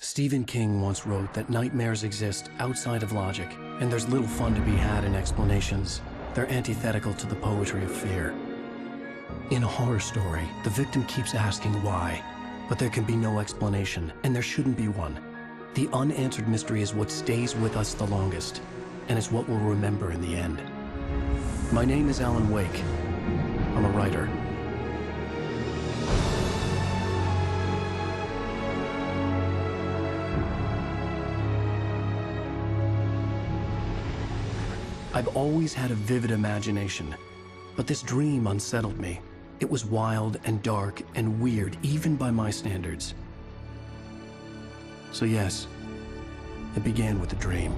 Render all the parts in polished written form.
Stephen King once wrote that nightmares exist outside of logic, and there's little fun to be had in explanations. They're antithetical to the poetry of fear. In a horror story, the victim keeps asking why, but there can be no explanation, and there shouldn't be one. The unanswered mystery is what stays with us the longest, and it's what we'll remember in the end. My name is Alan Wake. I'm a writer. I've always had a vivid imagination, but this dream unsettled me. It was wild and dark and weird, even by my standards. So yes, it began with a dream.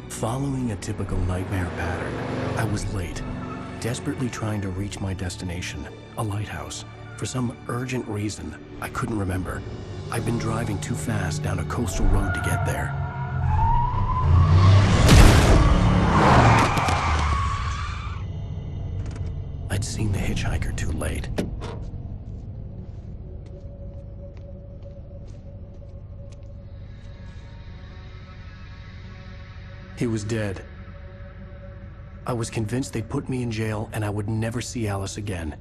Following a typical nightmare pattern, I was late, desperately trying to reach my destination, a lighthouse. For some urgent reason, I couldn't remember. I'd been driving too fast down a coastal road to get there. I'd seen the hitchhiker too late. He was dead. I was convinced they'd put me in jail and I would never see Alice again.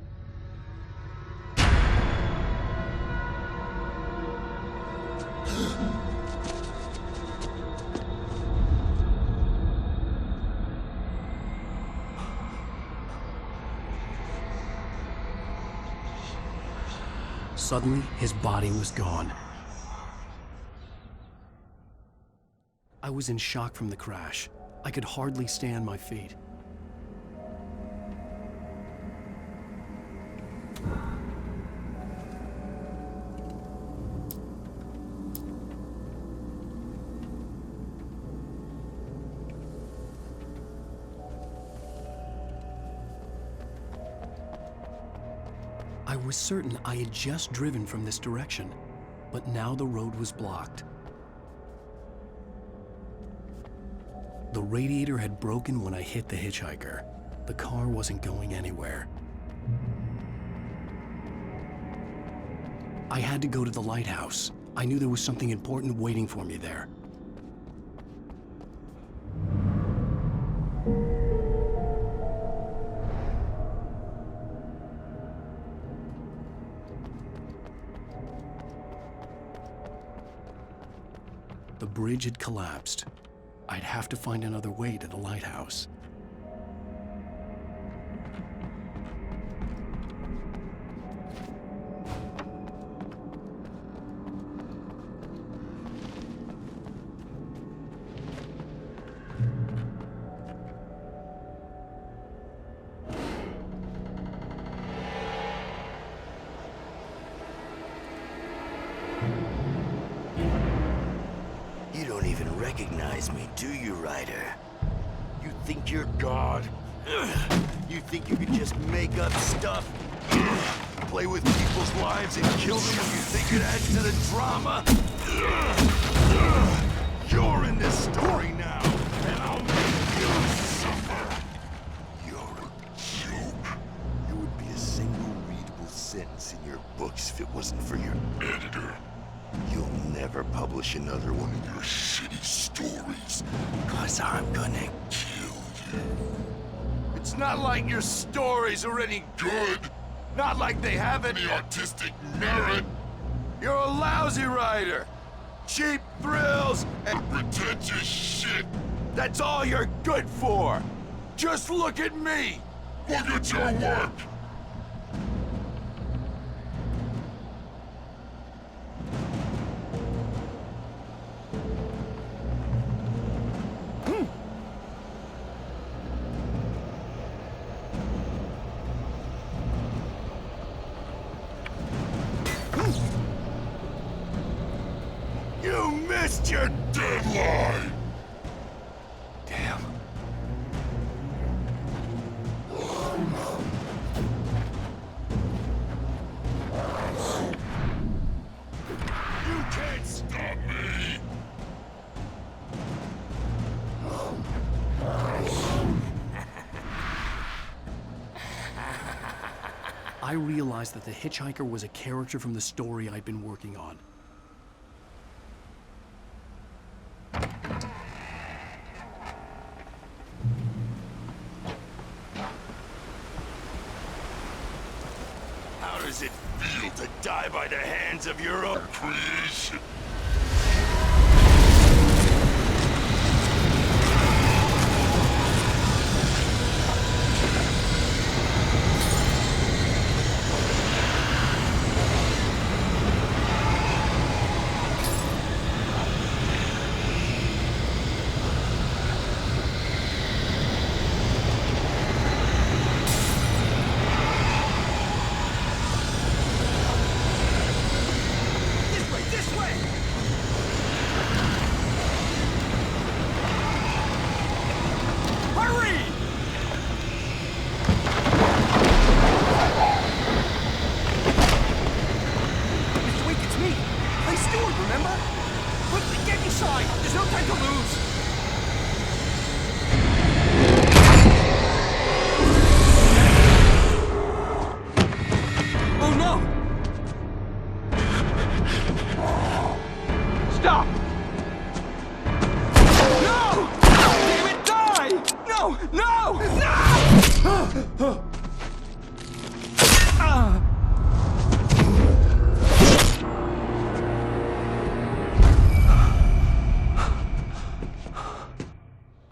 Suddenly, his body was gone. I was in shock from the crash. I could hardly stay on my feet. I was certain I had just driven from this direction, but now the road was blocked. The radiator had broken when I hit the hitchhiker. The car wasn't going anywhere. I had to go to the lighthouse. I knew there was something important waiting for me there. The bridge had collapsed. I'd have to find another way to the lighthouse. You don't even recognize me, do you, Ryder? You think you're God? You think you can just make up stuff? Play with people's lives and kill them when you think it adds to the drama? You're in this story now, and I'll make you suffer. You're a joke. There would be a single readable sentence in your books if it wasn't for your editor. You'll never publish another one of your shitty stories, 'cause I'm gonna kill you. It's not like your stories are any good. Not like they have any artistic merit. You're a lousy writer. Cheap thrills and pretentious shit. That's all you're good for. Just look at me. Look at your work. You missed your deadline! Damn. You can't stop me! I realized that the hitchhiker was a character from the story I'd been working on. How does it feel to die by the hands of your own creation?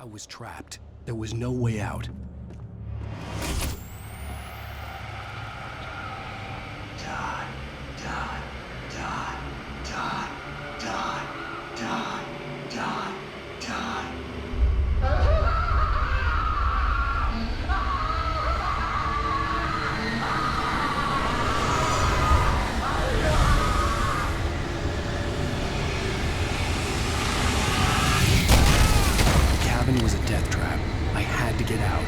I was trapped. There was no way out. Die, die, die, die, die, die, die, die. The cabin was a death trap. I had to get out.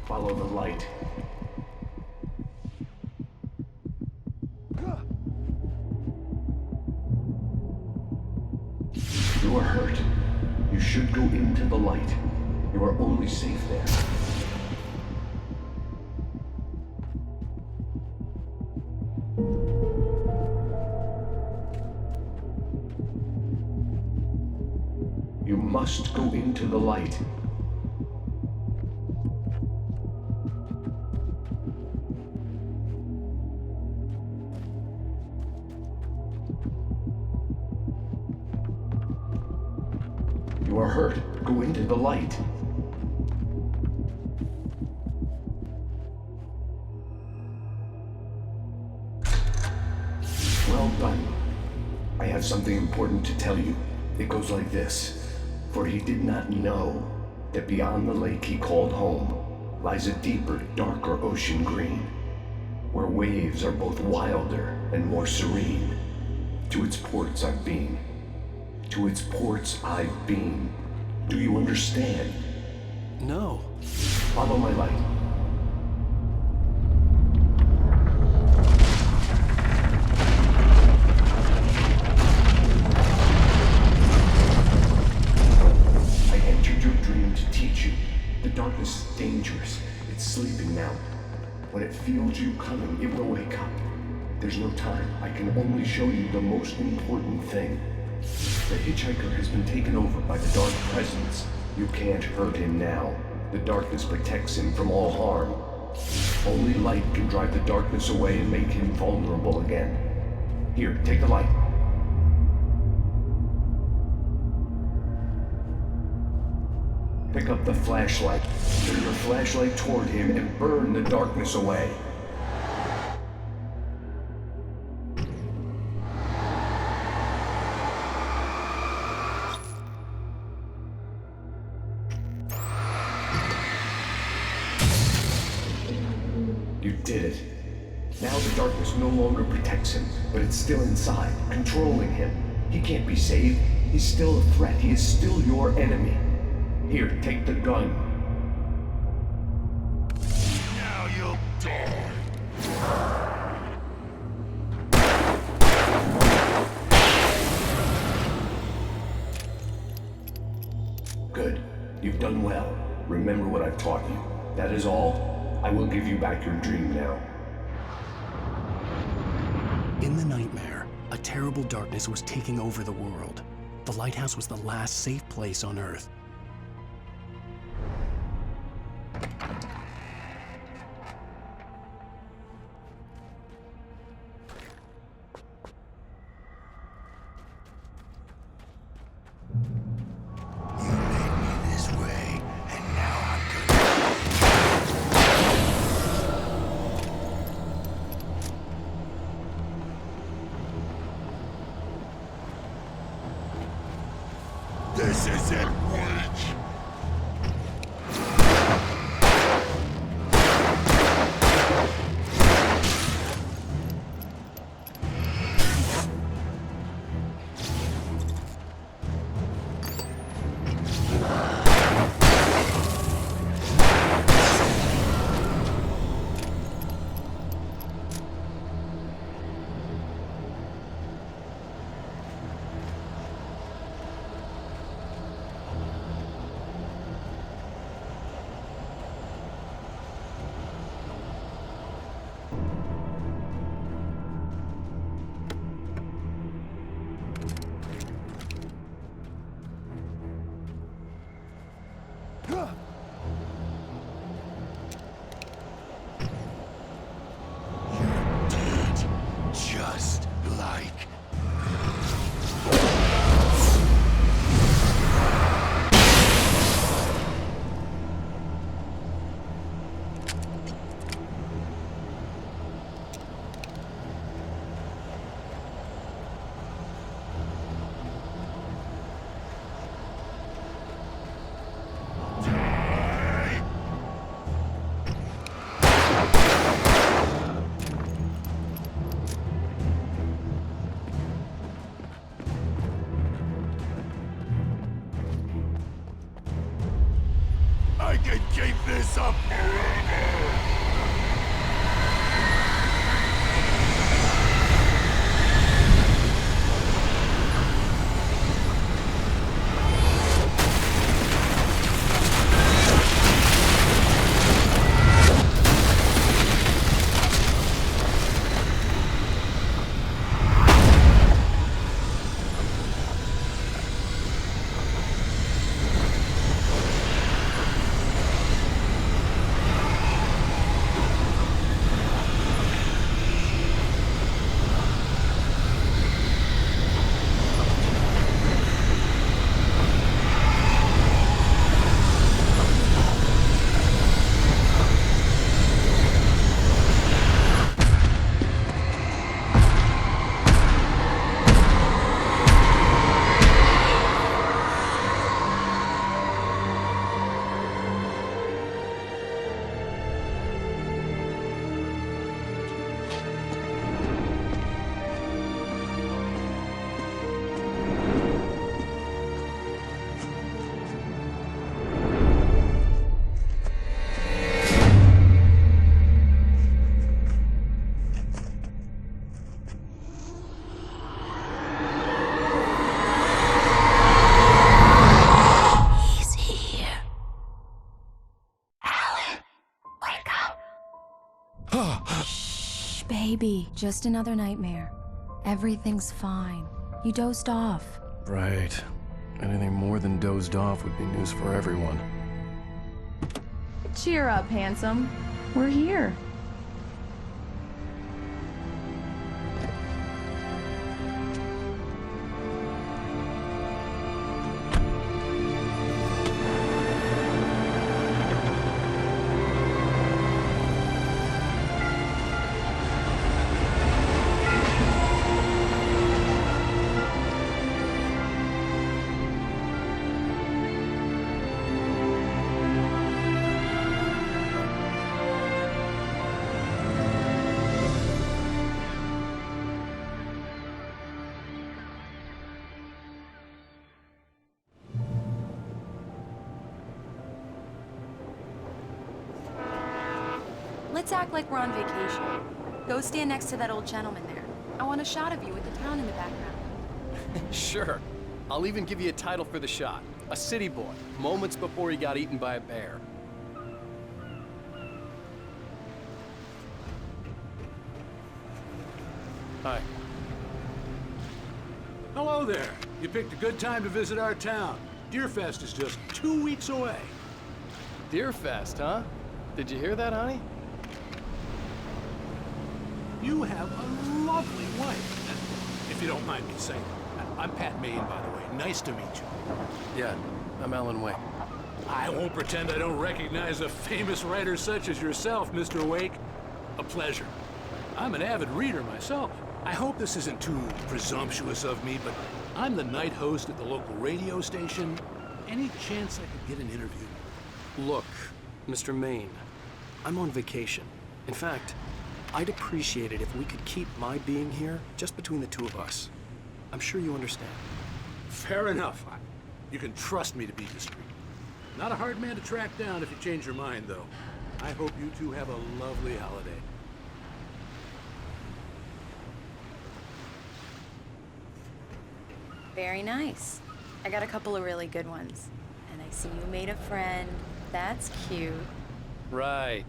Follow the light. You are hurt. You should go into the light. You are only safe there. You must go into the light. You are hurt. Go into the light. Well done. I have something important to tell you. It goes like this. For he did not know that beyond the lake he called home lies a deeper, darker ocean green, where waves are both wilder and more serene. To its ports I've been. To its ports I've been. Do you understand? No. Follow my light. I entered your dream to teach you. The darkness is dangerous. It's sleeping now. When it feels you coming, it will wake up. There's no time. I can only show you the most important thing. The hitchhiker has been taken over by the dark presence. You can't hurt him now. The darkness protects him from all harm. Only light can drive the darkness away and make him vulnerable again. Here, take the light. Pick up the flashlight. Turn your flashlight toward him and burn the darkness away. You did it. Now the darkness no longer protects him, but it's still inside, controlling him. He can't be saved. He's still a threat. He is still your enemy. Here, take the gun. Now you'll Good. You've done well. Remember what I've taught you. That is all. I will give you back your dream now. In the nightmare, a terrible darkness was taking over the world. The lighthouse was the last safe place on Earth. You made me this way, and now I'm gonna... This isn't weak! You're dead, just like... I can keep this up forever! Shh, baby. Just another nightmare. Everything's fine. You dozed off. Right. Anything more than dozed off would be news for everyone. Cheer up, handsome. We're here. Let's act like we're on vacation. Go stand next to that old gentleman there. I want a shot of you with the town in the background. Sure. I'll even give you a title for the shot. A city boy, moments before he got eaten by a bear. Hi. Hello there. You picked a good time to visit our town. Deerfest is just 2 weeks away. Deerfest, huh? Did you hear that, honey? You have a lovely wife, if you don't mind me saying. I'm Pat Maine, by the way. Nice to meet you. Yeah, I'm Alan Wake. I won't pretend I don't recognize a famous writer such as yourself, Mr. Wake. A pleasure. I'm an avid reader myself. I hope this isn't too presumptuous of me, but I'm the night host at the local radio station. Any chance I could get an interview? Look, Mr. Maine, I'm on vacation. In fact, I'd appreciate it if we could keep my being here just between the two of us. I'm sure you understand. Fair enough. You can trust me to be discreet. Not a hard man to track down if you change your mind, though. I hope you two have a lovely holiday. Very nice. I got a couple of really good ones. And I see you made a friend. That's cute. Right.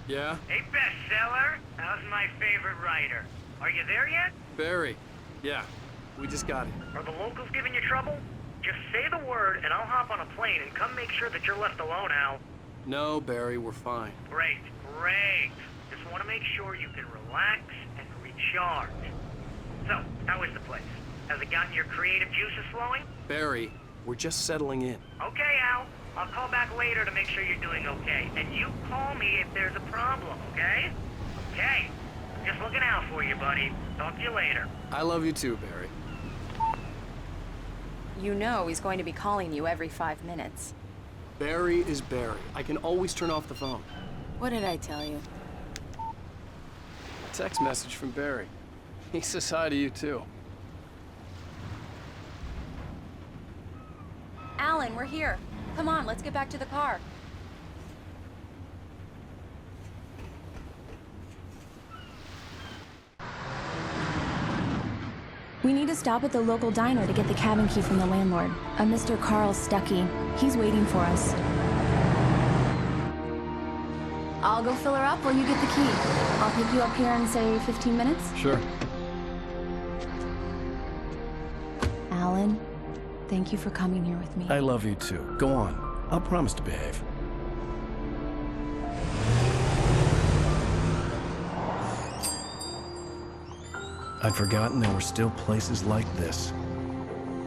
Yeah? Hey, bestseller. How's my favorite writer? Are you there yet? Barry. Yeah, we just got here. Are the locals giving you trouble? Just say the word and I'll hop on a plane and come make sure that you're left alone, Al. No, Barry, we're fine. Great, great. Just want to make sure you can relax and recharge. So, how is the place? Has it gotten your creative juices flowing? Barry, we're just settling in. Okay, Al. I'll call back later to make sure you're doing okay. And you call me if there's a problem, okay? Okay. Just looking out for you, buddy. Talk to you later. I love you too, Barry. You know he's going to be calling you every 5 minutes. Barry is Barry. I can always turn off the phone. What did I tell you? Text message from Barry. He says hi to you too. Alan, we're here. Come on, let's get back to the car. We need to stop at the local diner to get the cabin key from the landlord, a Mr. Carl Stuckey. He's waiting for us. I'll go fill her up while you get the key. I'll pick you up here in, say, 15 minutes? Sure. Alan, thank you for coming here with me. I love you too. Go on. I'll promise to behave. I'd forgotten there were still places like this.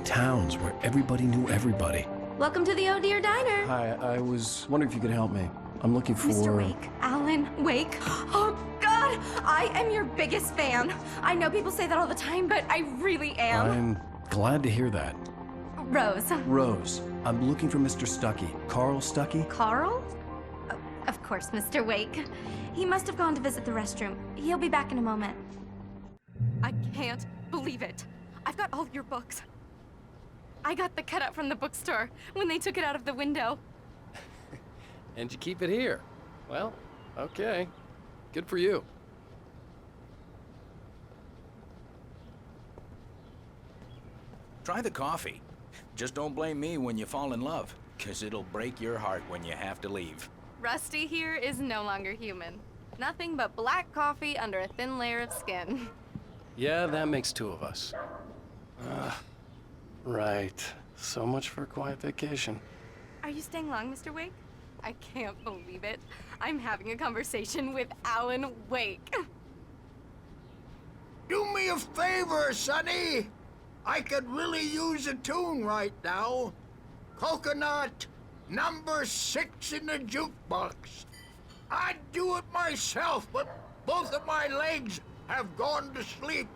Towns where everybody knew everybody. Welcome to the Oh Dear Diner. Hi, I was wondering if you could help me. I'm looking for... Mr. Wake. Alan Wake. Oh, God! I am your biggest fan. I know people say that all the time, but I really am. I'm glad to hear that. Rose. Rose, I'm looking for Mr. Stuckey. Carl Stuckey? Carl? Oh, of course, Mr. Wake. He must have gone to visit the restroom. He'll be back in a moment. I can't believe it. I've got all your books. I got the cutout from the bookstore when they took it out of the window. And you keep it here. Well, okay. Good for you. Try the coffee. Just don't blame me when you fall in love, 'cause it'll break your heart when you have to leave. Rusty here is no longer human. Nothing but black coffee under a thin layer of skin. Yeah, that makes two of us. Right. So much for a quiet vacation. Are you staying long, Mr. Wake? I can't believe it. I'm having a conversation with Alan Wake. Do me a favor, Sonny. I could really use a tune right now. Coconut, number 6 in the jukebox. I'd do it myself, but both of my legs have gone to sleep.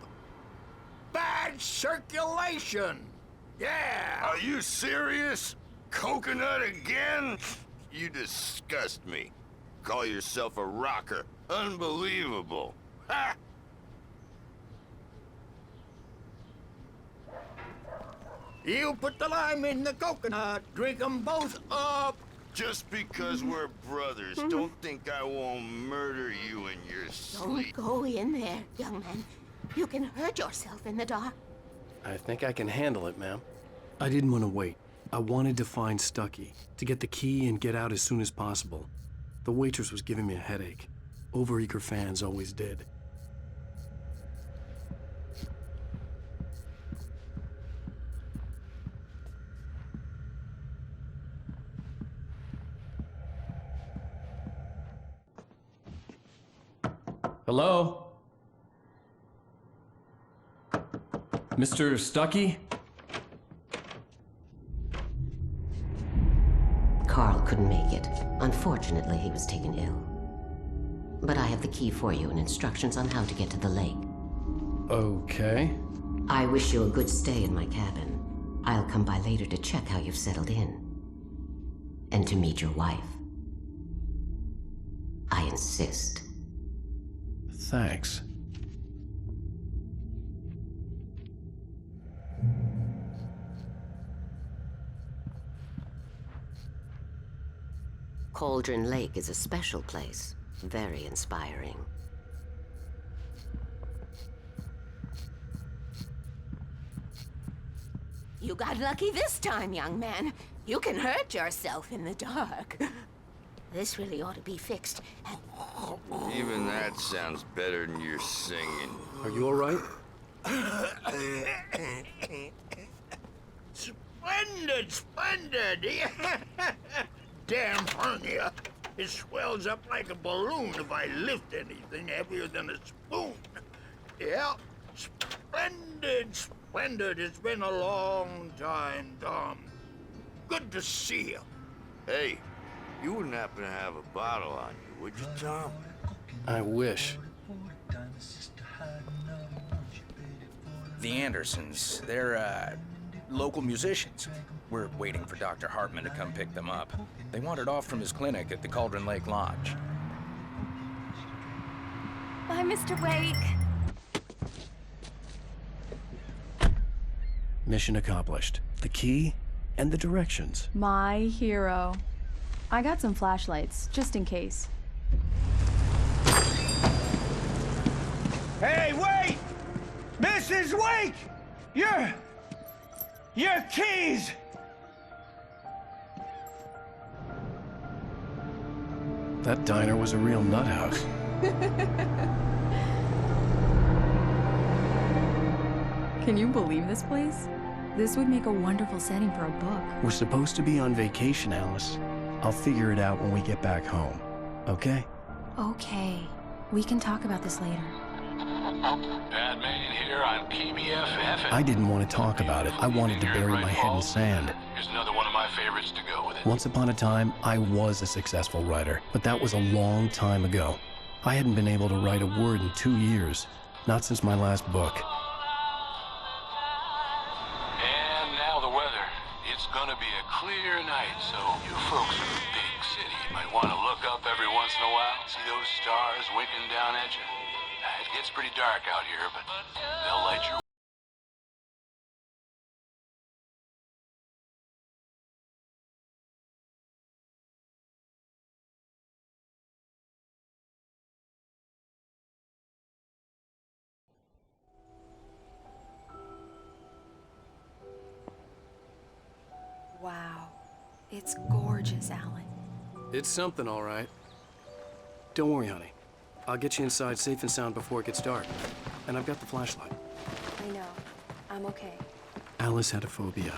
Bad circulation. Yeah. Are you serious? Coconut again? You disgust me. Call yourself a rocker. Unbelievable. Ha! You put the lime in the coconut, drink 'em both up. Just because we're brothers, don't think I won't murder you in your Don't sleep. go in there, young man. You can hurt yourself in the dark. I think I can handle it, ma'am. I didn't want to wait. I wanted to find Stucky, to get the key and get out as soon as possible. The waitress was giving me a headache. Overeager fans always did. Hello? Mr. Stucky? Carl couldn't make it. Unfortunately, he was taken ill. But I have the key for you and instructions on how to get to the lake. Okay. I wish you a good stay in my cabin. I'll come by later to check how you've settled in. And to meet your wife. I insist. Thanks. Cauldron Lake is a special place. Very inspiring. You got lucky this time, young man. You can hurt yourself in the dark. This really ought to be fixed. Even that sounds better than your singing. Are you all right? Splendid, splendid! Damn hernia. It swells up like a balloon if I lift anything heavier than a spoon. Yeah, splendid, splendid. It's been a long time, Tom. Good to see you. Hey, you wouldn't happen to have a bottle on you, would you, Tom? I wish. The Andersons, they're, local musicians. We're waiting for Dr. Hartman to come pick them up. They wandered off from his clinic at the Cauldron Lake Lodge. Bye, Mr. Wake. Mission accomplished. The key and the directions. My hero. I got some flashlights, just in case. Hey, wait! Mrs. Wake! Your keys! That diner was a real nut house. Can you believe this place? This would make a wonderful setting for a book. We're supposed to be on vacation, Alice. I'll figure it out when we get back home. Okay? Okay. We can talk about this later. Batman here on PBFF. I didn't want to talk about it. I wanted to bury my head in sand. Here's another one of my favorites to go with it. Once upon a time, I was a successful writer, but that was a long time ago. I hadn't been able to write a word in 2 years. Not since my last book. And now the weather. It's gonna be a clear night, so you folks in the big city might want to look up every once in a while, see those stars winking down at you. It gets pretty dark out here, but they'll light your... Wow. It's gorgeous, Alan. It's something, all right. Don't worry, honey. I'll get you inside safe and sound before it gets dark. And I've got the flashlight. I know. I'm okay. Alice had a phobia.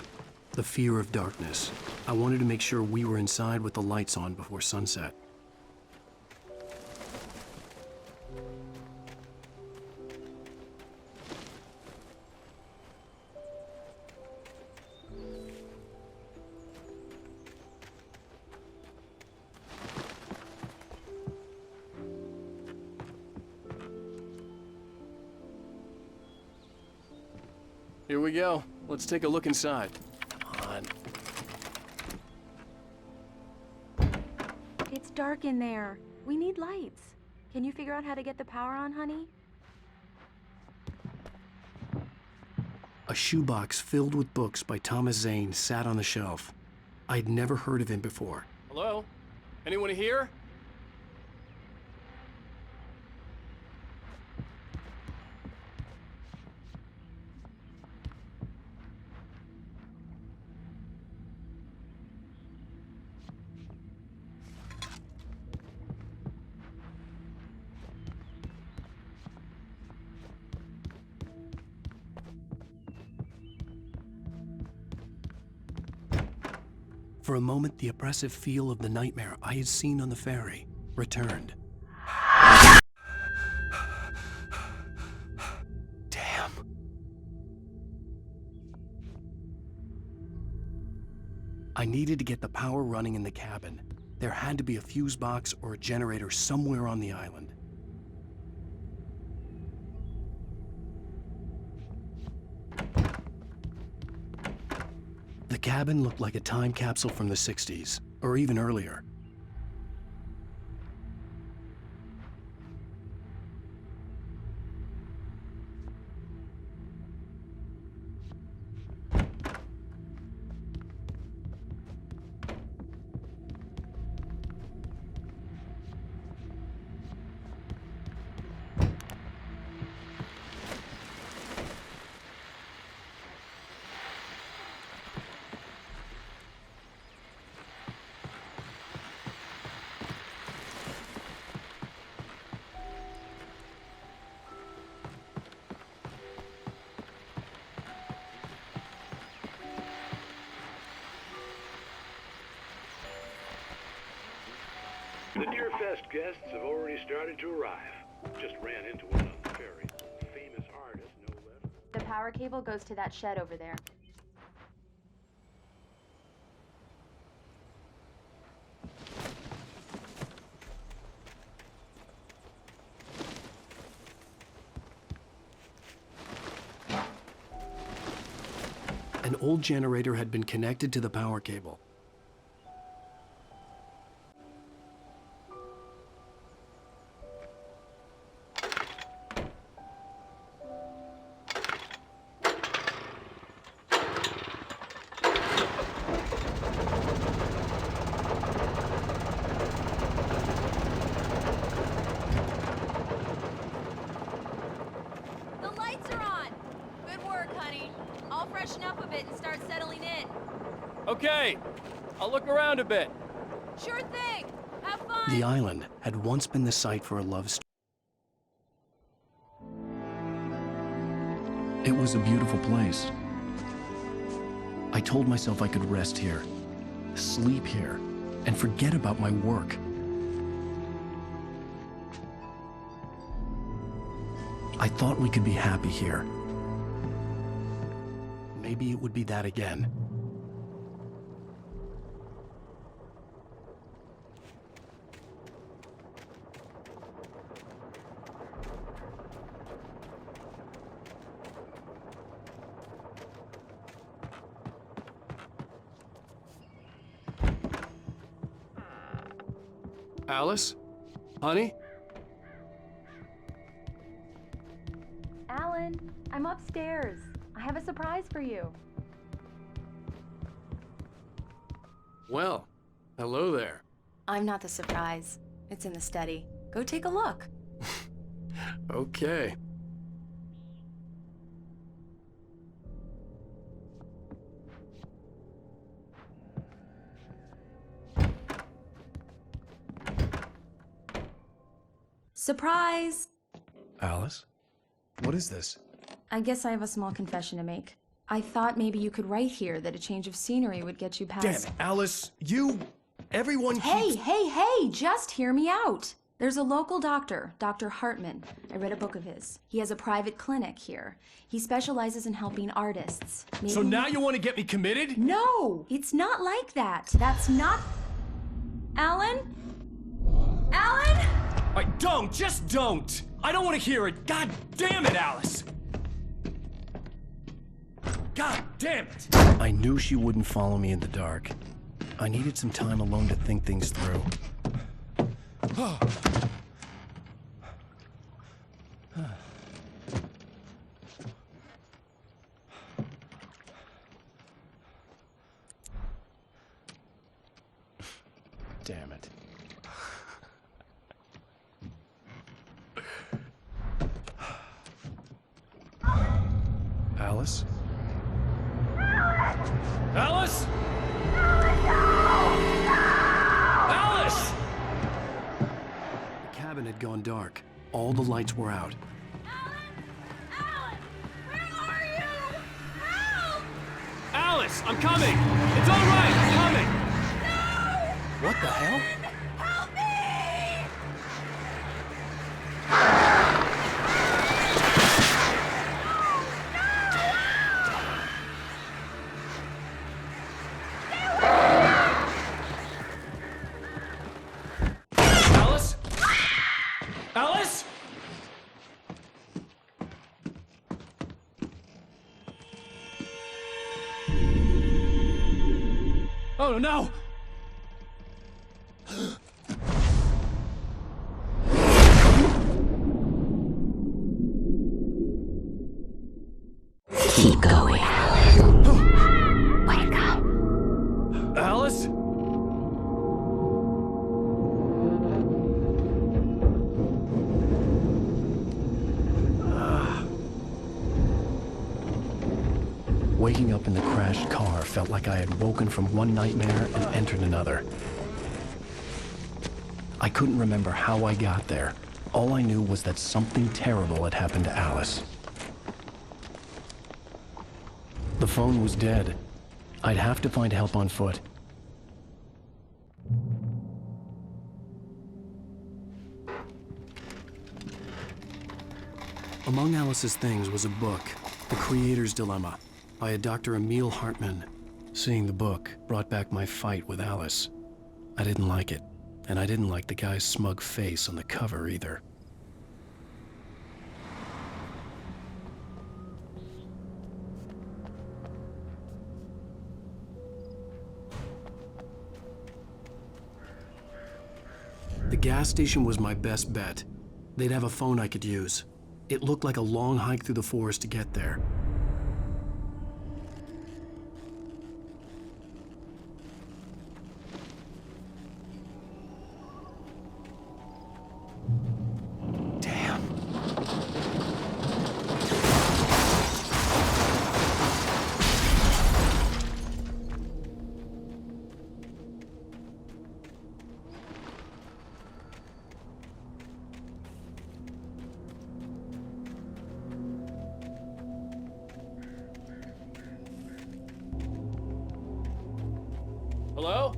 The fear of darkness. I wanted to make sure we were inside with the lights on before sunset. Here we go. Let's take a look inside. Come on. It's dark in there. We need lights. Can you figure out how to get the power on, honey? A shoebox filled with books by Thomas Zane sat on the shelf. I'd never heard of him before, Hello? Anyone here? For a moment, the oppressive feel of the nightmare I had seen on the ferry returned. Damn. I needed to get the power running in the cabin. There had to be a fuse box or a generator somewhere on the island. The cabin looked like a time capsule from the 60s, or even earlier. The Deerfest guests have already started to arrive. Just ran into one on the ferry. Famous artist, no less. The power cable goes to that shed over there. An old generator had been connected to the power cable. The lights are on! Good work, honey. I'll freshen up a bit and start settling in. Okay, I'll look around a bit. Sure thing! Have fun! The island had once been the site for a love story. It was a beautiful place. I told myself I could rest here, sleep here, and forget about my work. I thought we could be happy here. Maybe it would be that again. Alice? Honey? Alan, I'm upstairs. I have a surprise for you. Well, hello there. I'm not the surprise. It's in the study. Go take a look. Okay. Surprise! Alice? What is this? I guess I have a small confession to make. I thought maybe you could write here that a change of scenery would get you past— Damn it, Alice! Everyone keeps— Hey, just hear me out! There's a local doctor, Dr. Hartman. I read a book of his. He has a private clinic here. He specializes in helping artists. So now you want to get me committed? No! It's not like that. That's not— Alan? Alan? Just don't! I don't want to hear it! God damn it, Alice! God damn it! I knew she wouldn't follow me in the dark. I needed some time alone to think things through. Alice? Alice? Alice! The cabin had gone dark. All the lights were out. Alice, I'm coming! It's all right, I'm coming! What the hell? Help me! Alice? Alice? Oh no! Keep going. Wake up. Alice? Waking up in the crashed car felt like I had woken from one nightmare and entered another. I couldn't remember how I got there. All I knew was that something terrible had happened to Alice. The phone was dead. I'd have to find help on foot. Among Alice's things was a book, The Creator's Dilemma, by a Dr. Emil Hartman. Seeing the book brought back my fight with Alice. I didn't like it, and I didn't like the guy's smug face on the cover either. The gas station was my best bet. They'd have a phone I could use. It looked like a long hike through the forest to get there. Hello?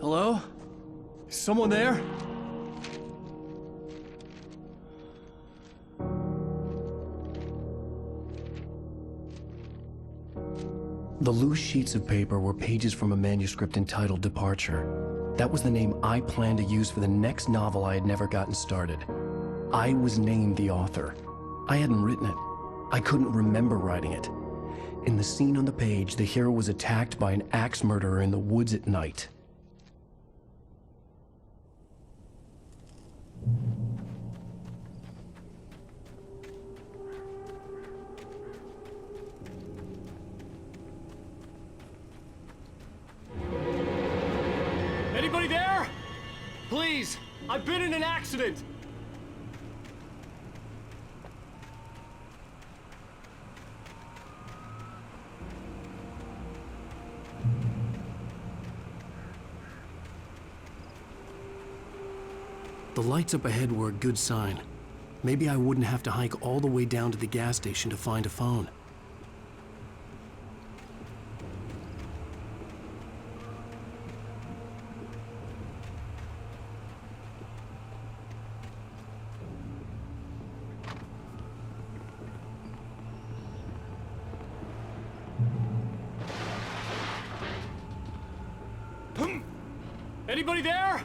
Hello? Is someone there? The loose sheets of paper were pages from a manuscript entitled Departure. That was the name I planned to use for the next novel I had never gotten started. I was named the author. I hadn't written it. I couldn't remember writing it. In the scene on the page, the hero was attacked by an axe murderer in the woods at night. Anybody there? Please, I've been in an accident. The lights up ahead were a good sign. Maybe I wouldn't have to hike all the way down to the gas station to find a phone. Anybody there?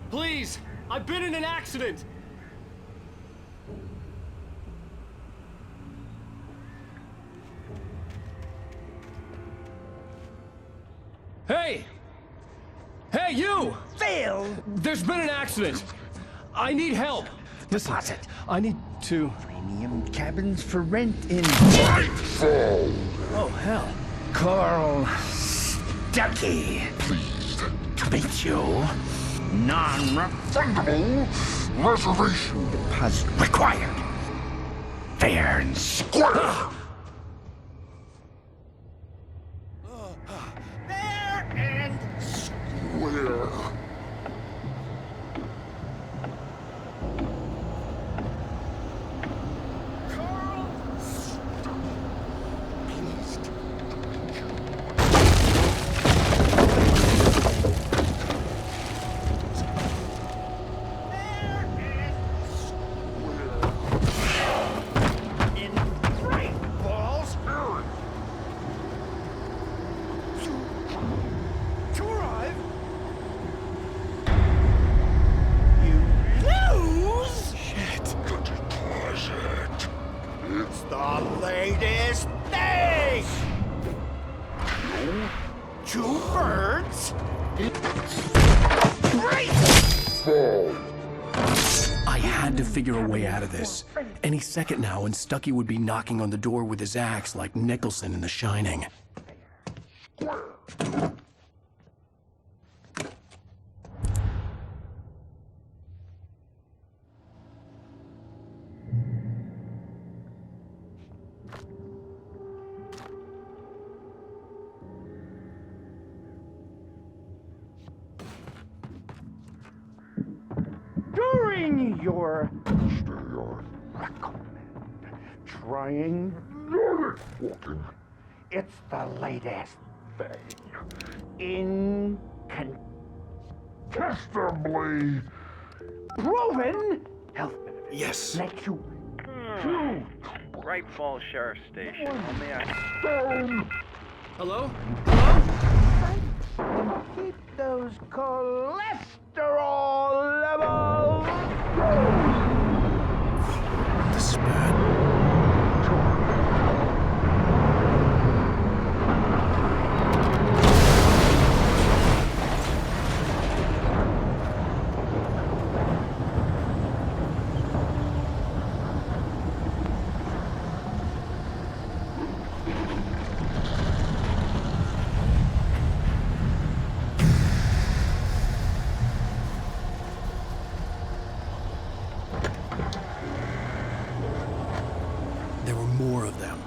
Please, I've been in an accident. Hey! Hey, you! Phil! There's been an accident. I need help. Listen, Deposit. I need to... Premium cabins for rent in... Nightfall! Oh, hell. Carl Stuckey. Pleased to meet you. Non-refundable reservation deposit required. Fair and square. Fair and square. I had to figure a way out of this. Any second now, and Stucky would be knocking on the door with his axe like Nicholson in The Shining. During your recommend trying Nordic walking, it's the latest thing. Incontestably proven health benefits. Yes. Makes you Great Falls Sheriff Station. How may I... Hello? keep those cholesterol levels. This is bad. There were more of them.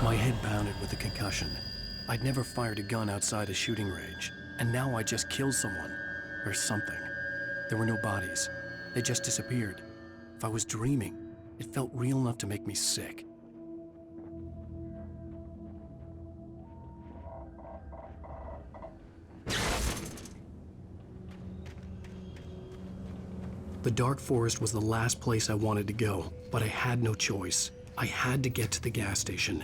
My head pounded with a concussion. I'd never fired a gun outside a shooting range, and now I just killed someone. Or something. There were no bodies. They just disappeared. If I was dreaming, it felt real enough to make me sick. The dark forest was the last place I wanted to go, but I had no choice. I had to get to the gas station.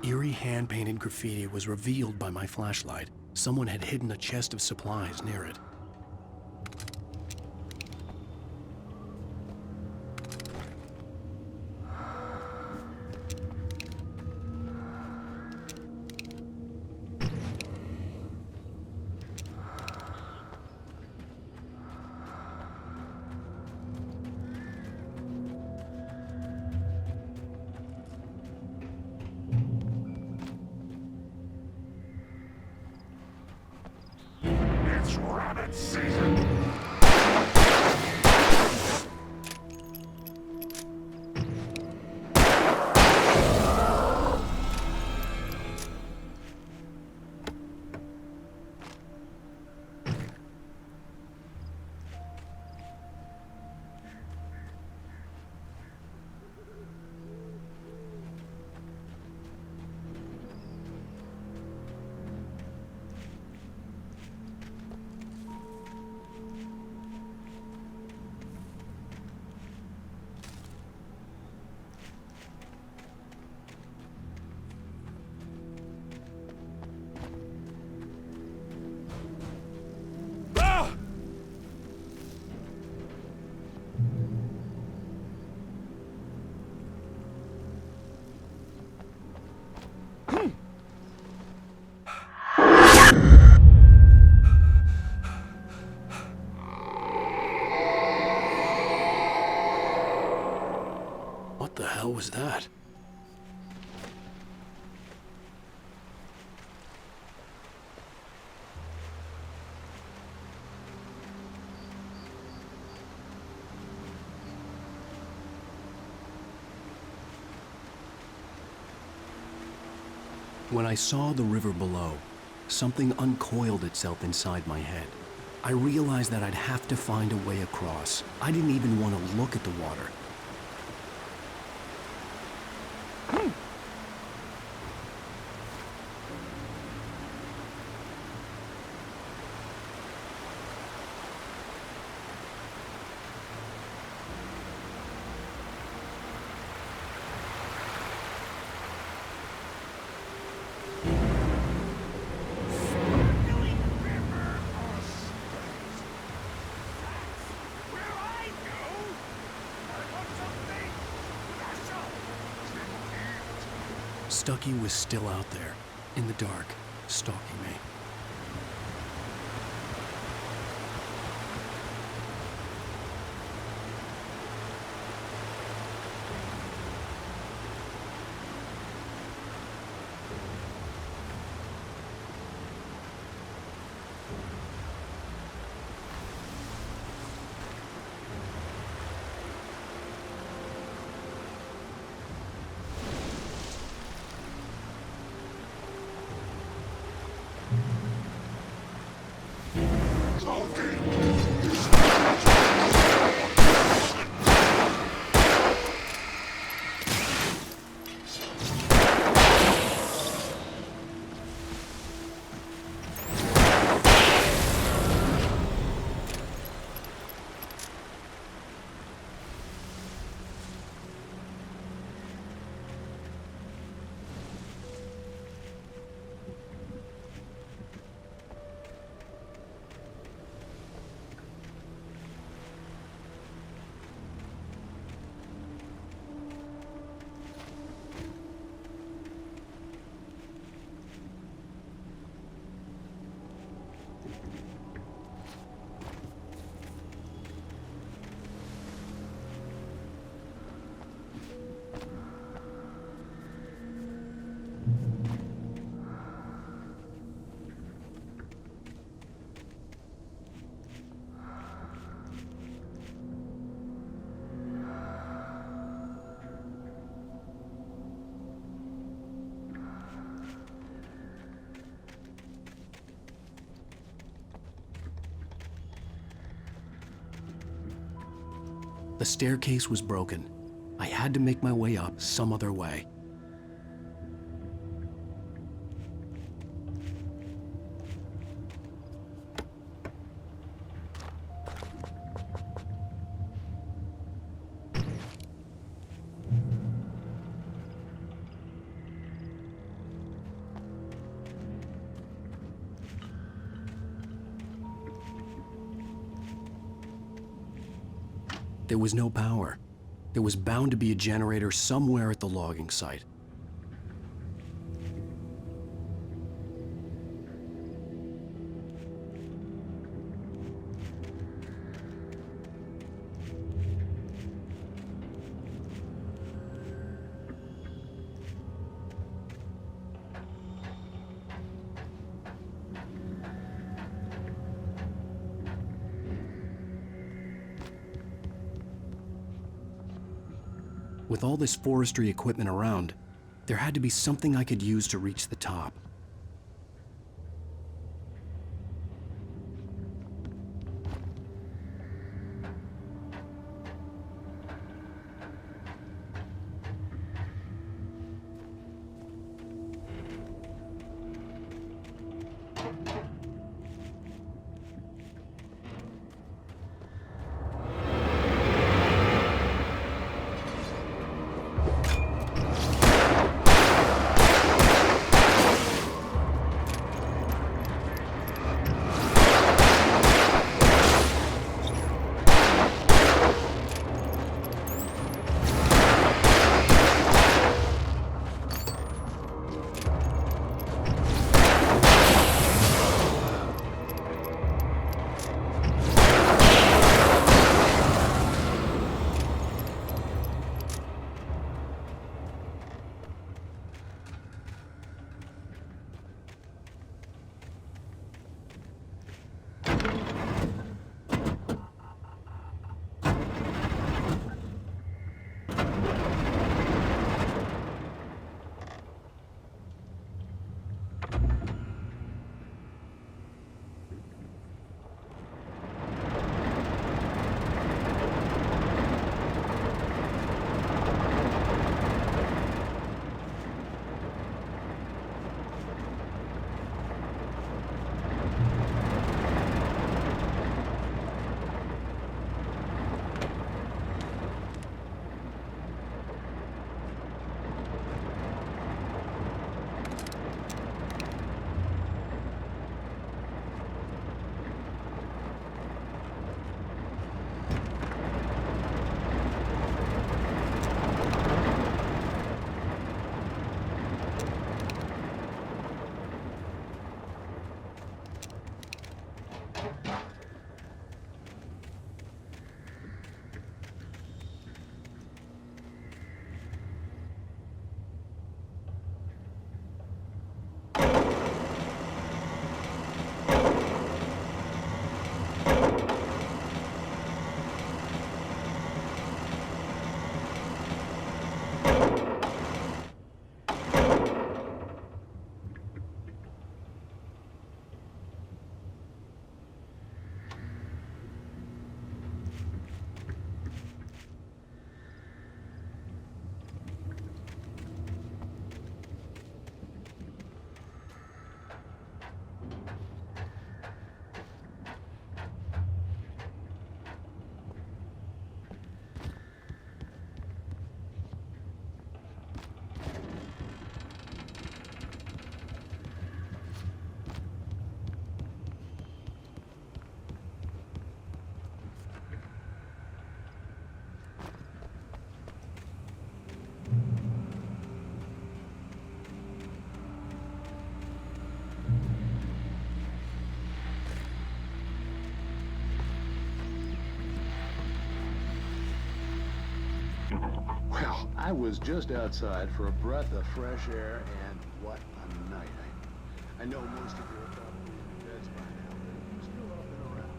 Eerie hand-painted graffiti was revealed by my flashlight. Someone had hidden a chest of supplies near it. It's rabbit season. The hell was that? When I saw the river below, something uncoiled itself inside my head. I realized that I'd have to find a way across. I didn't even want to look at the water. Stucky was still out there, in the dark, stalking me. The staircase was broken. I had to make my way up some other way. There was no power. There was bound to be a generator somewhere at the logging site. With all this forestry equipment around, there had to be something I could use to reach the top. I was just outside for a breath of fresh air, and what a night. I know most of you are probably in your beds by now, but I'm still up and around.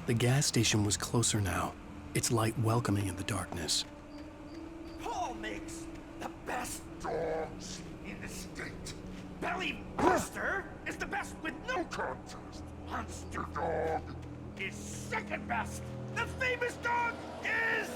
The gas station was closer now, its light welcoming in the darkness. Paul makes the best dogs in the state. Belly Buster is the best with no contest. Monster Dog is second best. The famous dog is...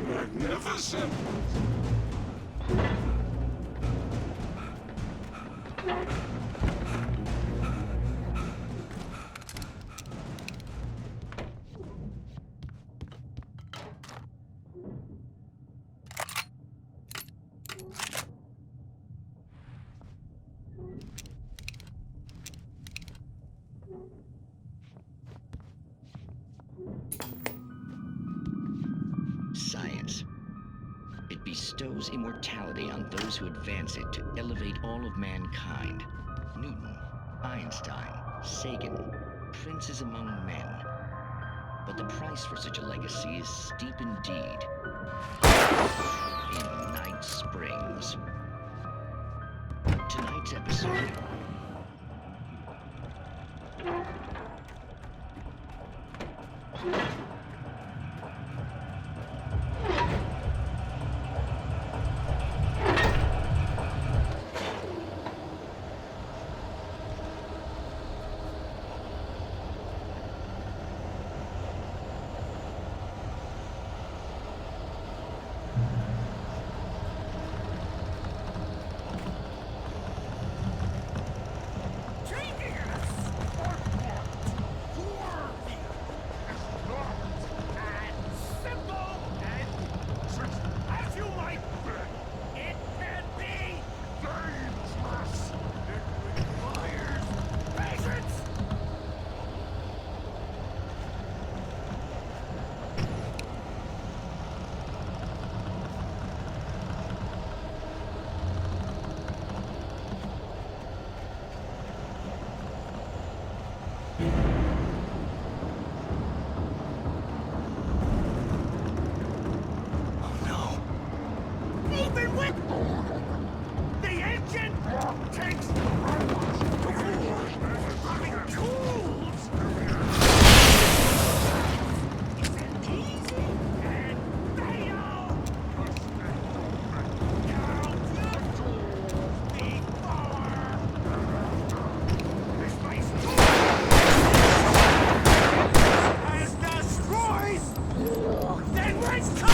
Magnificent! Science. It bestows immortality on those who advance it to elevate all of mankind. Newton, Einstein, Sagan. princes among men. But the price for such a legacy is steep indeed. In Night Springs. Tonight's episode... Even with the engine takes the road to having tools. Isn't easy and fatal. Count your tools before this place has destroyed. Then return.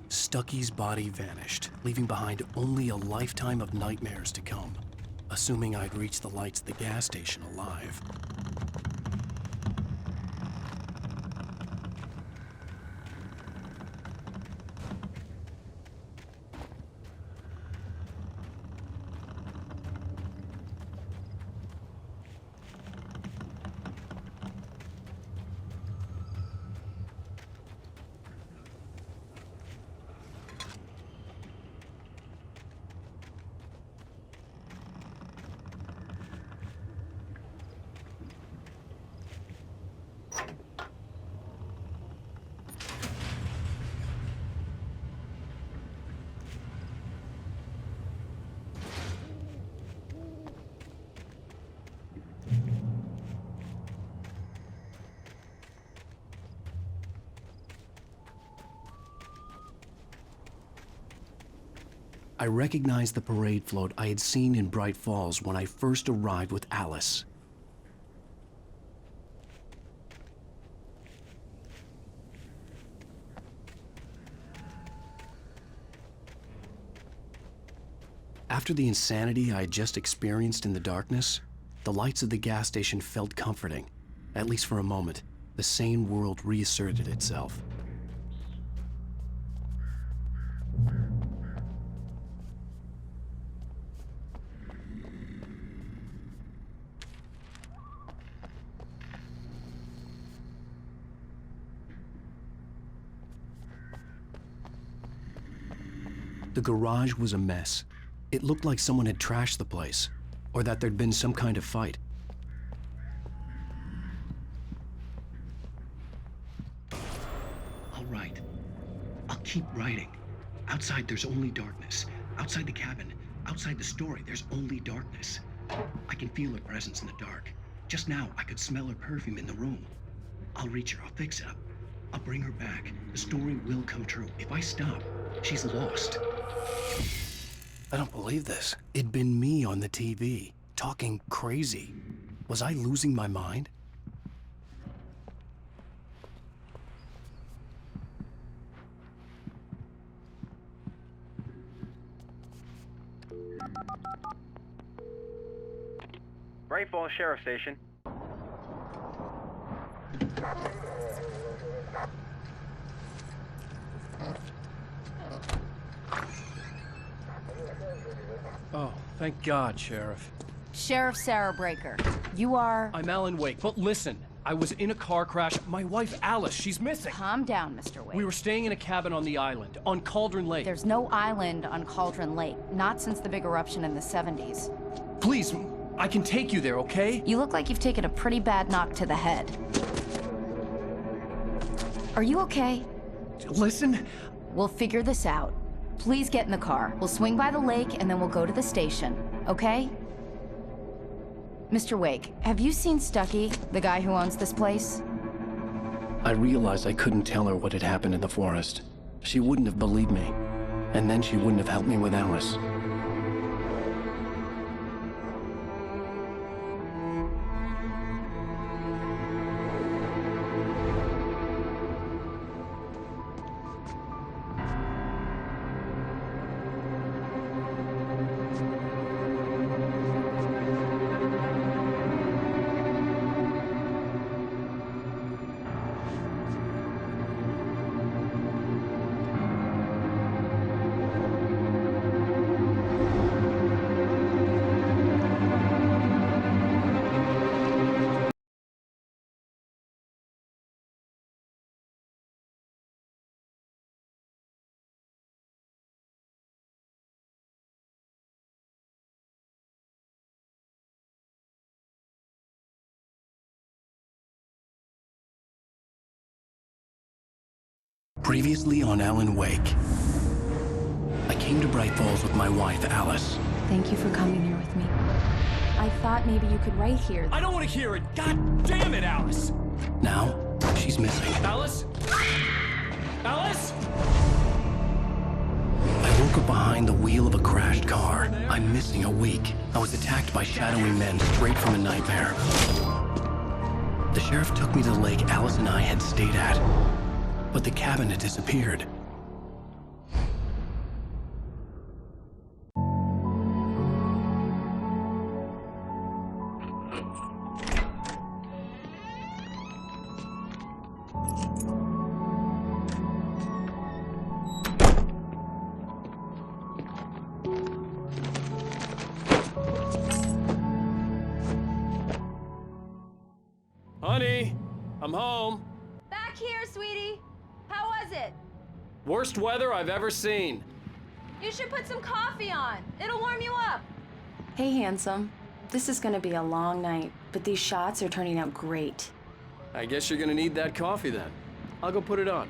Stucky's body vanished, leaving behind only a lifetime of nightmares to come, assuming I'd reach the lights at the gas station alive. I recognized the parade float I had seen in Bright Falls when I first arrived with Alice. After the insanity I had just experienced in the darkness, the lights of the gas station felt comforting. At least for a moment, the sane world reasserted itself. The garage was a mess. It looked like someone had trashed the place, or that there'd been some kind of fight. All right. I'll keep writing. Outside, there's only darkness. Outside the cabin, outside the story, there's only darkness. I can feel her presence in the dark. Just now, I could smell her perfume in the room. I'll reach her. I'll fix it up. I'll bring her back. The story will come true. If I stop, she's lost. I don't believe this. It'd been me on the TV, talking crazy. Was I losing my mind? Bright Falls Sheriff Station. Oh, thank God, Sheriff. Sheriff Sarah Breaker. You are... I'm Alan Wake, but listen. I was in a car crash. My wife, Alice, she's missing. Calm down, Mr. Wake. We were staying in a cabin on the island, on Cauldron Lake. There's no island on Cauldron Lake. Not since the big eruption in the 70s. Please, I can take you there, okay? You look like you've taken a pretty bad knock to the head. Are you okay? Listen. We'll figure this out. Please get in the car. We'll swing by the lake and then we'll go to the station, okay? Mr. Wake, have you seen Stucky, the guy who owns this place? I realized I couldn't tell her what had happened in the forest. She wouldn't have believed me. And then she wouldn't have helped me with Alice. Previously on Alan Wake. I came to Bright Falls with my wife, Alice. Thank you for coming here with me. I thought maybe you could write here. I don't want to hear it! God damn it, Alice! Now, she's missing. Alice? Alice? I woke up behind the wheel of a crashed car. I'm missing a week. I was attacked by shadowy men straight from a nightmare. The sheriff took me to the lake Alice and I had stayed at. But the cabin had disappeared. Honey, I'm home. Back here, sweetie. How was it? Worst weather I've ever seen. You should put some coffee on. It'll warm you up. Hey, handsome. This is gonna be a long night, but these shots are turning out great. I guess you're gonna need that coffee then. I'll go put it on.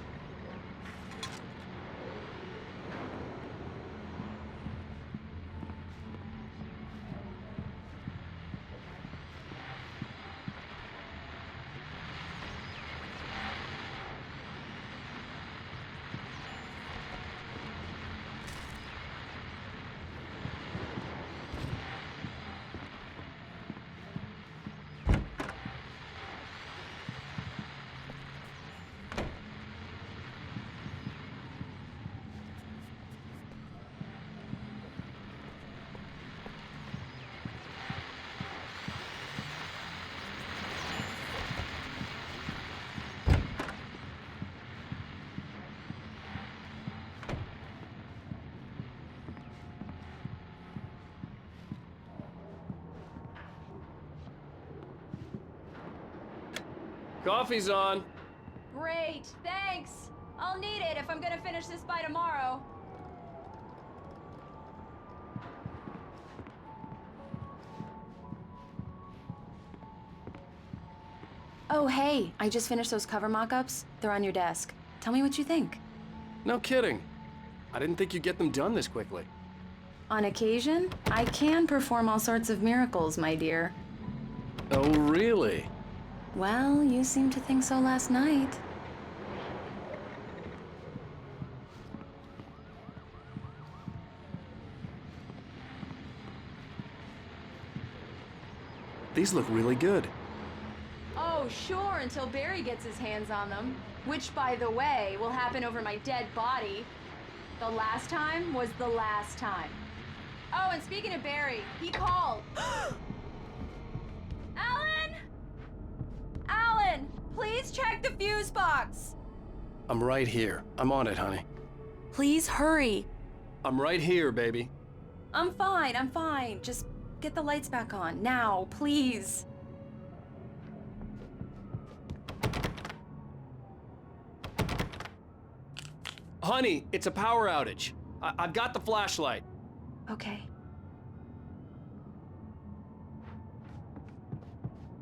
Coffee's on. Great, thanks. I'll need it if I'm gonna finish this by tomorrow. Oh, hey, I just finished those cover mock-ups. They're on your desk. Tell me what you think. No kidding. I didn't think you'd get them done this quickly. On occasion, I can perform all sorts of miracles, my dear. Oh, really? Well, you seemed to think so last night. These look really good. Oh, sure, until Barry gets his hands on them. Which, by the way, will happen over my dead body. The last time was the last time. Oh, and speaking of Barry, he called. Alan! Alan! Please check the fuse box. I'm right here. I'm on it, honey. Please hurry. I'm right here, baby. I'm fine. Just get the lights back on. Now, please. Honey, it's a power outage. I've got the flashlight. Okay.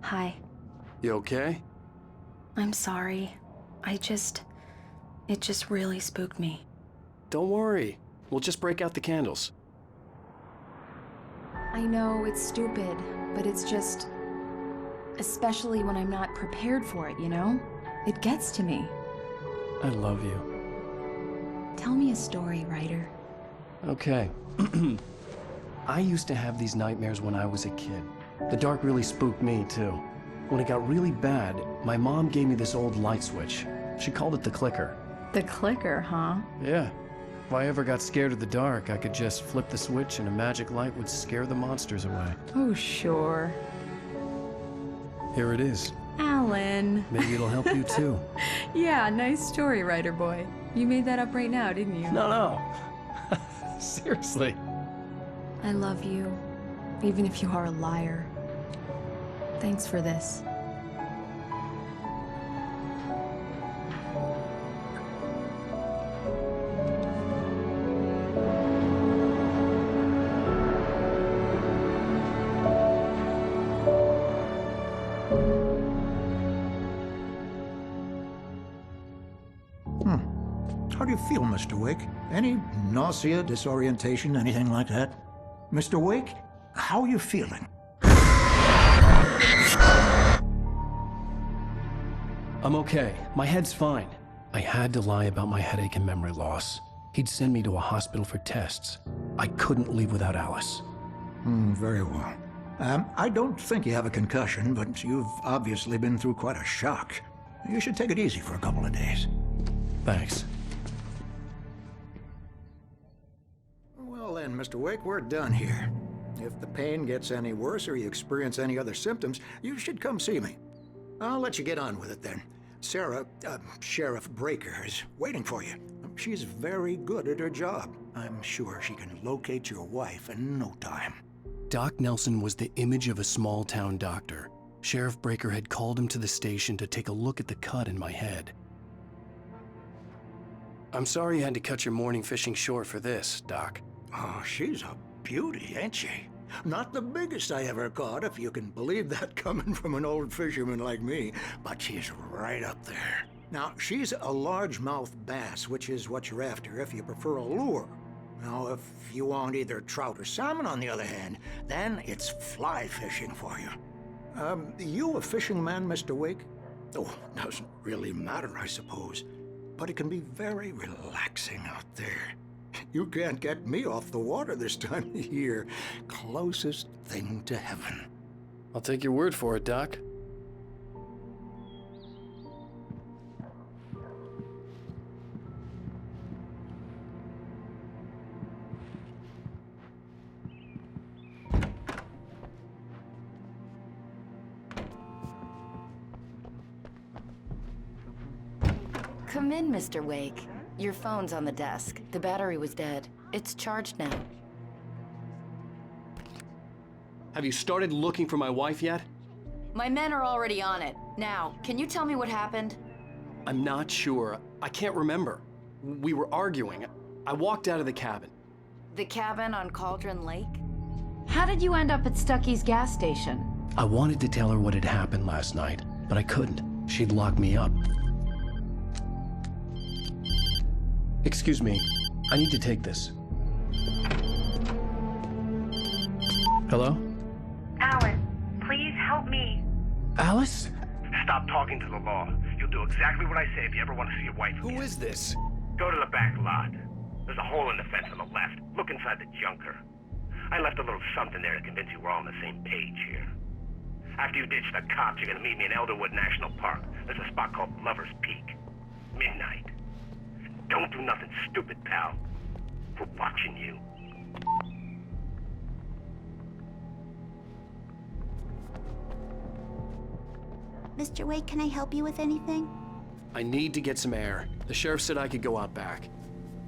Hi. You okay? I'm sorry. It just really spooked me. Don't worry. We'll just break out the candles. I know it's stupid, but it's just... Especially when I'm not prepared for it, you know? It gets to me. I love you. Tell me a story, writer. Okay. I used to have these nightmares when I was a kid. The dark really spooked me, too. When it got really bad, my mom gave me this old light switch. She called it the clicker. The clicker, huh? Yeah. If I ever got scared of the dark, I could just flip the switch and a magic light would scare the monsters away. Oh, sure. Here it is. Alan. Maybe it'll help you, too. Yeah, nice story, writer boy. You made that up right now, didn't you? No. Seriously. I love you, even if you are a liar. Thanks for this. How do you feel, Mr. Wake? Any nausea, disorientation, anything like that? Mr. Wake, how are you feeling? I'm okay. My head's fine. I had to lie about my headache and memory loss. He'd send me to a hospital for tests. I couldn't leave without Alice. Very well. I don't think you have a concussion, but you've obviously been through quite a shock. You should take it easy for a couple of days. Thanks. Well then, Mr. Wake, we're done here. If the pain gets any worse or you experience any other symptoms, you should come see me. I'll let you get on with it then. Sarah, Sheriff Breaker, is waiting for you. She's very good at her job. I'm sure she can locate your wife in no time. Doc Nelson was the image of a small-town doctor. Sheriff Breaker had called him to the station to take a look at the cut in my head. I'm sorry you had to cut your morning fishing short for this, Doc. Oh, she's a beauty, ain't she? Not the biggest I ever caught, if you can believe that coming from an old fisherman like me, but she's right up there. Now, she's a largemouth bass, which is what you're after if you prefer a lure. Now, if you want either trout or salmon, on the other hand, then it's fly fishing for you. You a fishing man, Mr. Wake? Oh, doesn't really matter, I suppose. But it can be very relaxing out there. You can't get me off the water this time of year. Closest thing to heaven. I'll take your word for it, Doc. Come in, Mr. Wake. Your phone's on the desk. The battery was dead. It's charged now. Have you started looking for my wife yet? My men are already on it. Now, can you tell me what happened? I'm not sure. I can't remember. We were arguing. I walked out of the cabin. The cabin on Cauldron Lake? How did you end up at Stucky's gas station? I wanted to tell her what had happened last night, but I couldn't. She'd lock me up. Excuse me, I need to take this. Hello? Alan, please help me. Alice? Stop talking to the law. You'll do exactly what I say if you ever want to see your wife again. Who is this? Go to the back lot. There's a hole in the fence on the left. Look inside the junker. I left a little something there to convince you we're all on the same page here. After you ditch the cops, you're gonna meet me in Elderwood National Park. There's a spot called Lover's Peak. Midnight. Don't do nothing stupid, pal. We're watching you. Mr. Wake, can I help you with anything? I need to get some air. The sheriff said I could go out back.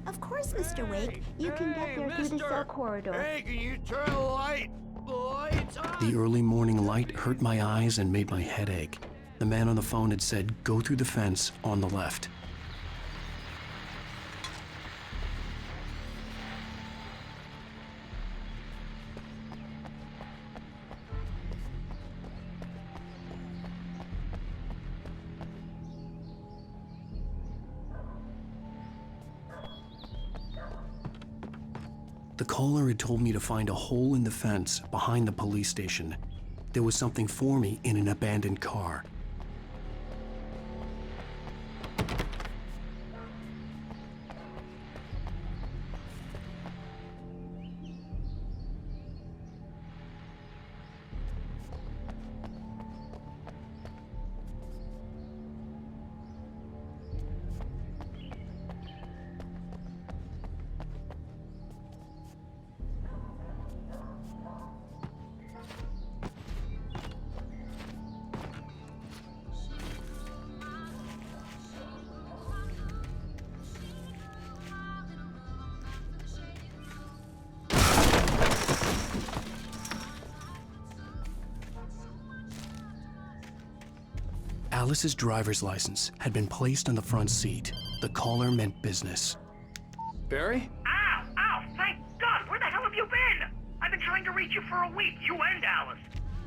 Of course, Mr. Wake. You can get there through the cell corridor. Hey, can you turn the light? The light's on! The early morning light hurt my eyes and made my head ache. The man on the phone had said, go through the fence on the left. The caller had told me to find a hole in the fence behind the police station. There was something for me in an abandoned car. Alice's driver's license had been placed on the front seat. The caller meant business. Barry? Ow! Ow! Thank God! Where the hell have you been? I've been trying to reach you for a week, you and Alice.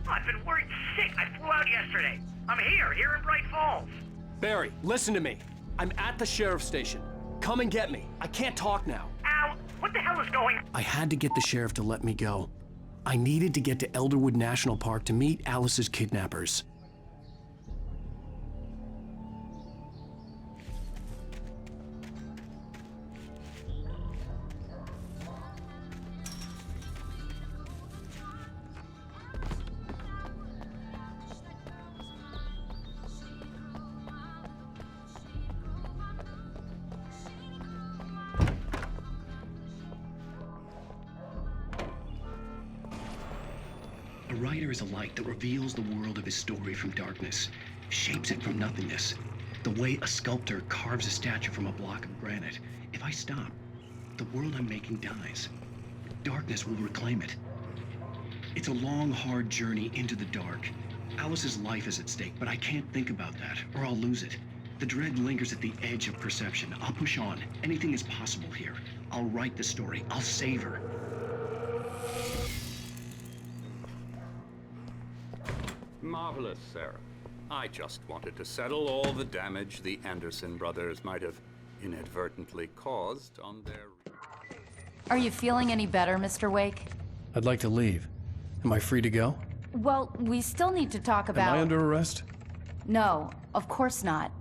I've been worried sick. I flew out yesterday. I'm here in Bright Falls. Barry, listen to me. I'm at the sheriff's station. Come and get me. I can't talk now. Al, what the hell is going on? I had to get the sheriff to let me go. I needed to get to Elderwood National Park to meet Alice's kidnappers. A writer is a light that reveals the world of his story from darkness, shapes it from nothingness. The way a sculptor carves a statue from a block of granite. If I stop, the world I'm making dies. Darkness will reclaim it. It's a long, hard journey into the dark. Alice's life is at stake, but I can't think about that, or I'll lose it. The dread lingers at the edge of perception. I'll push on. Anything is possible here. I'll write the story. I'll save her. Marvelous, Sarah. I just wanted to settle all the damage the Anderson brothers might have inadvertently caused on their... Are you feeling any better, Mr. Wake? I'd like to leave. Am I free to go? Well, we still need to talk about... Am I under arrest? No, of course not.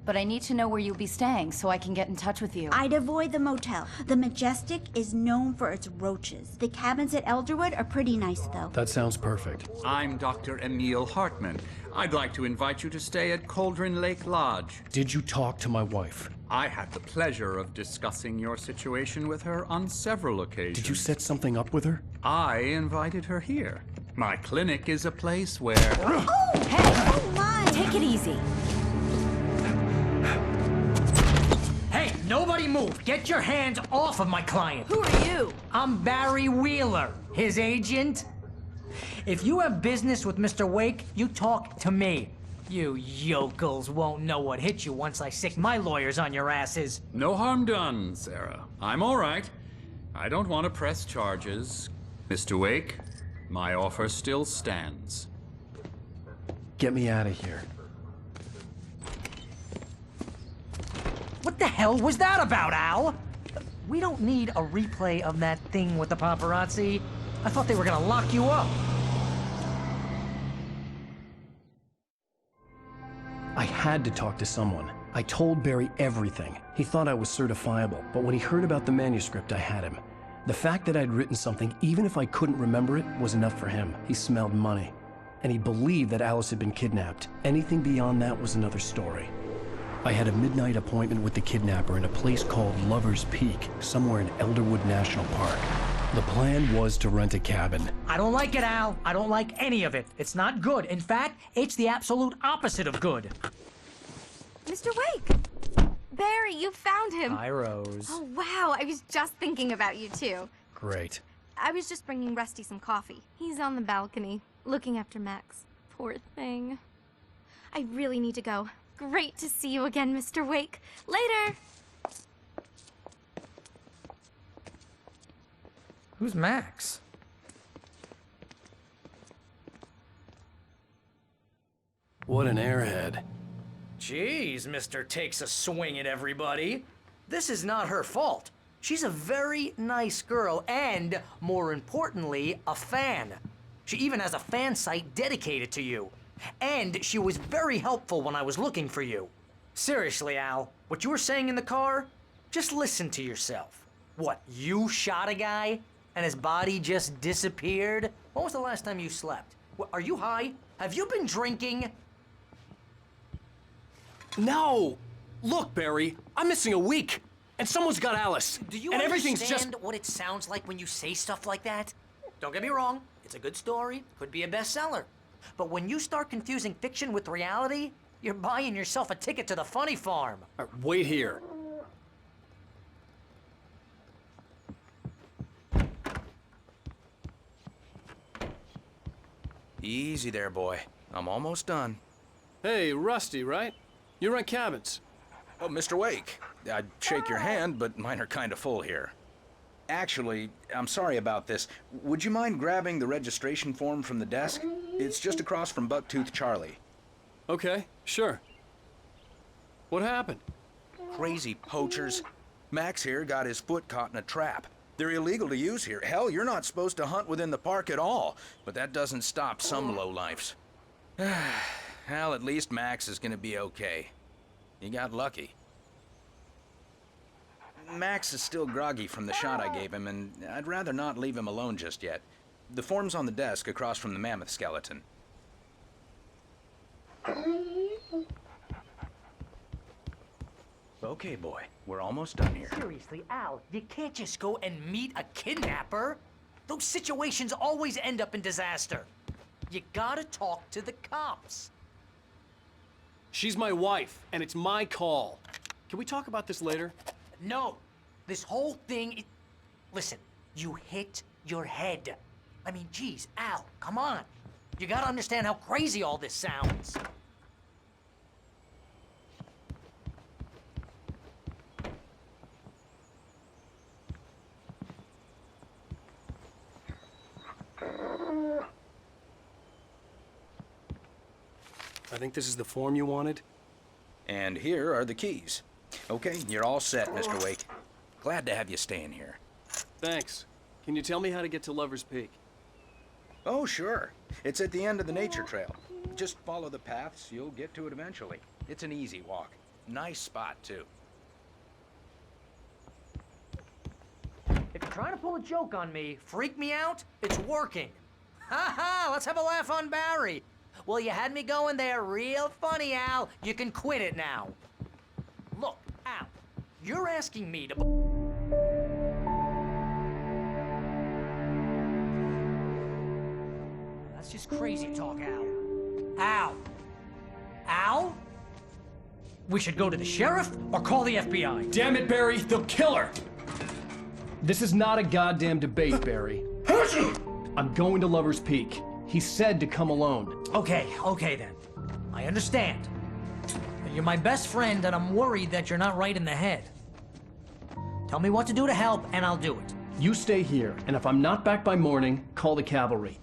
But I need to know where you'll be staying so I can get in touch with you. I'd avoid the motel. The Majestic is known for its roaches. The cabins at Elderwood are pretty nice, though. That sounds perfect. I'm Dr. Emil Hartman. I'd like to invite you to stay at Cauldron Lake Lodge. Did you talk to my wife? I had the pleasure of discussing your situation with her on several occasions. Did you set something up with her? I invited her here. My clinic is a place where... Oh! Hey! Oh, my! Take it easy. Hey, nobody move! Get your hands off of my client! Who are you? I'm Barry Wheeler, his agent. If you have business with Mr. Wake, you talk to me. You yokels won't know what hit you once I sick my lawyers on your asses. No harm done, Sarah. I'm all right. I don't want to press charges. Mr. Wake, my offer still stands. Get me out of here. What the hell was that about, Al? We don't need a replay of that thing with the paparazzi. I thought they were gonna lock you up. I had to talk to someone. I told Barry everything. He thought I was certifiable, but when he heard about the manuscript, I had him. The fact that I'd written something, even if I couldn't remember it, was enough for him. He smelled money. And he believed that Alice had been kidnapped. Anything beyond that was another story. I had a midnight appointment with the kidnapper in a place called Lover's Peak, somewhere in Elderwood National Park. The plan was to rent a cabin. I don't like it, Al. I don't like any of it. It's not good. In fact, it's the absolute opposite of good. Mr. Wake! Barry, you found him! Hi, Rose. Oh, wow. I was just thinking about you, too. Great. I was just bringing Rusty some coffee. He's on the balcony, looking after Max. Poor thing. I really need to go. Great to see you again, Mr. Wake. Later! Who's Max? What an airhead. Jeez, Mr. Takes a swing at everybody. This is not her fault. She's a very nice girl and, more importantly, a fan. She even has a fan site dedicated to you. And she was very helpful when I was looking for you. Seriously, Al, what you were saying in the car? Just listen to yourself. What, you shot a guy and his body just disappeared? When was the last time you slept? What, are you high? Have you been drinking? No! Look, Barry, I'm missing a week, and someone's got Alice. Do you and understand everything's just... what it sounds like when you say stuff like that? Don't get me wrong, it's a good story, could be a bestseller. But when you start confusing fiction with reality, you're buying yourself a ticket to the funny farm. Wait here. Easy there, boy. I'm almost done. Hey, Rusty, right? You rent cabins. Oh, Mr. Wake. I'd shake your hand, but mine are kind of full here. Actually, I'm sorry about this. Would you mind grabbing the registration form from the desk? It's just across from Bucktooth Charlie. Okay, sure. What happened? Crazy poachers. Max here got his foot caught in a trap. They're illegal to use here. Hell, you're not supposed to hunt within the park at all. But that doesn't stop some lowlifes. Well, at least Max is gonna be okay. He got lucky. Max is still groggy from the shot I gave him, and I'd rather not leave him alone just yet. The form's on the desk across from the mammoth skeleton. Okay, boy. We're almost done here. Seriously, Al, you can't just go and meet a kidnapper. Those situations always end up in disaster. You gotta talk to the cops. She's my wife, and it's my call. Can we talk about this later? No, this whole thing, listen, you hit your head. I mean, geez, Al, come on. You gotta understand how crazy all this sounds. I think this is the form you wanted. And here are the keys. Okay, you're all set, Mr. Wake. Glad to have you staying here. Thanks. Can you tell me how to get to Lover's Peak? Oh, sure. It's at the end of the nature trail. Just follow the paths, you'll get to it eventually. It's an easy walk. Nice spot, too. If you're trying to pull a joke on me, freak me out, it's working. Ha ha, let's have a laugh on Barry. Well, you had me going there real funny, Al. You can quit it now. Look, Al, you're asking me to... That's just crazy talk, Al. Al? Al? We should go to the sheriff or call the FBI. Damn it, Barry, they'll kill her! This is not a goddamn debate, Barry. I'm going to Lover's Peak. He said to come alone. Okay then. I understand. You're my best friend, and I'm worried that you're not right in the head. Tell me what to do to help, and I'll do it. You stay here, and if I'm not back by morning, call the cavalry.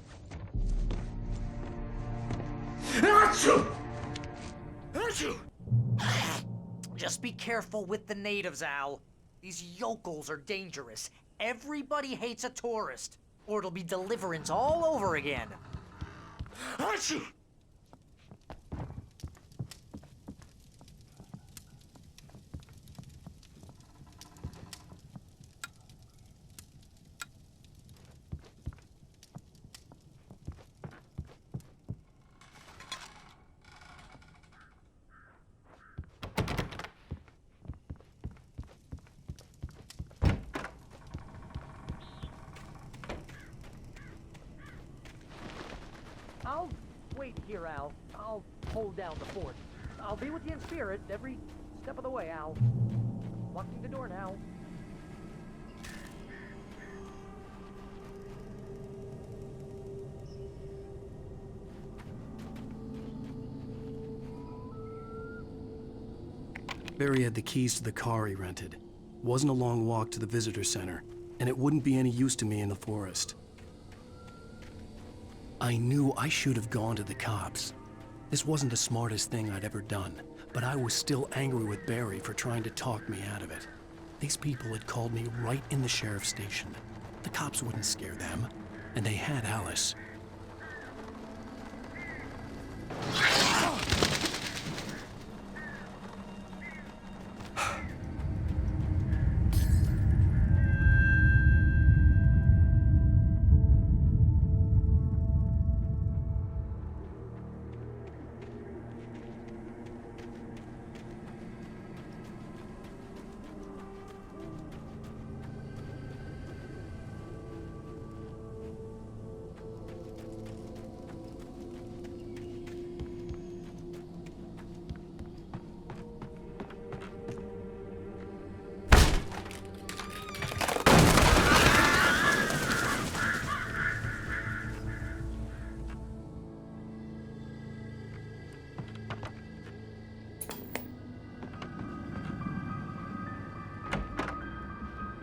Just be careful with the natives, Al. These yokels are dangerous. Everybody hates a tourist, or it'll be deliverance all over again. wait here, Al. I'll hold down the fort. I'll be with you in spirit every step of the way, Al. Locking the door now. Barry had the keys to the car he rented. Wasn't a long walk to the visitor center, and it wouldn't be any use to me in the forest. I knew I should have gone to the cops. This wasn't the smartest thing I'd ever done, but I was still angry with Barry for trying to talk me out of it. These people had called me right in the sheriff's station. The cops wouldn't scare them, and they had Alice.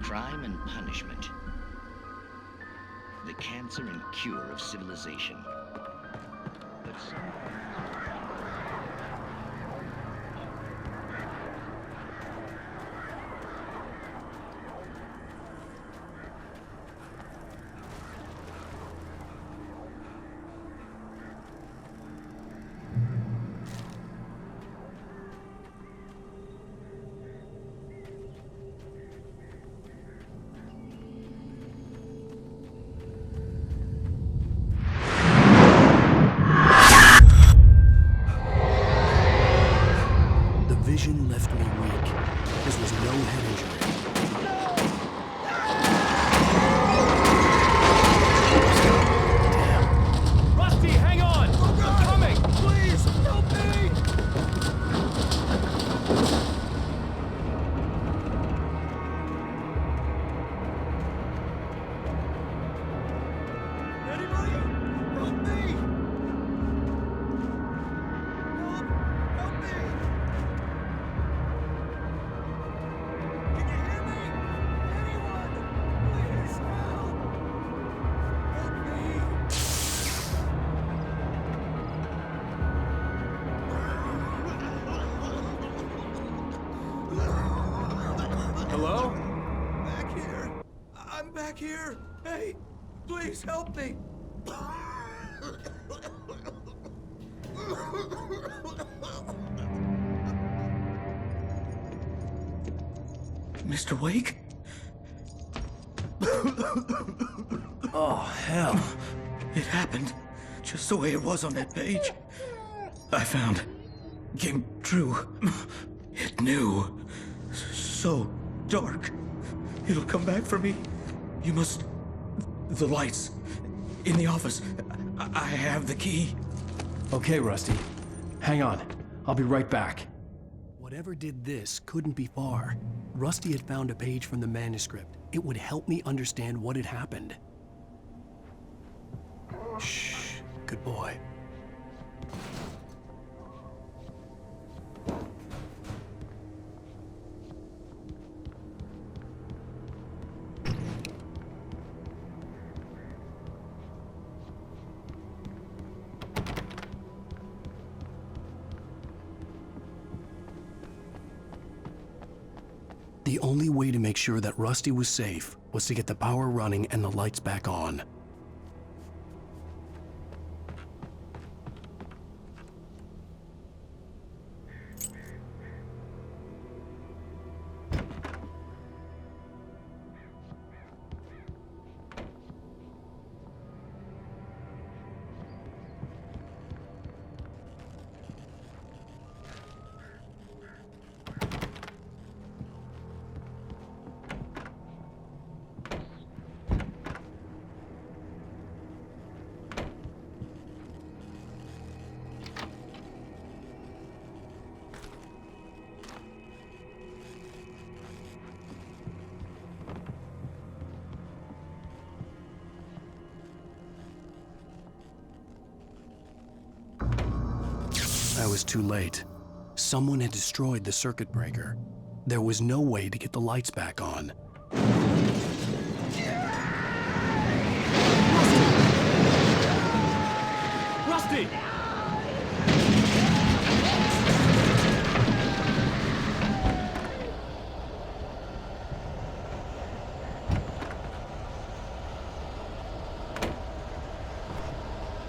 Crime and punishment. The cancer and cure of civilization. But Vision left me weak. This was no head injury. Damn. Rusty, hang on! I'm coming! Please, help me! Anybody? Help me! Help me! Hello? Back here. I'm back here. Hey, please help me. Mr. Wake? Oh, hell. It happened just the way it was on that page. I found. Came true. It knew. So dark. It'll come back for me. You must... The lights. In the office. I have the key. Okay, Rusty. Hang on. I'll be right back. Whatever did this couldn't be far. Rusty had found a page from the manuscript. It would help me understand what had happened. Shh. Good boy. The only way to make sure that Rusty was safe was to get the power running and the lights back on. I was too late. Someone had destroyed the circuit breaker. There was no way to get the lights back on. Rusty!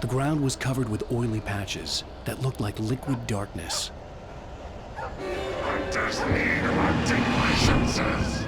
The ground was covered with oily patches that looked like liquid darkness. I just need hunting licenses.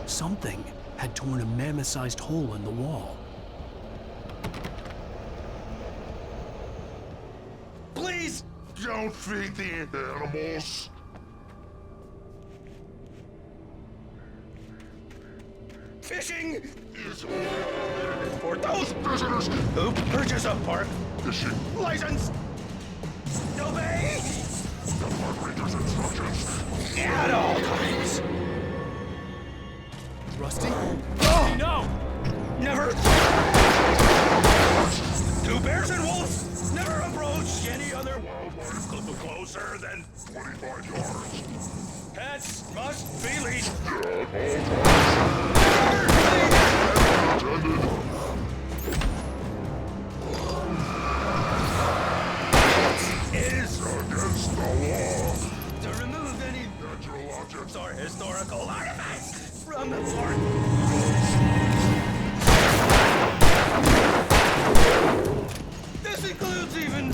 Something had torn a mammoth-sized hole in the wall. Please don't feed the animals. Fishing is for those visitors who purchase a park fishing license. Obey the park ranger's instructions at all times. Rusty? Oh No! Never. Two bears and wolves never approach any other wildlife closer than 25 yards. Pets must be leashed. It is against the law to remove any natural objects or historical artifacts from the park. This includes even...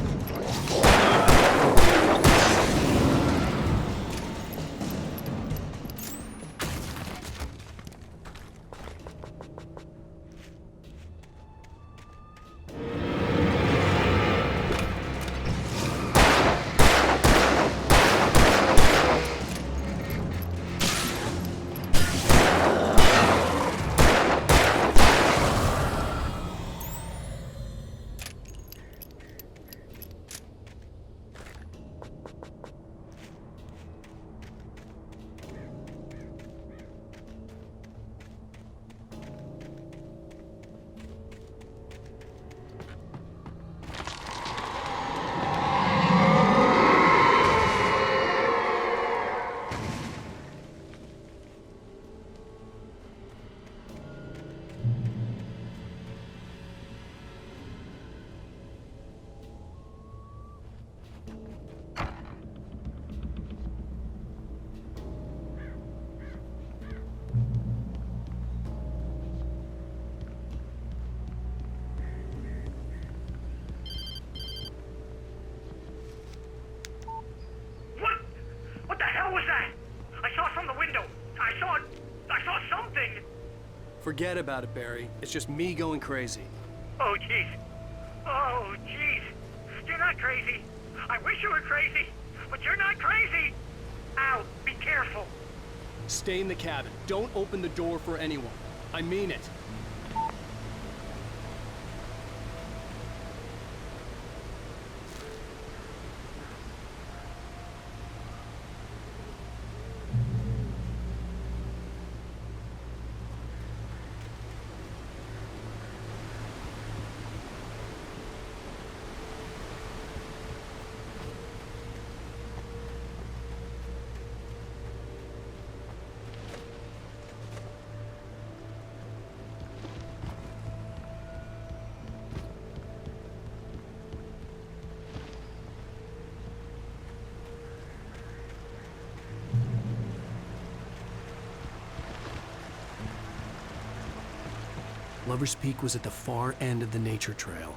What the hell was that? I saw from the window. I saw something. Forget about it, Barry. It's just me going crazy. Oh, jeez. Oh, jeez. You're not crazy. I wish you were crazy, but you're not crazy. Ow, be careful. Stay in the cabin. Don't open the door for anyone. I mean it. Lover's Peak was at the far end of the nature trail.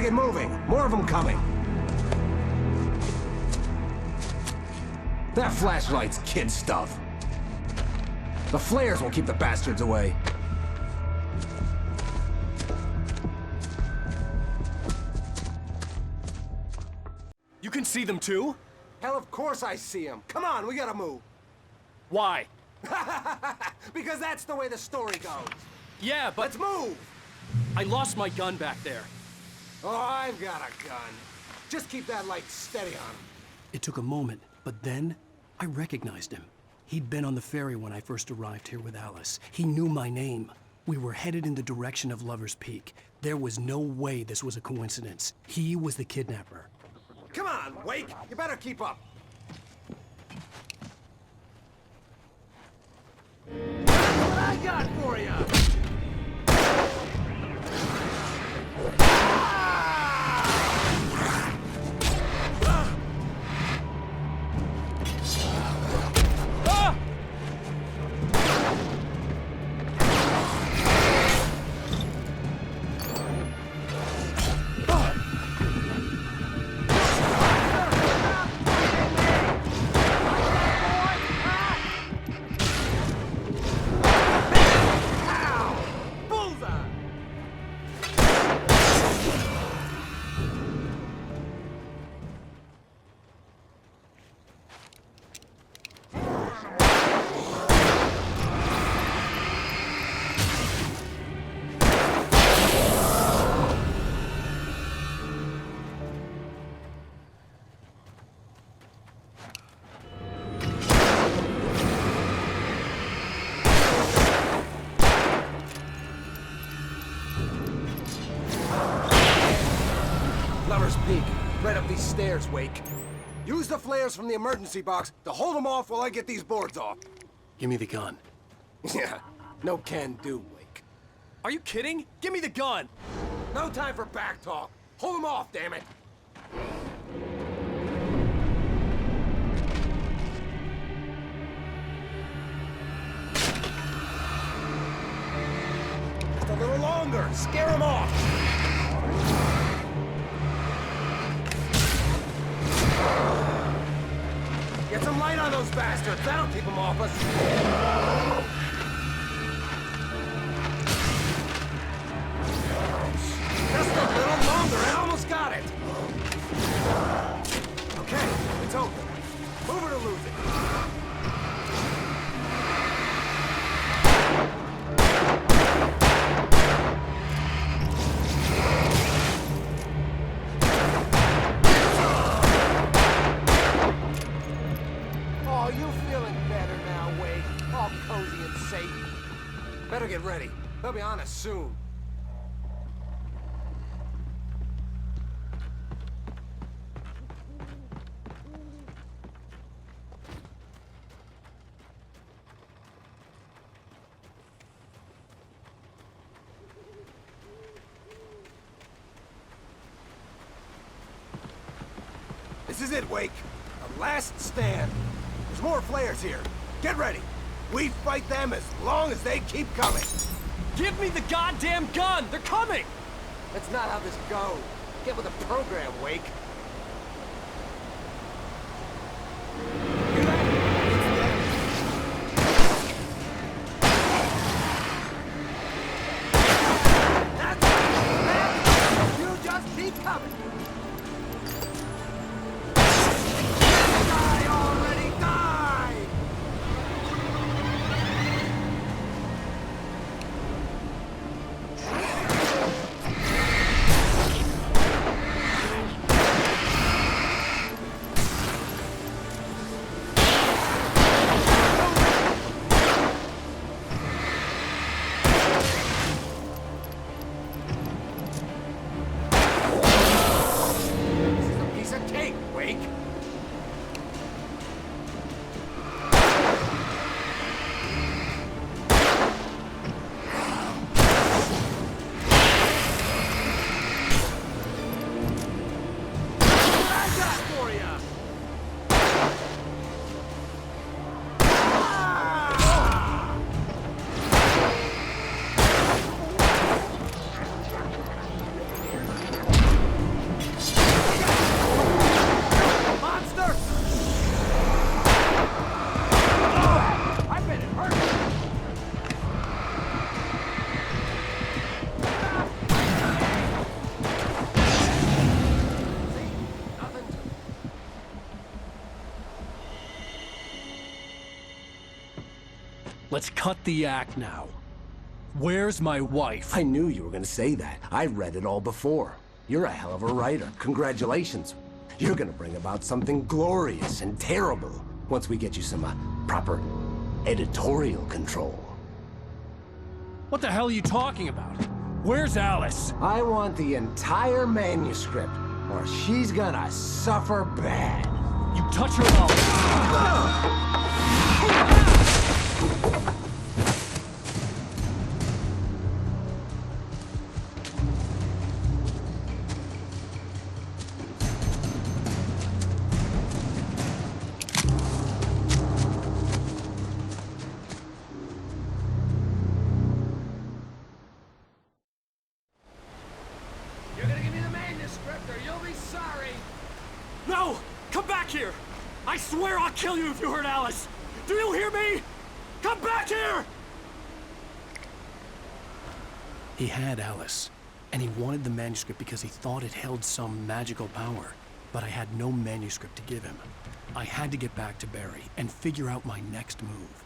gotta get moving. More of them coming. That flashlight's kid stuff. The flares will keep the bastards away. You can see them too? Hell, of course I see them. Come on, we gotta move. Why? Because that's the way the story goes. Yeah, but... Let's move! I lost my gun back there. Oh, I've got a gun. Just keep that light steady on him. It took a moment, but then I recognized him. He'd been on the ferry when I first arrived here with Alice. He knew my name. We were headed in the direction of Lover's Peak. There was no way this was a coincidence. He was the kidnapper. Come on, Wake! You better keep up. That's what I got for you! Lover's Peak. Right up these stairs, Wake. Use the flares from the emergency box to hold them off while I get these boards off. Give me the gun. Yeah, no can do, Wake. Are you kidding? Give me the gun! No time for back talk. Hold them off, damn it! Just a little longer. Scare them off. Get some light on those bastards. That'll keep them off us. Just a little longer. I almost got it. Okay, it's open. Move it or lose it. Oh, you feeling better now, Wade? All cozy and safe. Better get ready. They'll be on us soon. This is it, Wake. The last stand. There's more flares here. Get ready. We fight them as long as they keep coming. Give me the goddamn gun! They're coming! That's not how this goes. Get with the program, Wake. Hear that? It's them. You just keep coming. Die already, die! This is a piece of cake, Wake. Let's cut the act now. Where's my wife? I knew you were gonna say that. I read it all before. You're a hell of a writer. Congratulations. You're gonna bring about something glorious and terrible once we get you some proper editorial control. What the hell are you talking about? Where's Alice? I want the entire manuscript, or she's gonna suffer bad. You touch her mouth. You're gonna give me the manuscript or you'll be sorry! No! Come back here! I swear I'll kill you if you hurt Alice! Do you hear me? Come back here! He had Alice, and he wanted the manuscript because he thought it held some magical power. But I had no manuscript to give him. I had to get back to Barry and figure out my next move.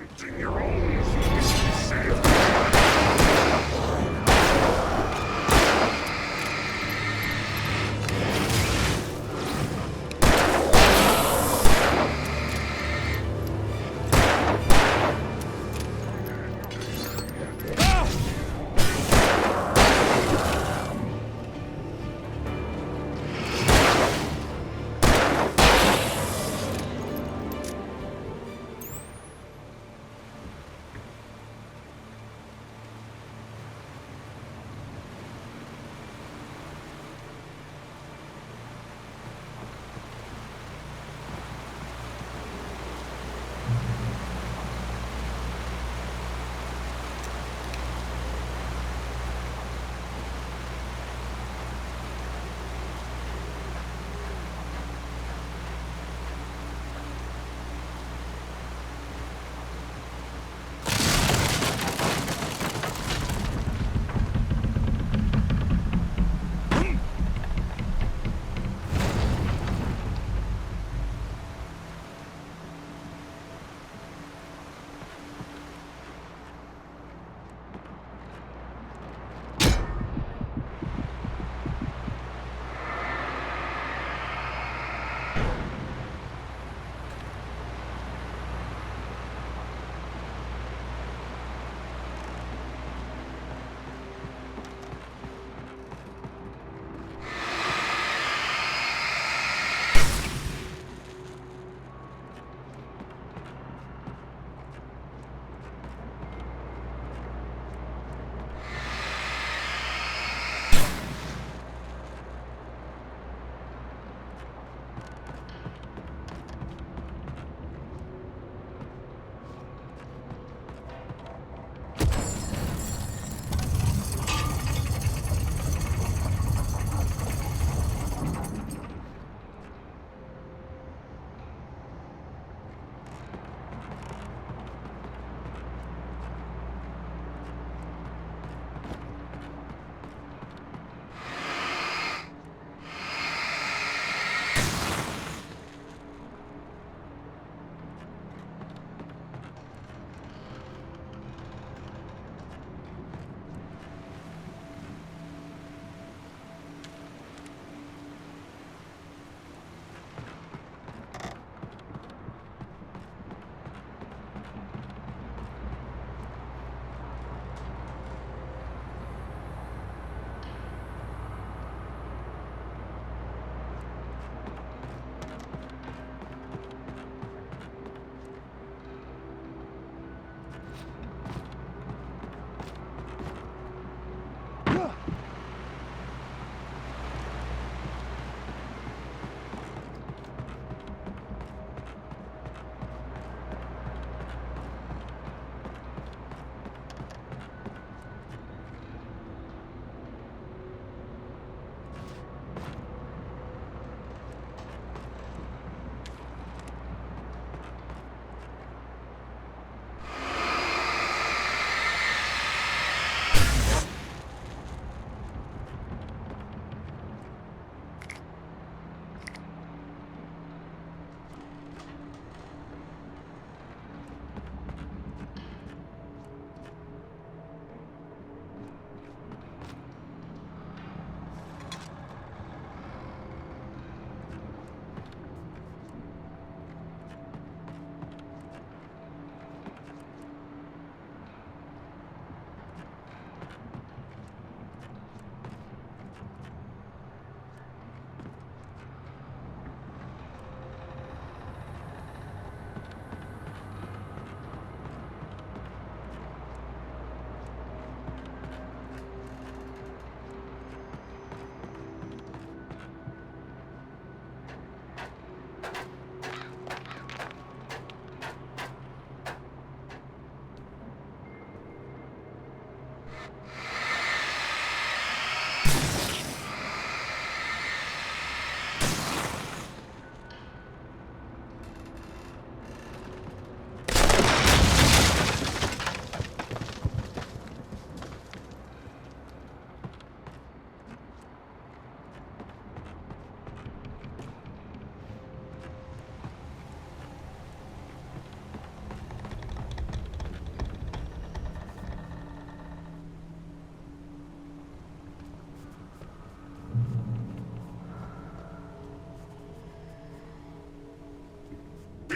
hunting your own self.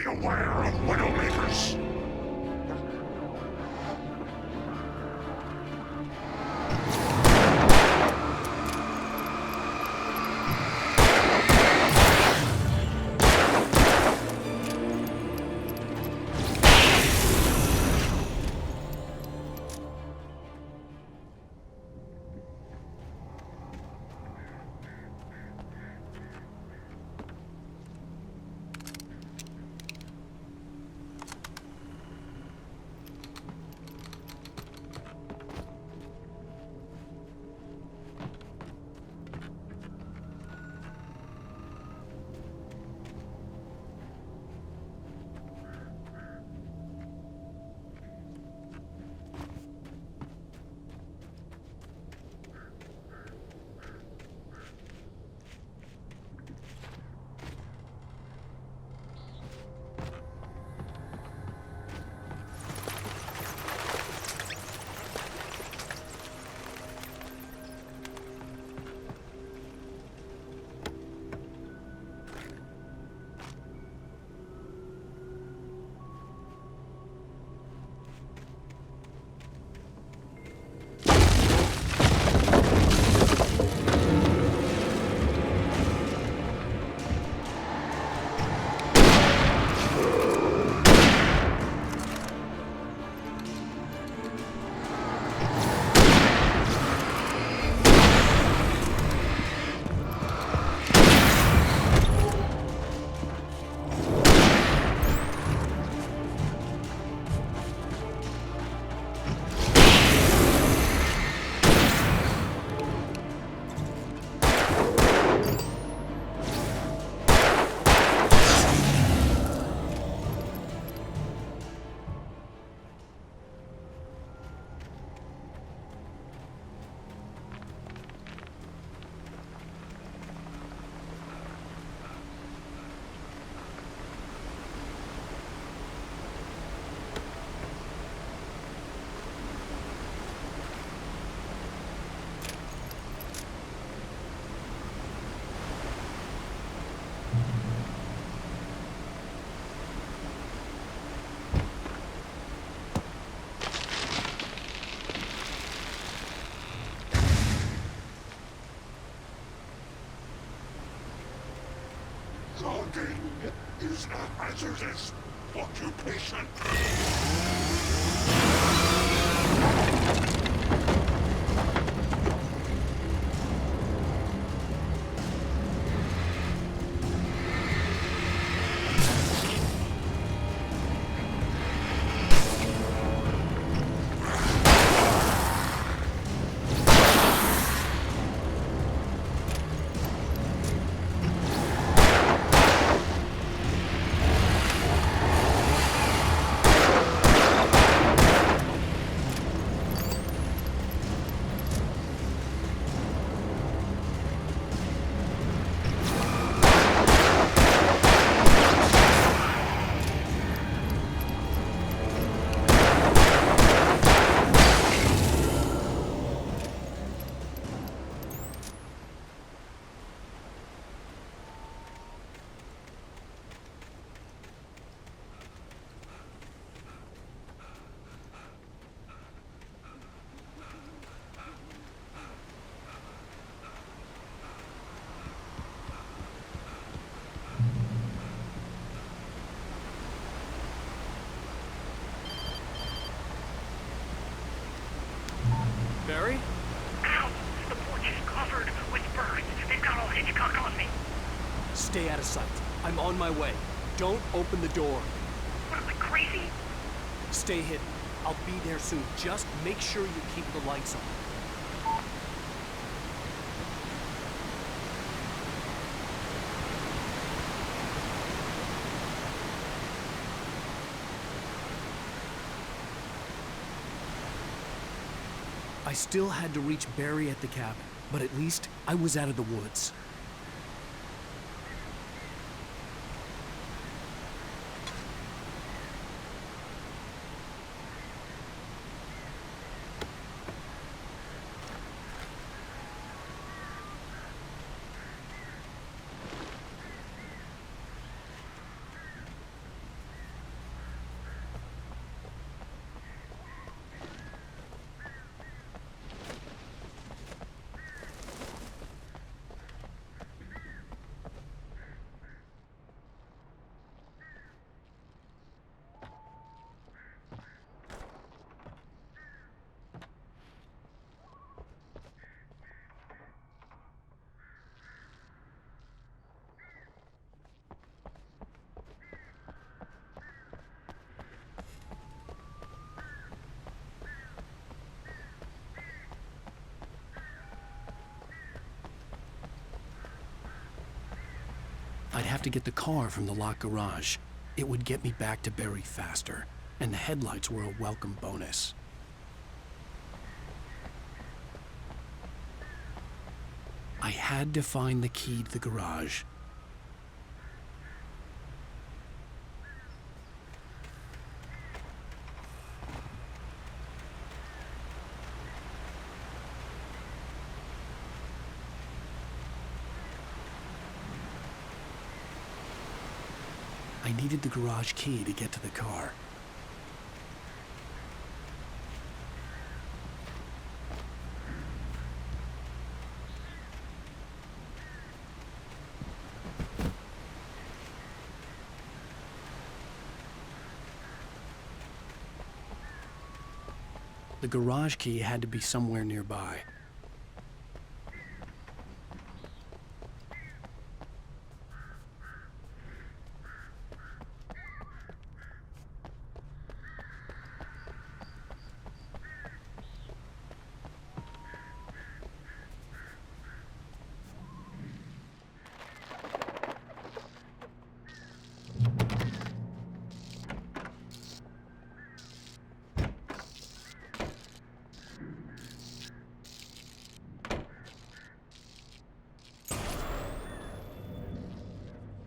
aware of Widowmakers. Logging is a hazardous occupation. Barry? Ow! The porch is covered with birds. They've got all Hitchcock on me. Stay out of sight. I'm on my way. Don't open the door. What am I, crazy? Stay hidden. I'll be there soon. Just make sure you keep the lights on. I still had to reach Barry at the cabin, but at least I was out of the woods. to get the car from the locked garage. It would get me back to Barry faster, and the headlights were a welcome bonus. I had to find the key to the garage. I needed the garage key to get to the car. The garage key had to be somewhere nearby.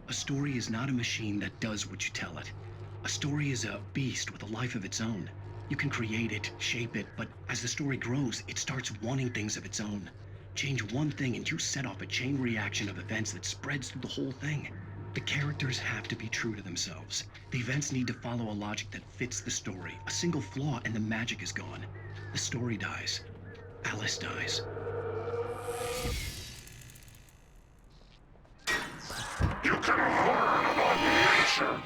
A story is not a machine that does what you tell it. A story is a beast with a life of its own. You can create it, shape it, but as the story grows, it starts wanting things of its own. Change one thing and you set off a chain reaction of events that spreads through the whole thing. The characters have to be true to themselves. The events need to follow a logic that fits the story. A single flaw and the magic is gone. The story dies. Alice dies. You can harm nature.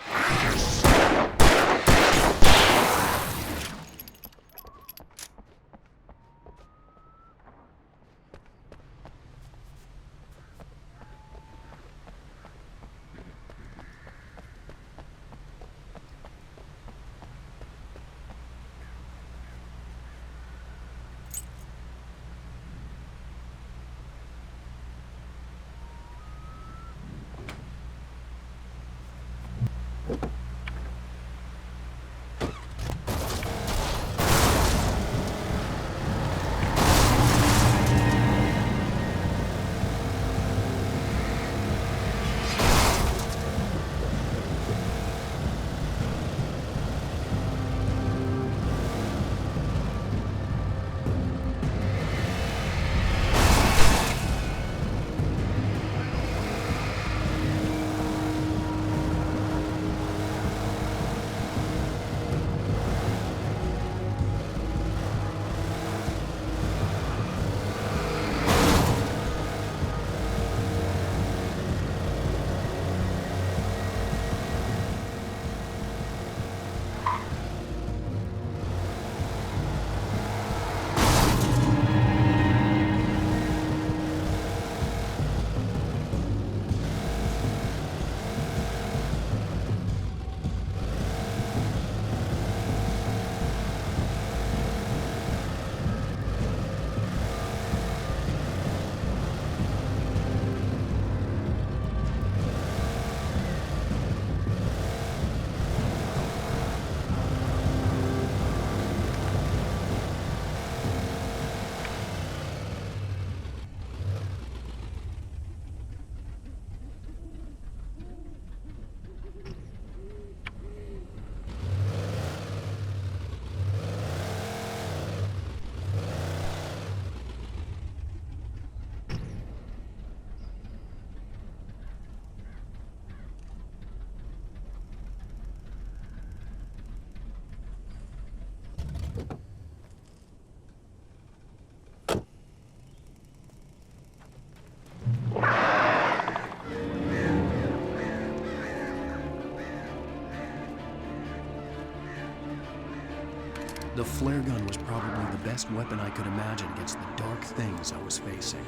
The flare gun was probably the best weapon I could imagine against the dark things I was facing.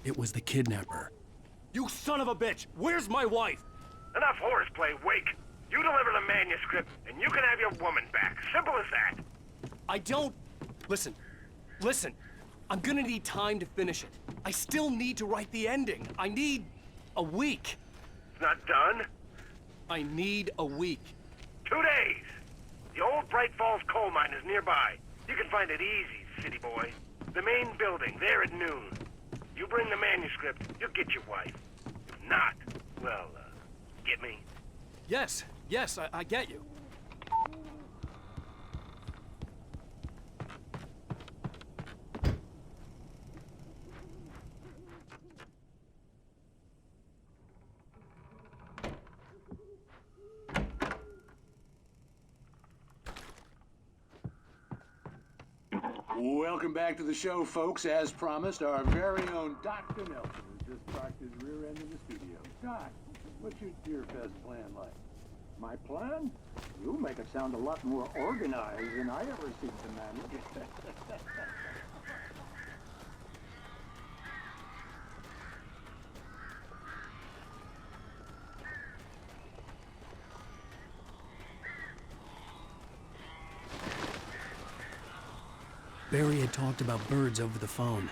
It was the kidnapper. You son of a bitch! Where's my wife? Enough horseplay, Wake. You deliver the manuscript, and you can have your woman back. Simple as that. I don't... Listen. I'm gonna need time to finish it. I still need to write the ending. I need a week. It's not done? I need a week. 2 days. The old Bright Falls coal mine is nearby. You can find it easy, city boy. The main building, there at noon. You bring the manuscript, you'll get your wife. If not, well, get me? Yes, I get you. Welcome back to the show, folks. As promised, our very own Dr. Nelson has just parked his rear end in the studio. Doc, what's your dear best plan like? My plan? You make it sound a lot more organized than I ever seem to manage. Barry had talked about birds over the phone.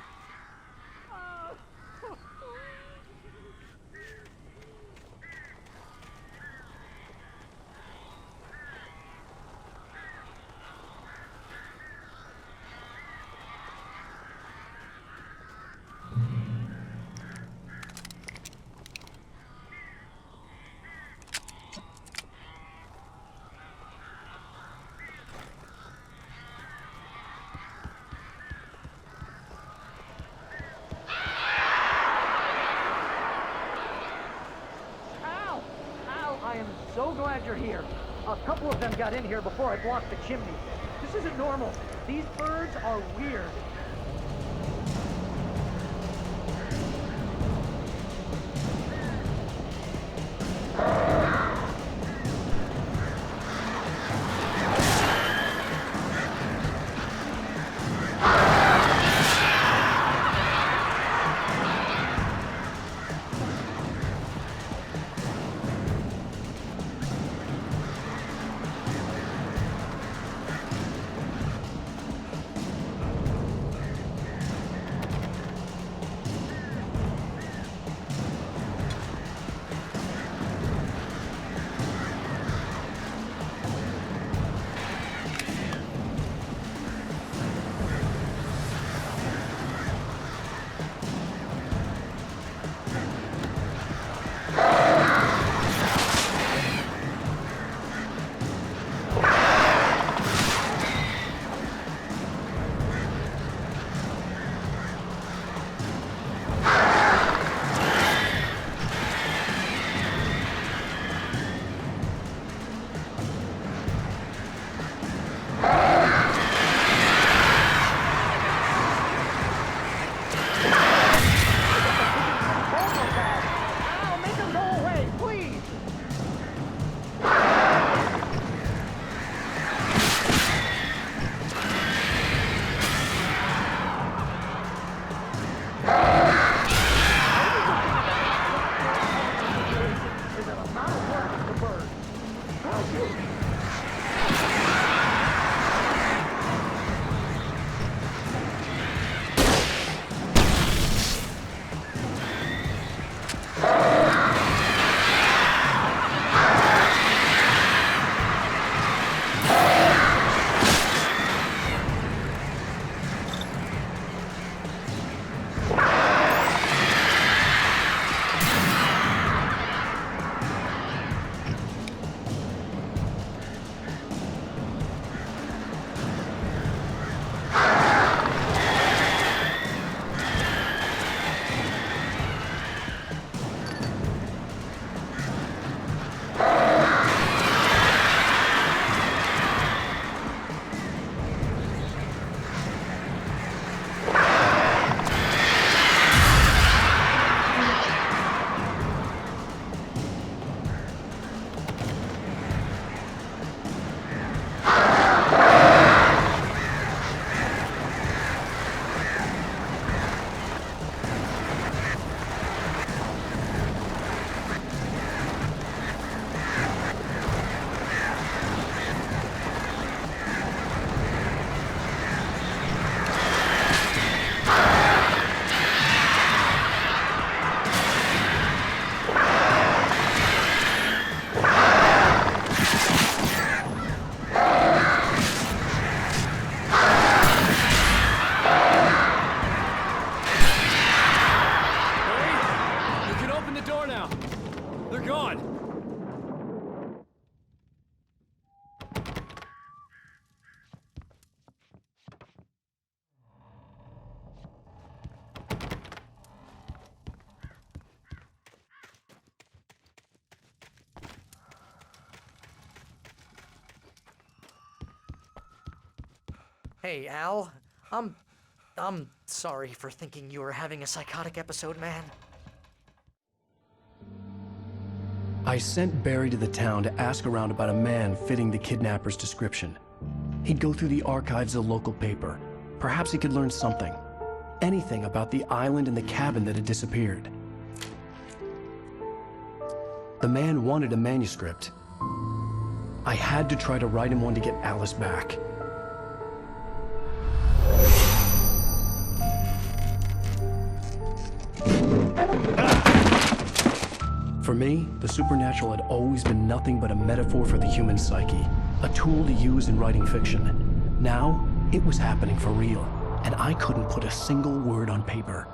I am so glad you're here. A couple of them got in here before I blocked the chimney. This isn't normal. These birds are weird. Hey, Al. I'm sorry for thinking you were having a psychotic episode, man. I sent Barry to the town to ask around about a man fitting the kidnapper's description. He'd go through the archives of the local paper. Perhaps he could learn something. Anything about the island and the cabin that had disappeared. The man wanted a manuscript. I had to try to write him one to get Alice back. For me, the supernatural had always been nothing but a metaphor for the human psyche, a tool to use in writing fiction. Now, it was happening for real, and I couldn't put a single word on paper.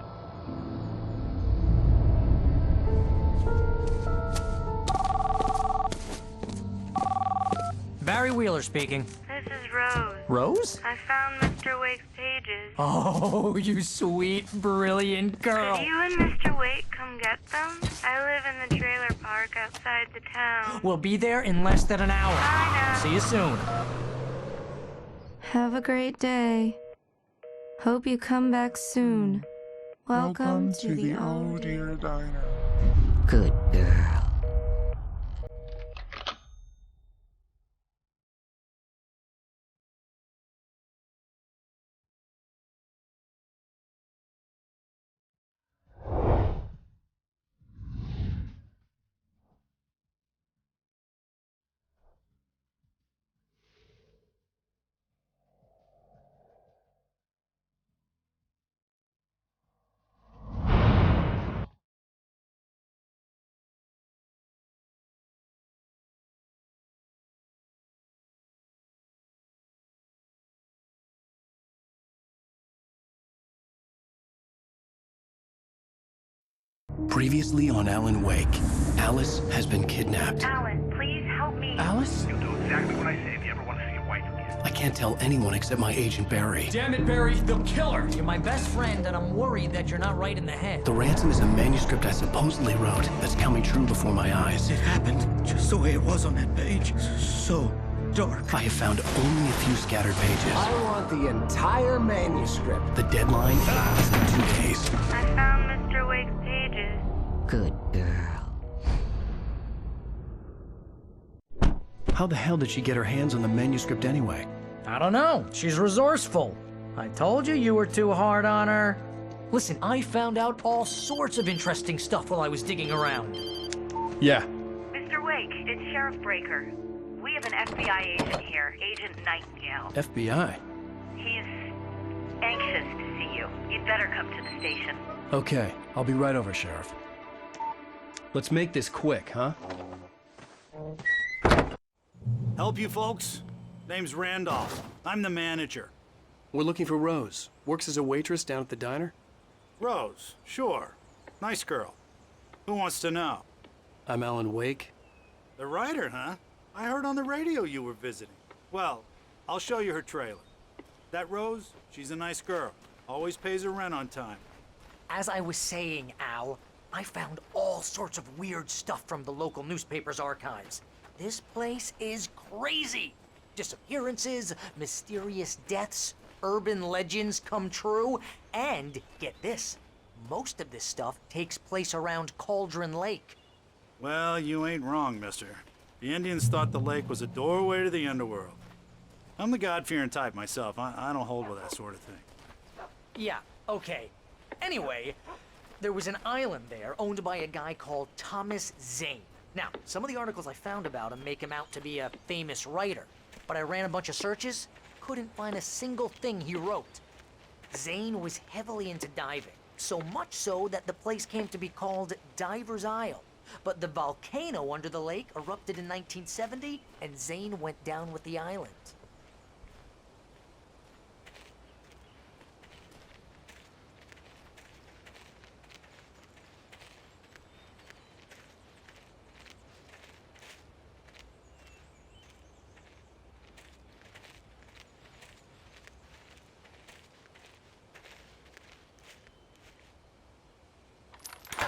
Barry Wheeler speaking. This is Rose. Rose? I found Mr. Wake's pages. Oh, you sweet, brilliant girl. Could you and Mr. Wake come get them? I live in the trailer park outside the town. We'll be there in less than an hour. Bye now. See you soon. Have a great day. Hope you come back soon. Welcome to the Old Dear Diner. Good girl. Previously on Alan Wake, Alice has been kidnapped. Alan, please help me. Alice? You'll do exactly what I say if you ever want to see your wife again. I can't tell anyone except my agent Barry. Damn it, Barry, they'll kill her. You're my best friend, and I'm worried that you're not right in the head. The ransom is a manuscript I supposedly wrote that's coming true before my eyes. It happened just the way it was on that page. So dark. I have found only a few scattered pages. I want the entire manuscript. The deadline is in 2 days. I found Mr. Wake's pages. Good girl. How the hell did she get her hands on the manuscript anyway? I don't know. She's resourceful. I told you you were too hard on her. Listen, I found out all sorts of interesting stuff while I was digging around. Yeah. Mr. Wake, it's Sheriff Breaker. We have an FBI agent here, Agent Nightingale. FBI? He's anxious to see you. You'd better come to the station. Okay, I'll be right over, Sheriff. Let's make this quick, huh? Help you folks? Name's Randolph. I'm the manager. We're looking for Rose. Works as a waitress down at the diner. Rose, sure. Nice girl. Who wants to know? I'm Alan Wake. The writer, huh? I heard on the radio you were visiting. Well, I'll show you her trailer. That Rose, she's a nice girl. Always pays her rent on time. As I was saying, Al, I found all sorts of weird stuff from the local newspaper's archives. This place is crazy. Disappearances, mysterious deaths, urban legends come true, and get this, most of this stuff takes place around Cauldron Lake. Well, you ain't wrong, mister. The Indians thought the lake was a doorway to the underworld. I'm the God-fearing type myself. I don't hold with that sort of thing. Yeah, okay. Anyway, there was an island there owned by a guy called Thomas Zane. Now, some of the articles I found about him make him out to be a famous writer, but I ran a bunch of searches, couldn't find a single thing he wrote. Zane was heavily into diving, so much so that the place came to be called Diver's Isle. But the volcano under the lake erupted in 1970, and Zane went down with the island.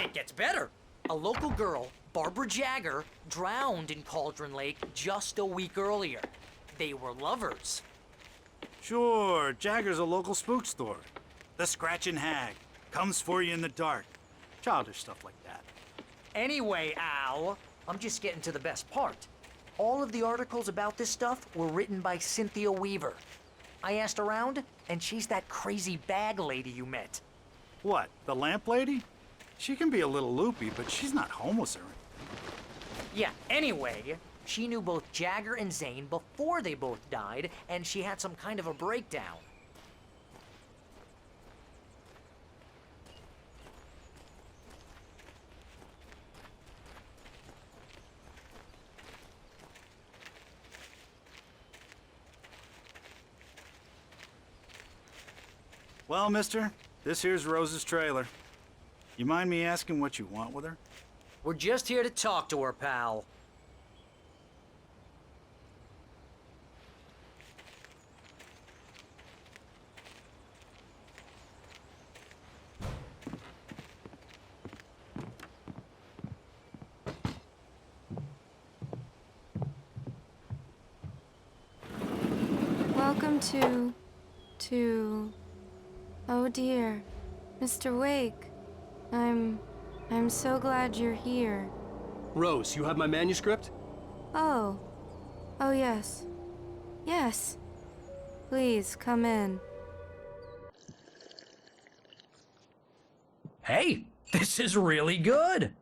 It gets better. A local girl, Barbara Jagger, drowned in Cauldron Lake just a week earlier. They were lovers. Sure, Jagger's a local spook store. The Scratchin' Hag. Comes for you in the dark. Childish stuff like that. Anyway, Al, I'm just getting to the best part. All of the articles about this stuff were written by Cynthia Weaver. I asked around, and she's that crazy bag lady you met. What, the lamp lady? She can be a little loopy, but she's not homeless or anything. Yeah, anyway, she knew both Jagger and Zane before they both died, and she had some kind of a breakdown. Well, mister, this here's Rose's trailer. You mind me asking what you want with her? We're just here to talk to her, pal. Welcome to... Oh dear, Mr. Wake. I'm so glad you're here. Rose, you have my manuscript? Oh. Oh yes. Yes. Please, come in. Hey, this is really good.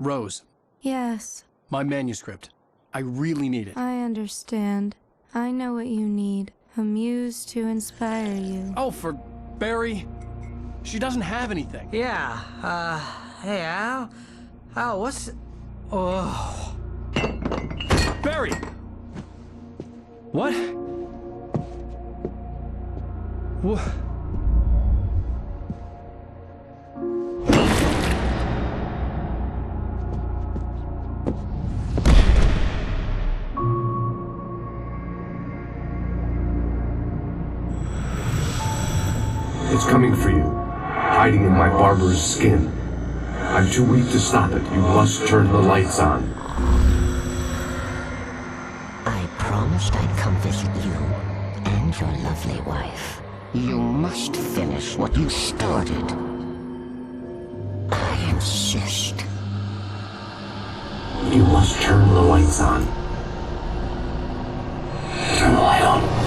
Rose, Yes, my manuscript. I really need it. I understand. I know what you need. A muse to inspire you. Oh, for Barry? She doesn't have anything. Yeah, hey, Al? Al, what's... Oh... Barry! What? What? It's coming for you, hiding in my barber's skin. I'm too weak to stop it. You must turn the lights on. I promised I'd come visit you and your lovely wife. You must finish what you started. I insist. You must turn the lights on. Turn the light on.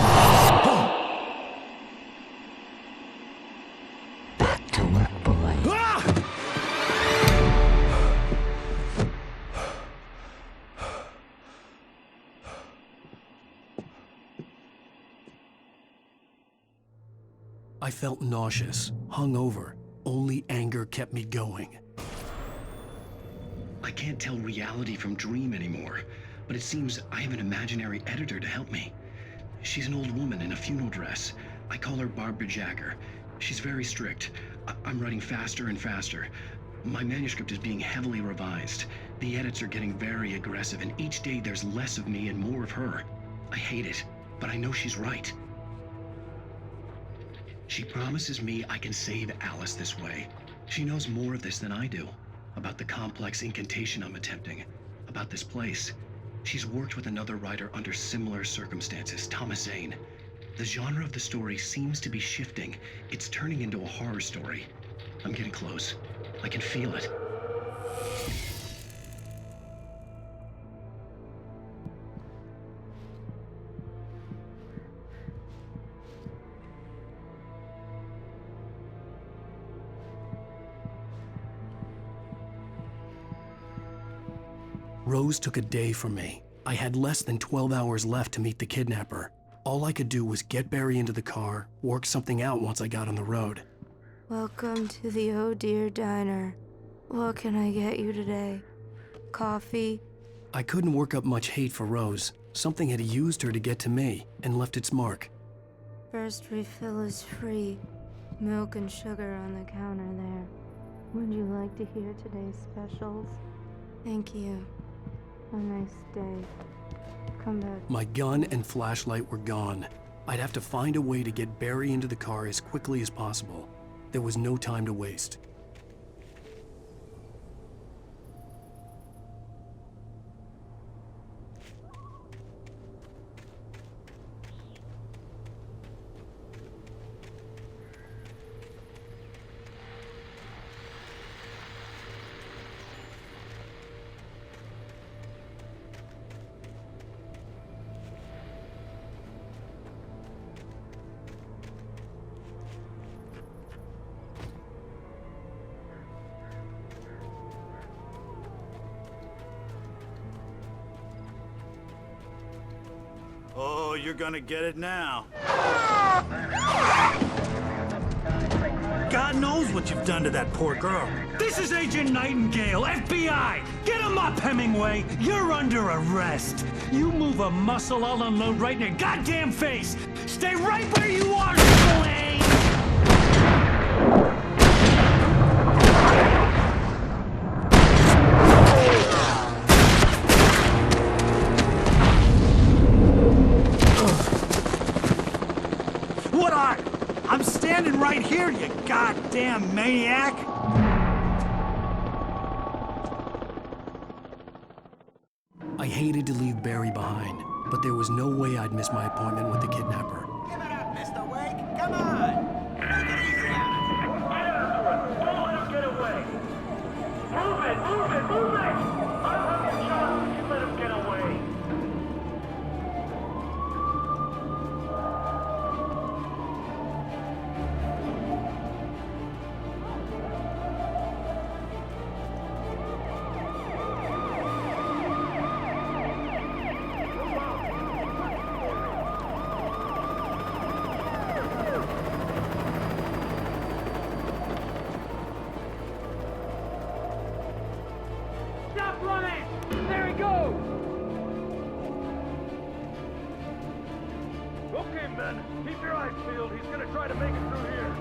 Back to work, boy. I felt nauseous, hungover. Only anger kept me going. I can't tell reality from dream anymore, but it seems I have an imaginary editor to help me. She's an old woman in a funeral dress. I call her Barbara Jagger. She's very strict. I'm writing faster and faster. My manuscript is being heavily revised. The edits are getting very aggressive, and each day there's less of me and more of her. I hate it, but I know she's right. She promises me I can save Alice this way. She knows more of this than I do. About the complex incantation I'm attempting. About this place. She's worked with another writer under similar circumstances, Thomas Zane. The genre of the story seems to be shifting. It's turning into a horror story. I'm getting close. I can feel it. Rose took a day from me. I had less than 12 hours left to meet the kidnapper. All I could do was get Barry into the car, work something out once I got on the road. Welcome to the Oh Dear Diner. What can I get you today? Coffee? I couldn't work up much hate for Rose. Something had used her to get to me and left its mark. First refill is free. Milk and sugar on the counter there. Would you like to hear today's specials? Thank you. A nice day. Come back. My gun and flashlight were gone. I'd have to find a way to get Barry into the car as quickly as possible. There was no time to waste. Oh, you're gonna get it now. God knows what you've done to that poor girl. This is Agent Nightingale, FBI! Get him up, Hemingway! You're under arrest! You move a muscle, I'll unload right in your goddamn face! Stay right where you are, Spillane! What are? I'm standing right here, you goddamn maniac! I hated to leave Barry behind, but there was no way I'd miss my appointment with the kidnapper. Give it up, Mr. Wake. Come on. Make it easy on us. Get after him. Don't let him get away. Move it, move it, move it! I'll have you shot if you let him get away. Stop running! There he goes! Okay, men, keep your eyes peeled. He's gonna try to make it through here.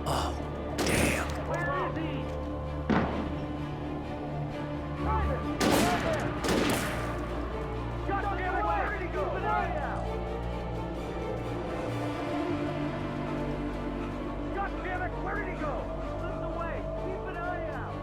Oh, damn. Where is he? God damn it, where did he go? Keep an eye out! God damn it, where did he go? Listen away, keep an eye out!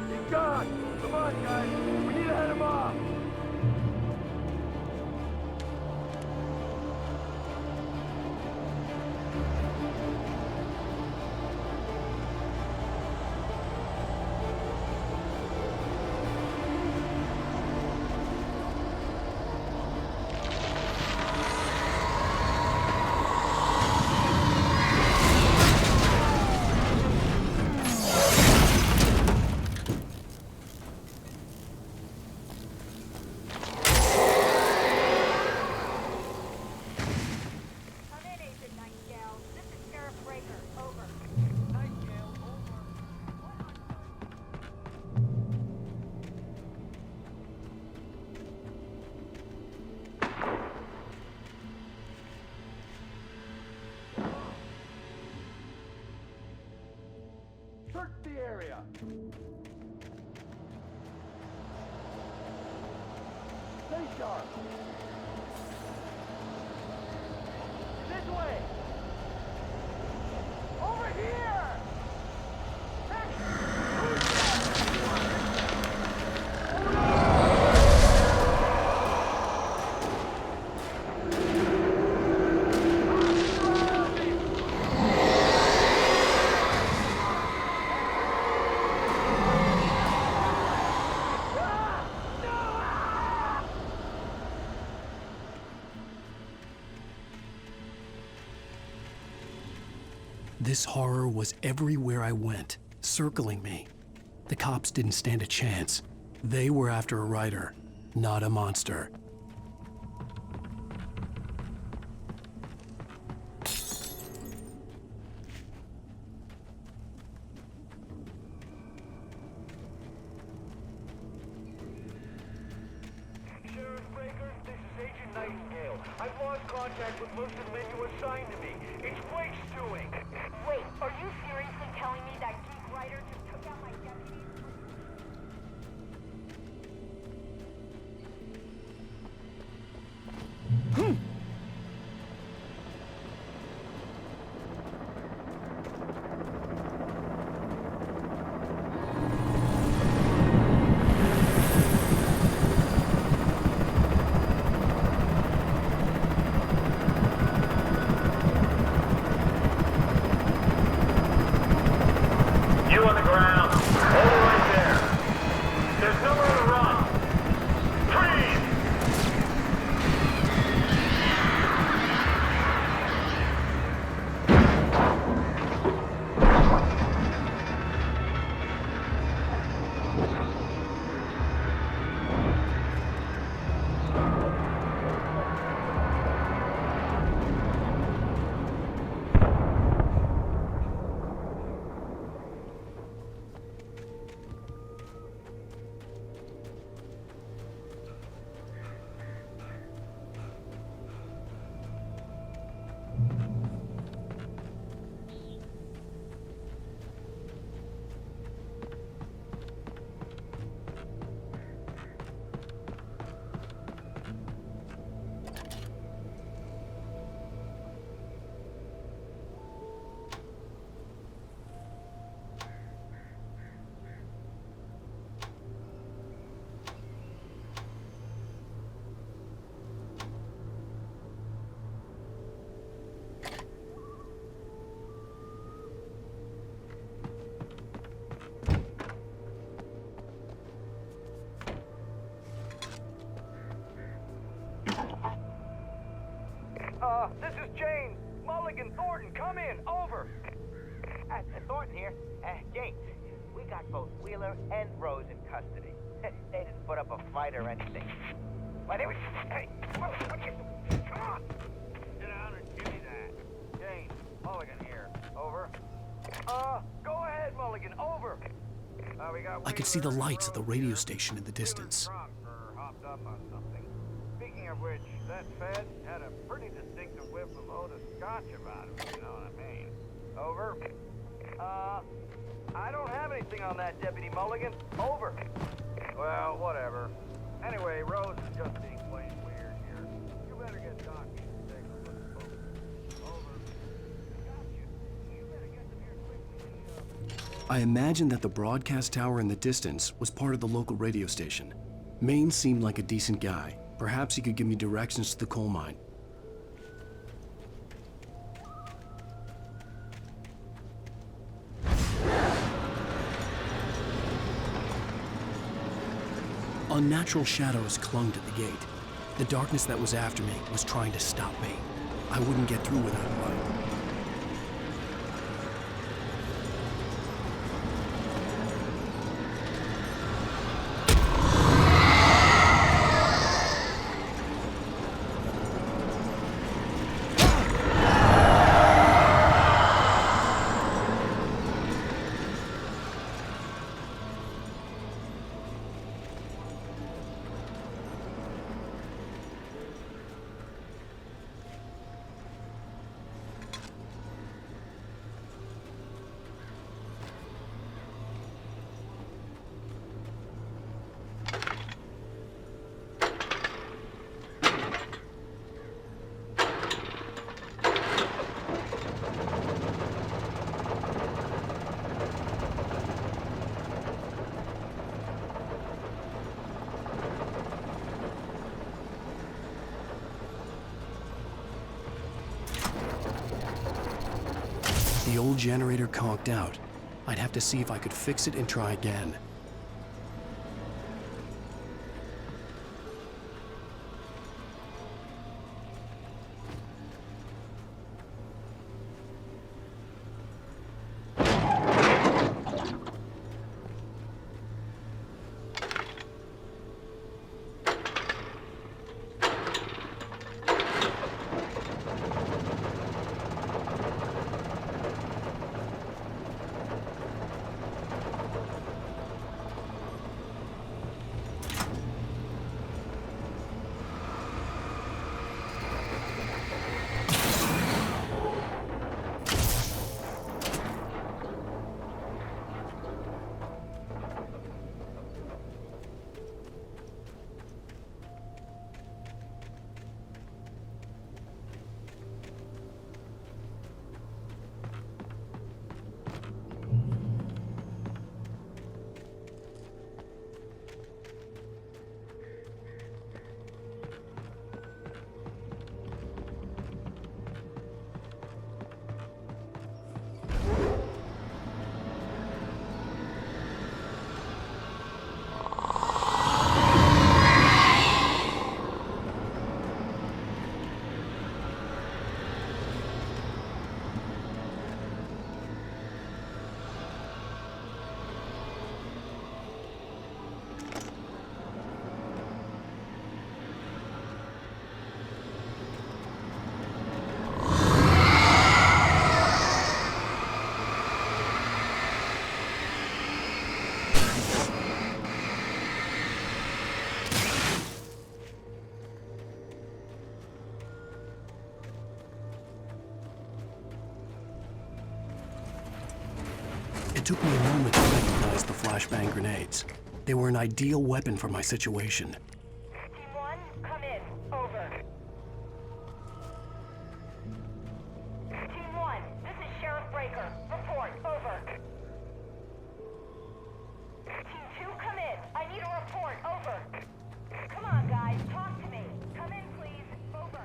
He's gone! Come on, guys, we need to head him off! Search the area! Stay sharp! This way! Over here! This horror was everywhere I went, circling me. The cops didn't stand a chance. They were after a writer, not a monster. Sheriff Baker, this is Agent Nightingale. I've lost contact with most of the men you assigned to me. It's Wake's doing. Wait, are you seriously telling me that geek writer just took out my deputy? You on the ground. Hold it right there. There's nowhere to run. Freeze! This is James. Mulligan, Thornton, come in. Over. Thornton here. James, we got both Wheeler and Rose in custody. They didn't put up a fight or anything. Why, they were... Hey, what you... Come on! Sit down and give me that. James, Mulligan here. Over. Go ahead, Mulligan. Over. We got I could see the lights of the radio station in the distance. hopped up on something. Speaking of which, that Fed had a pretty distinctive whiff of Otis Scotch about him, you know what I mean. Over. I don't have anything on that, Deputy Mulligan. Over. Well, whatever. Anyway, Rose is just being plain weird here. You better get Doc to take a look at folks. Over. Gotcha. You better get them here quickly. I imagined that the broadcast tower in the distance was part of the local radio station. Maine seemed like a decent guy. Perhaps he could give me directions to the coal mine. Unnatural shadows clung to the gate. The darkness that was after me was trying to stop me. I wouldn't get through without a light. The old generator conked out. I'd have to see if I could fix it and try again. took me a moment to recognize the flashbang grenades. They were an ideal weapon for my situation. Team 1, come in. Over. Team 1, this is Sheriff Breaker. Report. Over. Team 2, come in. I need a report. Over. Come on, guys. Talk to me. Come in, please. Over.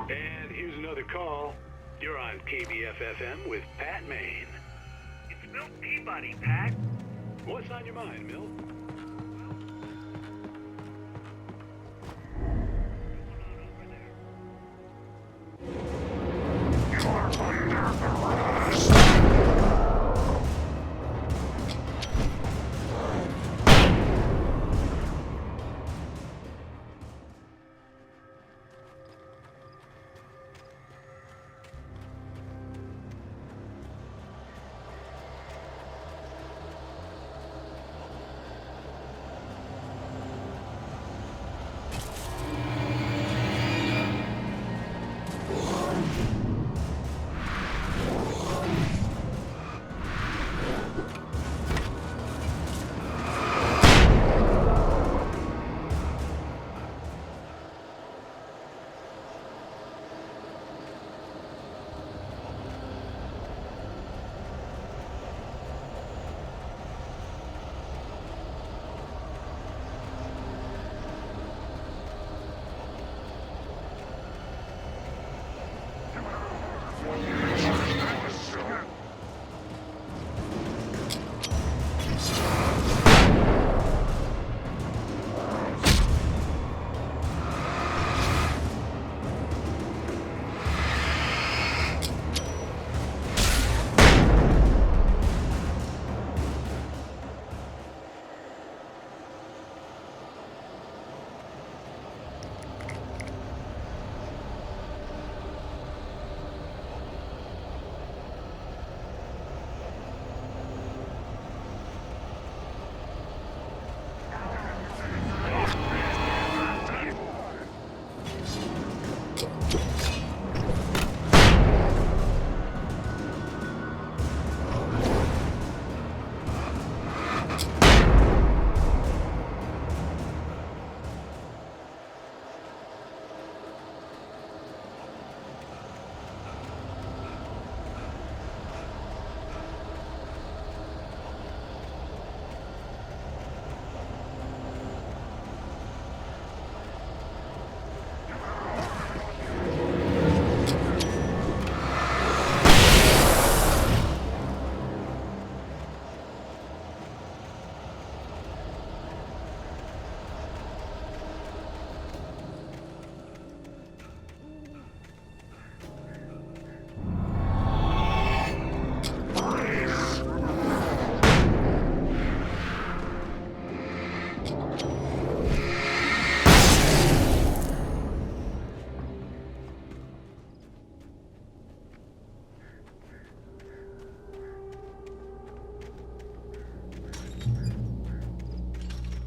And here's another call. You're on KBF-FM with Pat Maine. It's Milt Peabody, Pat. What's on your mind, Milt?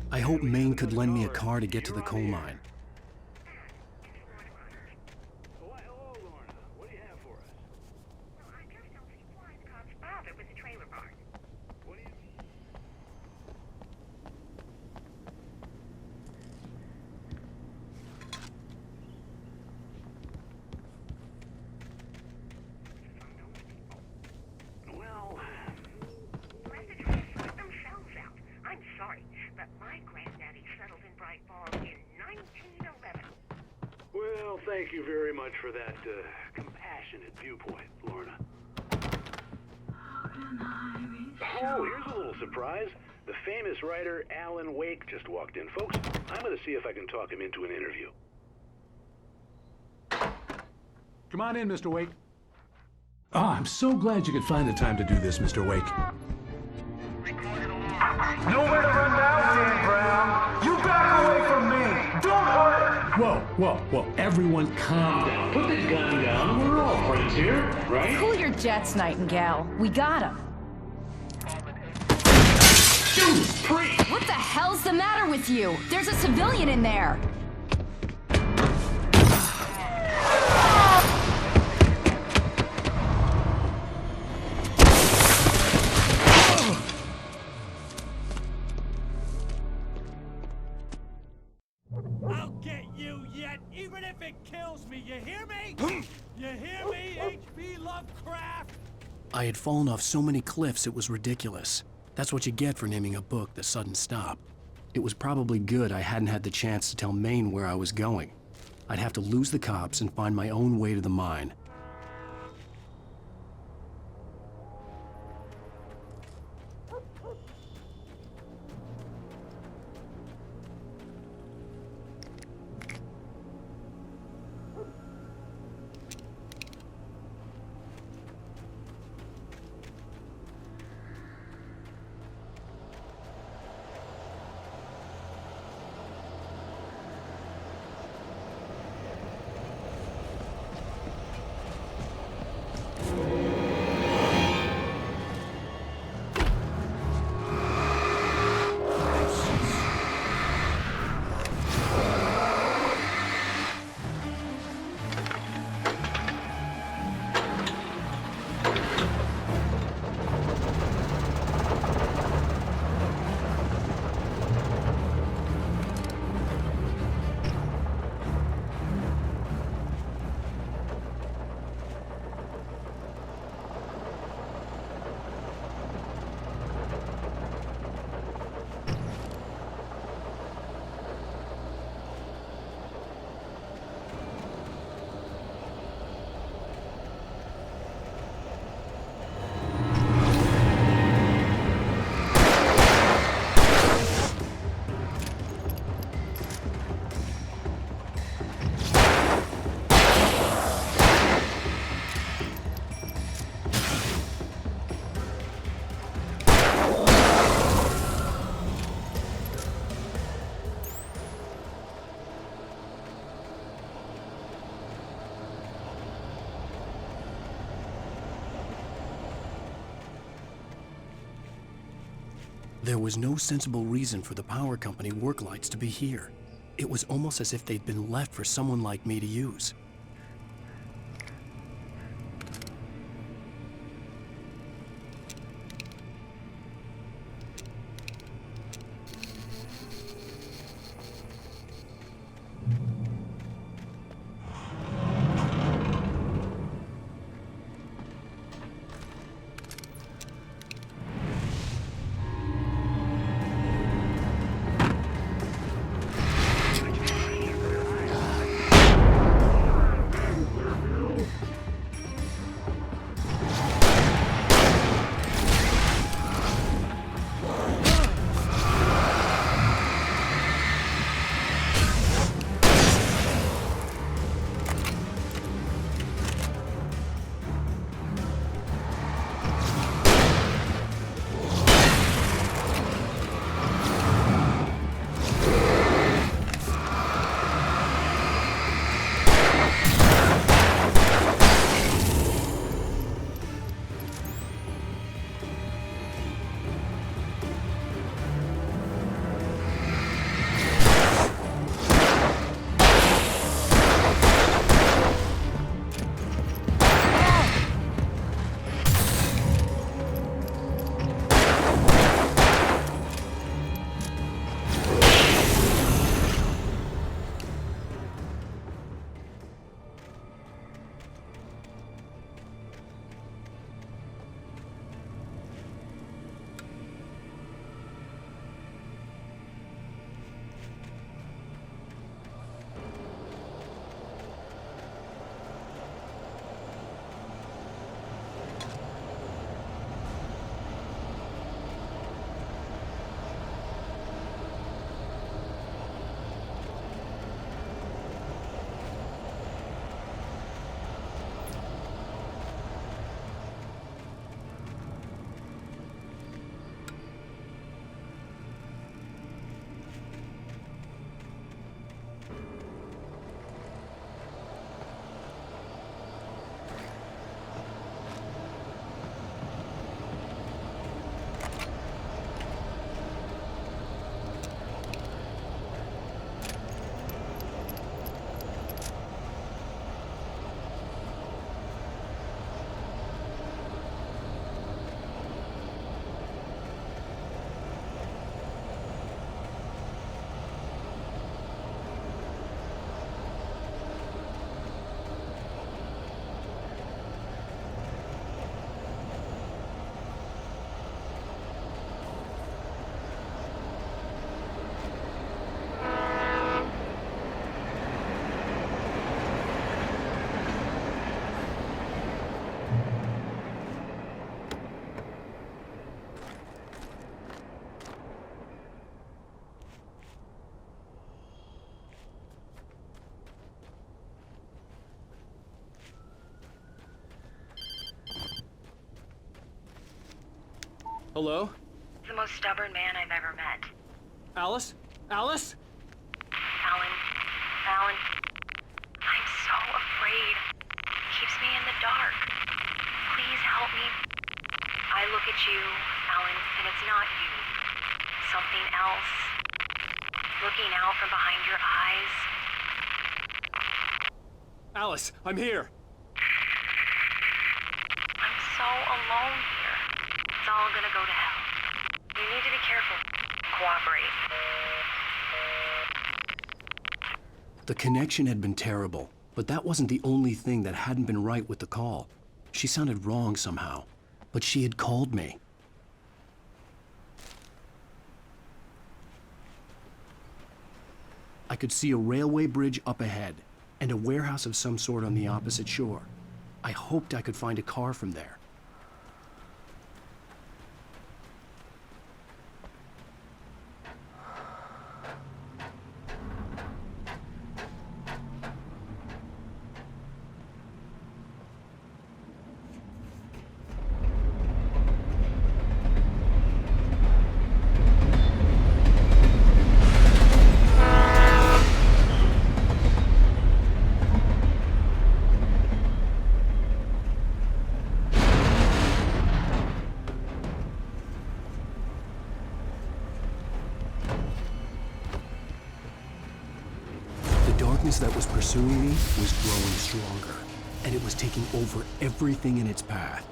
I hoped Maine could lend me a car to get to the coal mine. Thank you very much for that compassionate viewpoint, Lorna. Oh, here's a little surprise. The famous writer Alan Wake just walked in. Folks, I'm going to see if I can talk him into an interview. Come on in, Mr. Wake. Oh, I'm so glad you could find the time to do this, Mr. Wake. Nowhere to run now, Dan Brown. You back away from me. Don't hurt. Whoa. Everyone calm down. Put the gun down. We're all friends here, right? Cool your jets, Nightingale. We got him. What the hell's the matter with you? There's a civilian in there. I'll get you yet, even if it kills me. You hear me? You hear me, H.P. Lovecraft? I had fallen off so many cliffs it was ridiculous. That's what you get for naming a book The Sudden Stop. It was probably good I hadn't had the chance to tell Maine where I was going. I'd have to lose the cops and find my own way to the mine. There was no sensible reason for the power company work lights to be here. It was almost as if they'd been left for someone like me to use. Hello? The most stubborn man I've ever met. Alice? Alice? Alan. Alan. I'm so afraid. It keeps me in the dark. Please help me. I look at you, Alan, and it's not you. Something else. Looking out from behind your eyes. Alice, I'm here. I'm so alone here. It's all gonna go to hell. You need to be careful. Cooperate. The connection had been terrible, but that wasn't the only thing that hadn't been right with the call. She sounded wrong somehow, but she had called me. I could see a railway bridge up ahead, and a warehouse of some sort on the opposite shore. I hoped I could find a car from there. That was pursuing me was growing stronger, and it was taking over everything in its path.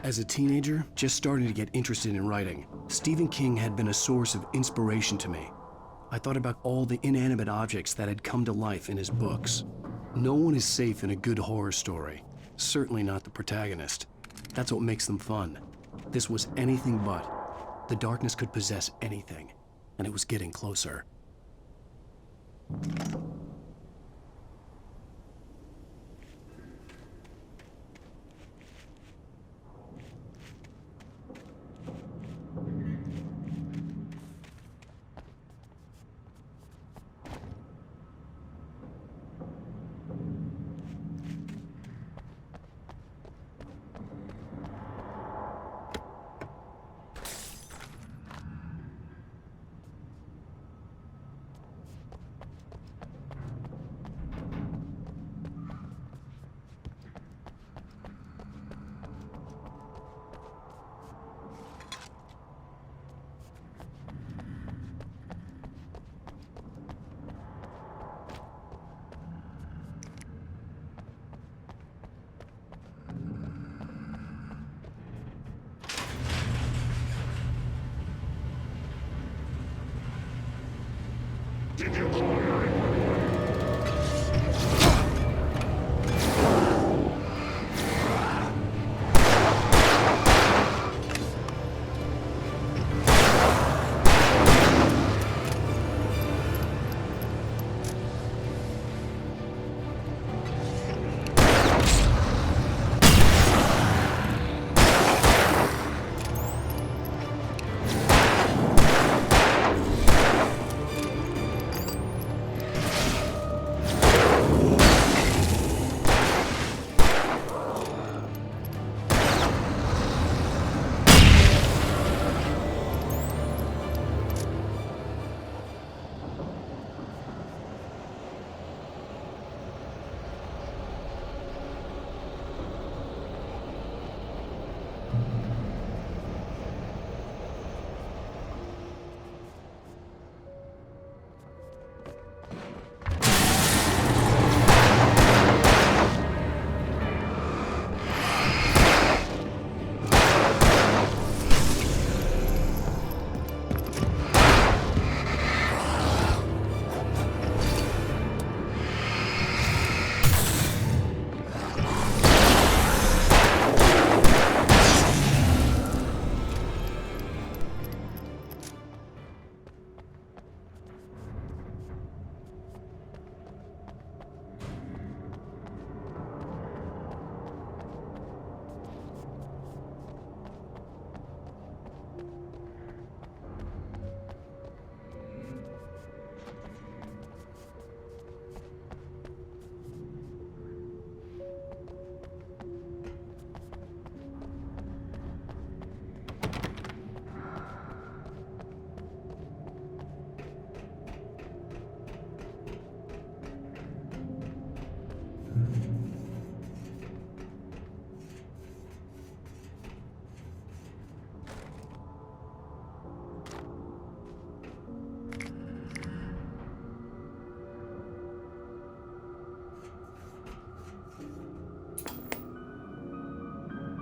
As a teenager, just starting to get interested in writing, Stephen King had been a source of inspiration to me. I thought about all the inanimate objects that had come to life in his books. No one is safe in a good horror story, certainly not the protagonist. That's what makes them fun. This was anything but. The darkness could possess anything, and it was getting closer.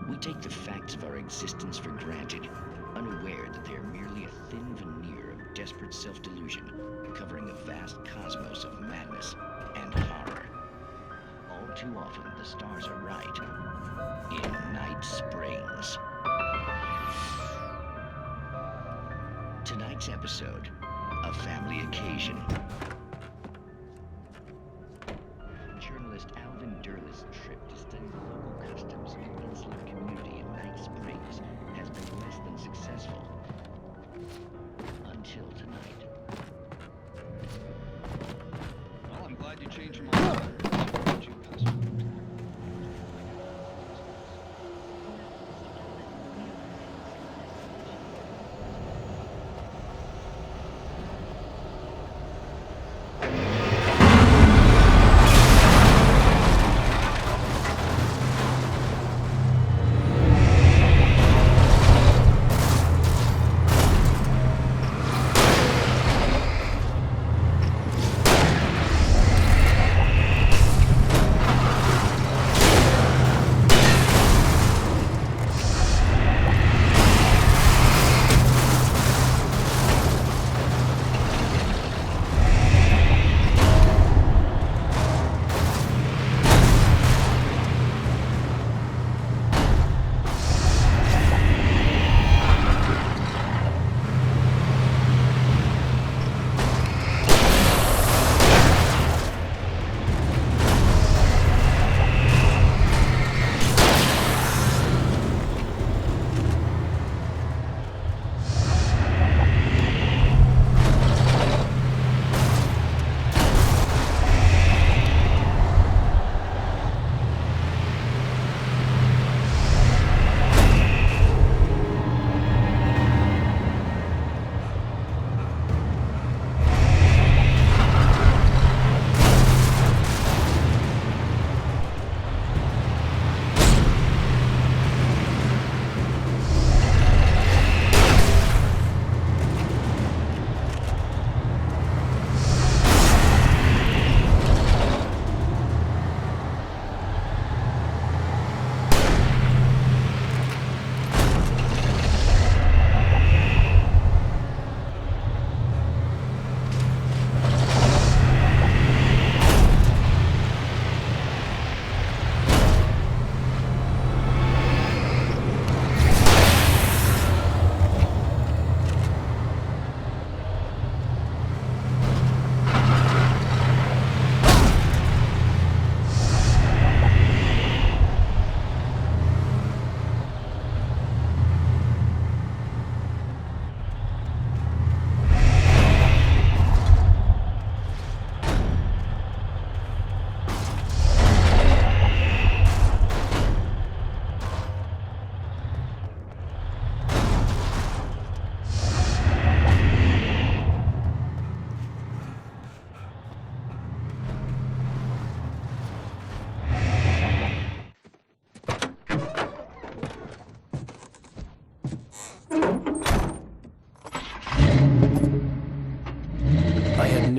We take the facts of our existence for granted, unaware that they are merely a thin veneer of desperate self-delusion, covering a vast cosmos of madness and horror. All too often, the stars are right. In Night Springs. Tonight's episode, a family occasion. Journalist Alvin Durl's trip to study the local customs of the insular community in Night Springs has been less than successful. Until tonight. Well, I'm glad you changed your mind.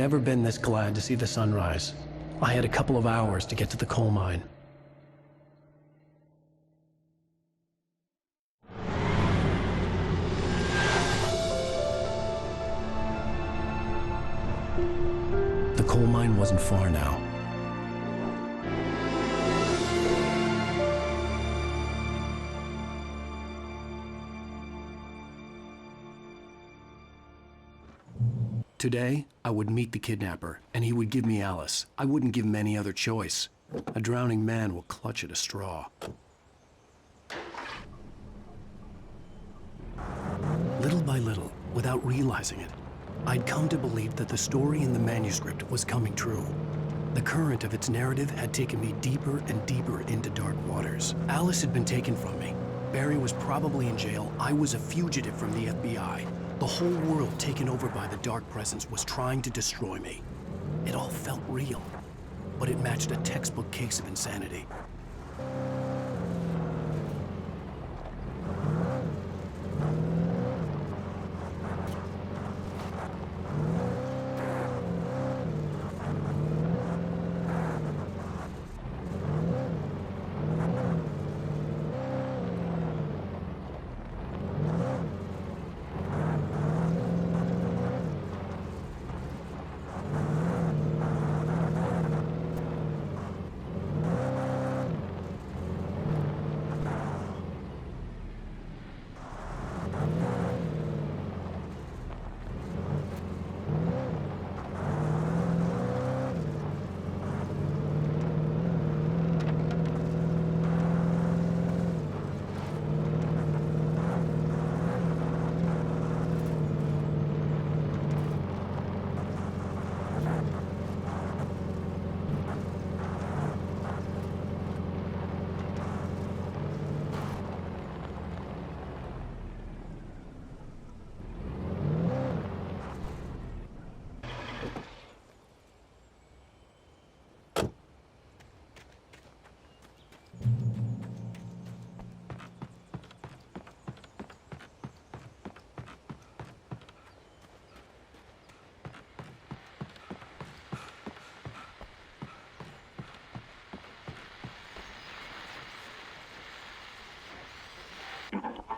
never been this glad to see the sunrise. I had a couple of hours to get to the coal mine. The coal mine wasn't far now. Today, I would meet the kidnapper, and he would give me Alice. I wouldn't give him any other choice. A drowning man will clutch at a straw. Little by little, without realizing it, I'd come to believe that the story in the manuscript was coming true. The current of its narrative had taken me deeper and deeper into dark waters. Alice had been taken from me. Barry was probably in jail. I was a fugitive from the FBI. The whole world taken over by the dark presence was trying to destroy me. It all felt real, but it matched a textbook case of insanity.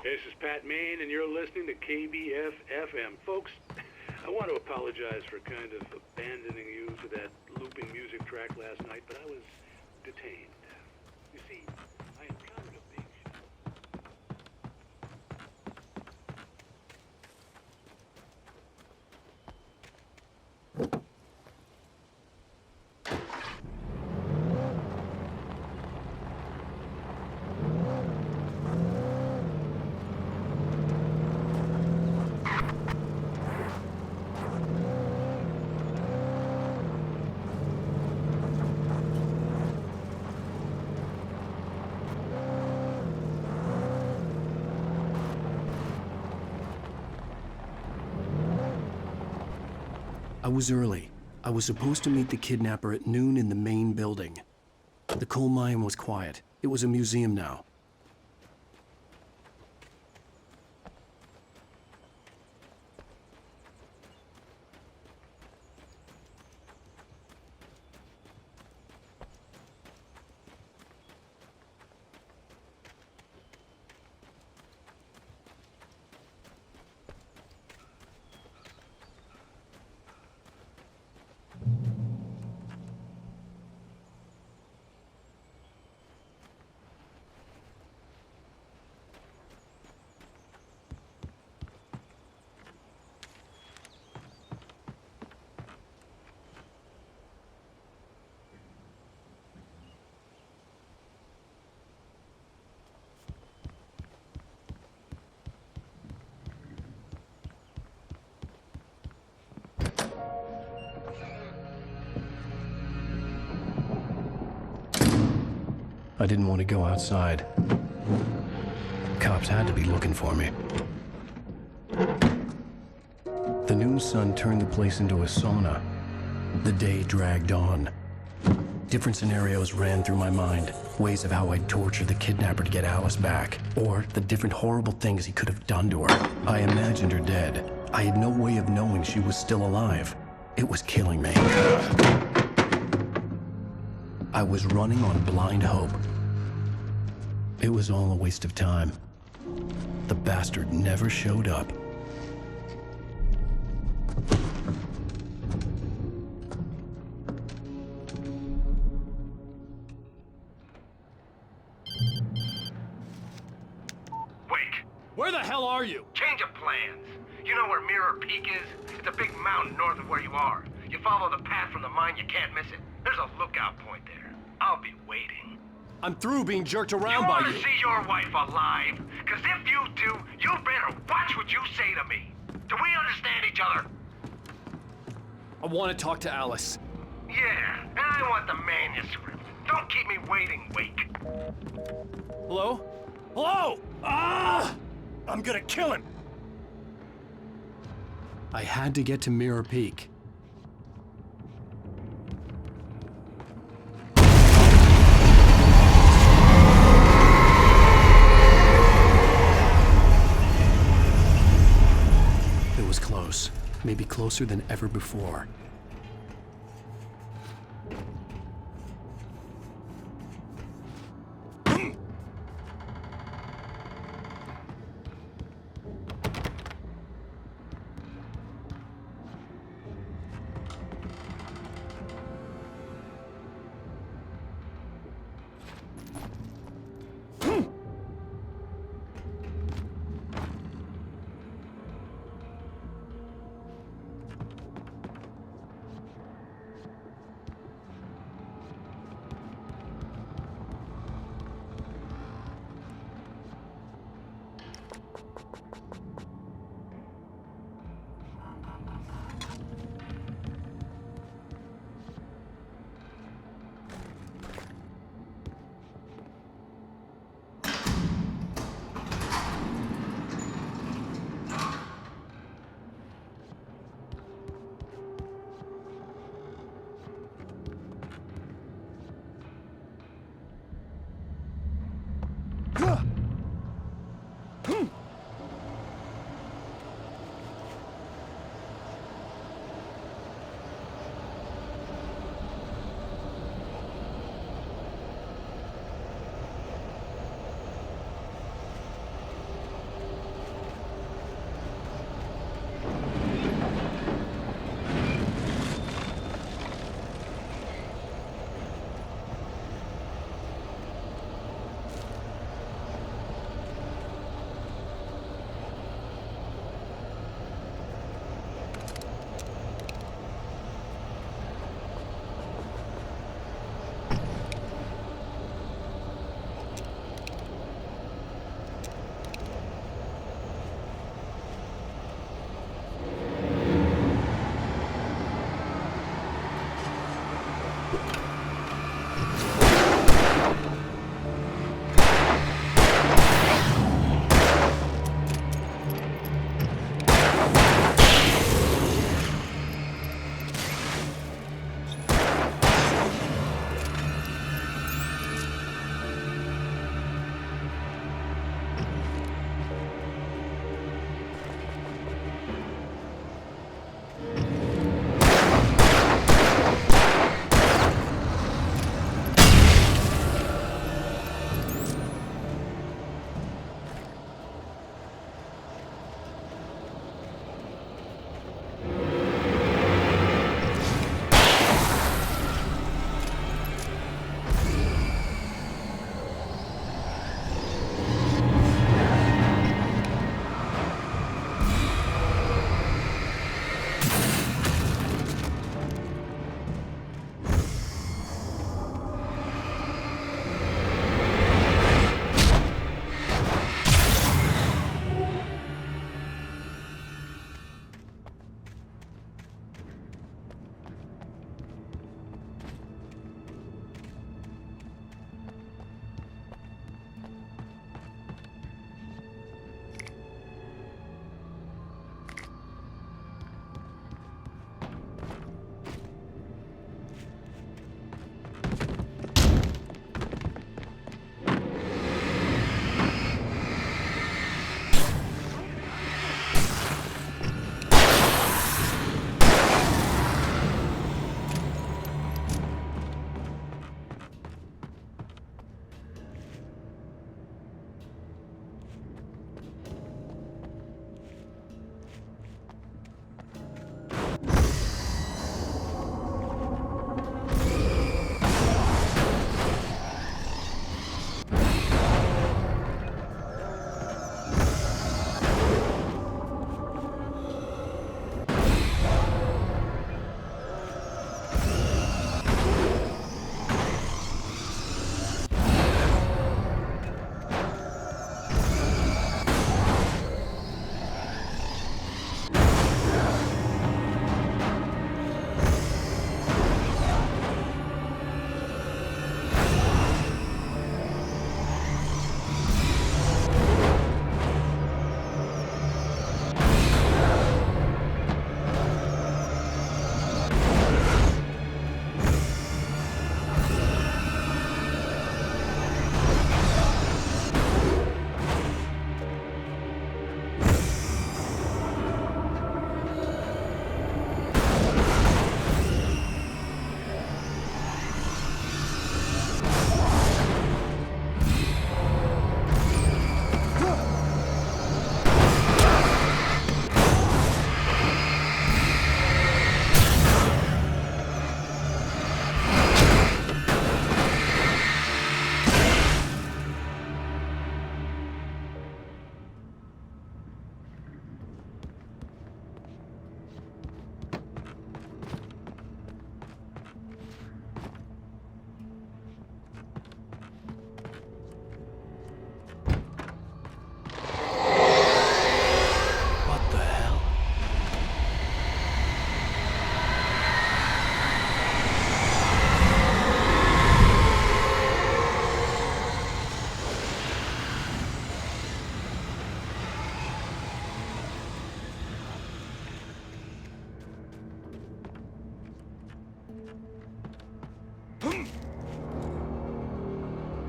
This is Pat Main, and you're listening to KBF-FM. Folks, I want to apologize for kind of abandoning you to that looping music track last night, but I was detained. You see, I encountered a big I was early. I was supposed to meet the kidnapper at noon in the main building. The coal mine was quiet. It was a museum now. I didn't want to go outside. Cops had to be looking for me. The noon sun turned the place into a sauna. The day dragged on. Different scenarios ran through my mind. Ways of how I'd torture the kidnapper to get Alice back. Or the different horrible things he could have done to her. I imagined her dead. I had no way of knowing she was still alive. It was killing me. I was running on blind hope. It was all a waste of time. The bastard never showed up. Where the hell are you? Change of plans. You know where Mirror Peak is? It's a big mountain north of where you are. You follow the path from the mine, you can't miss it. There's a lookout point there. I'll be waiting. I'm through being jerked around by You you. want to see your wife alive? Because if you do, you better watch what you say to me. Do we understand each other? I want to talk to Alice. Yeah, and I want the manuscript. Don't keep me waiting, Wake. Hello? Hello? Ah! I'm gonna kill him. I had to get to Mirror Peak. It was close, maybe closer than ever before.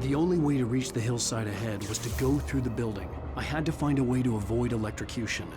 The only way to reach the hillside ahead was to go through the building. I had to find a way to avoid electrocution.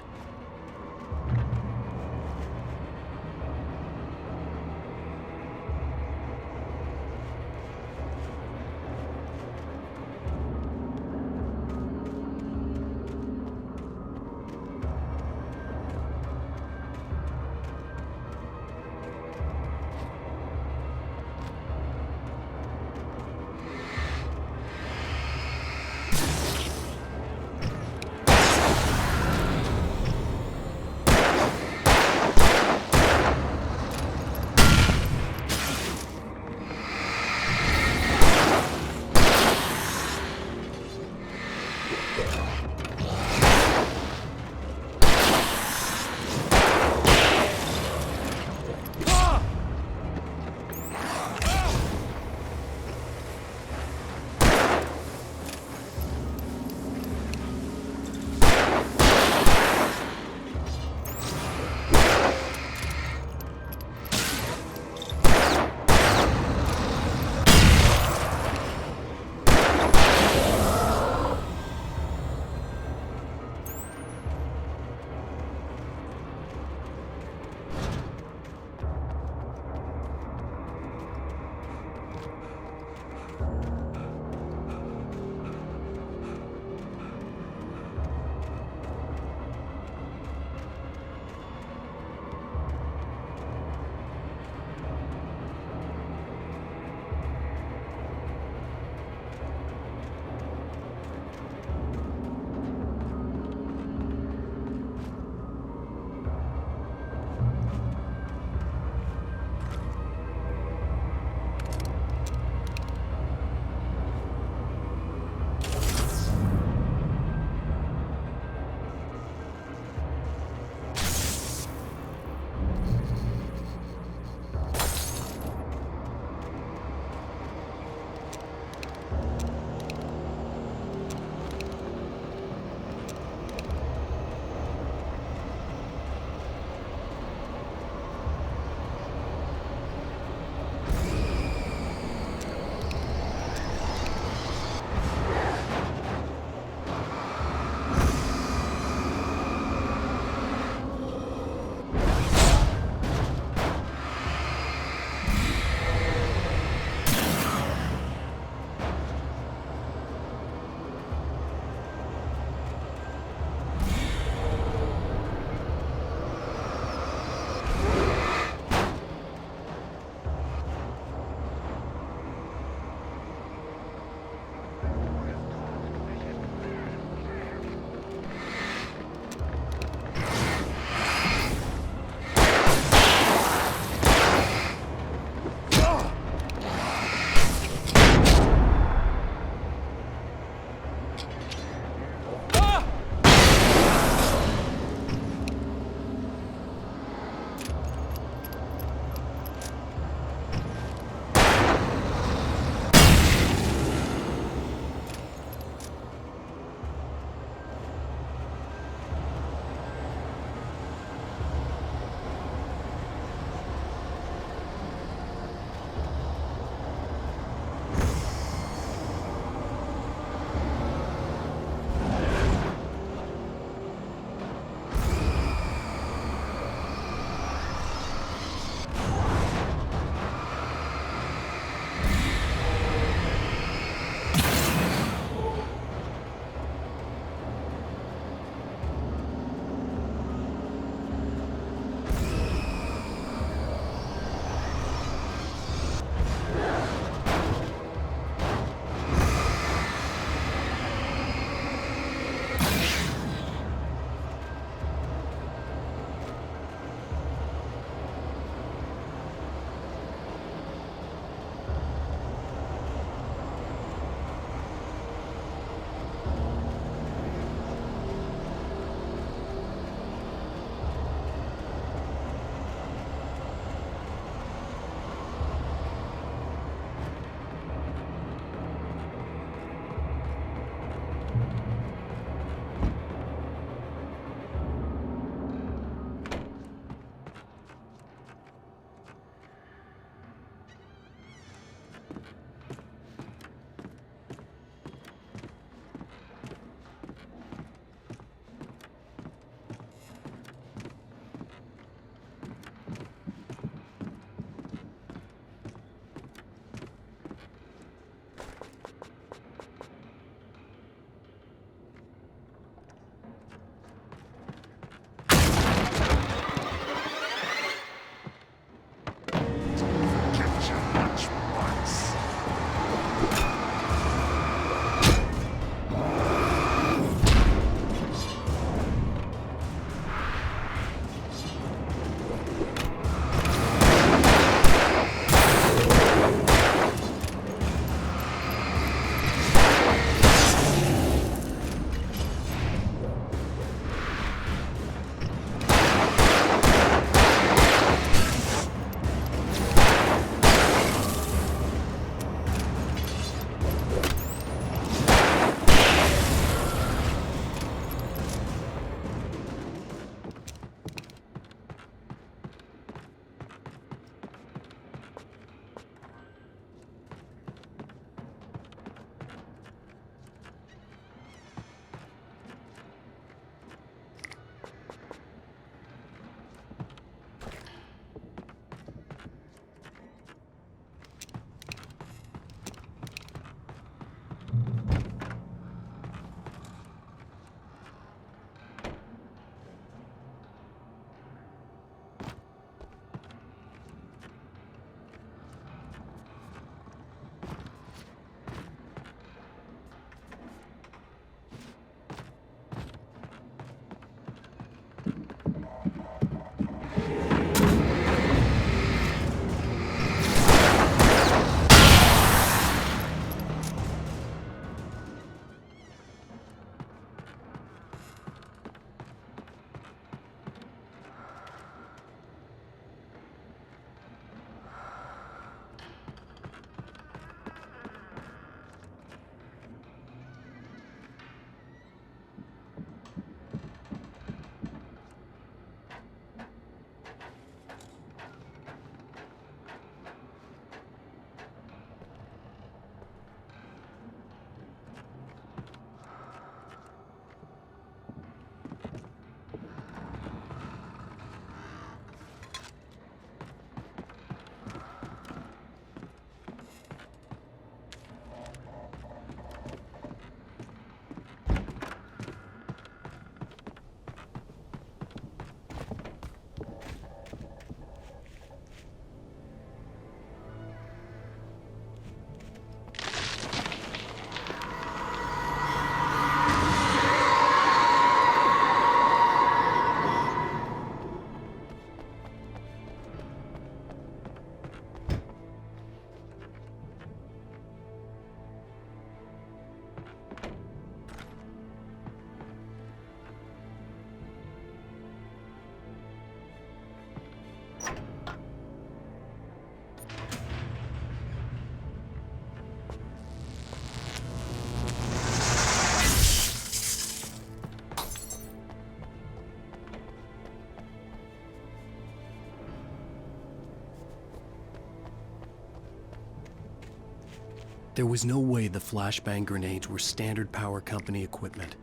There was no way the flashbang grenades were Standard Power Company equipment.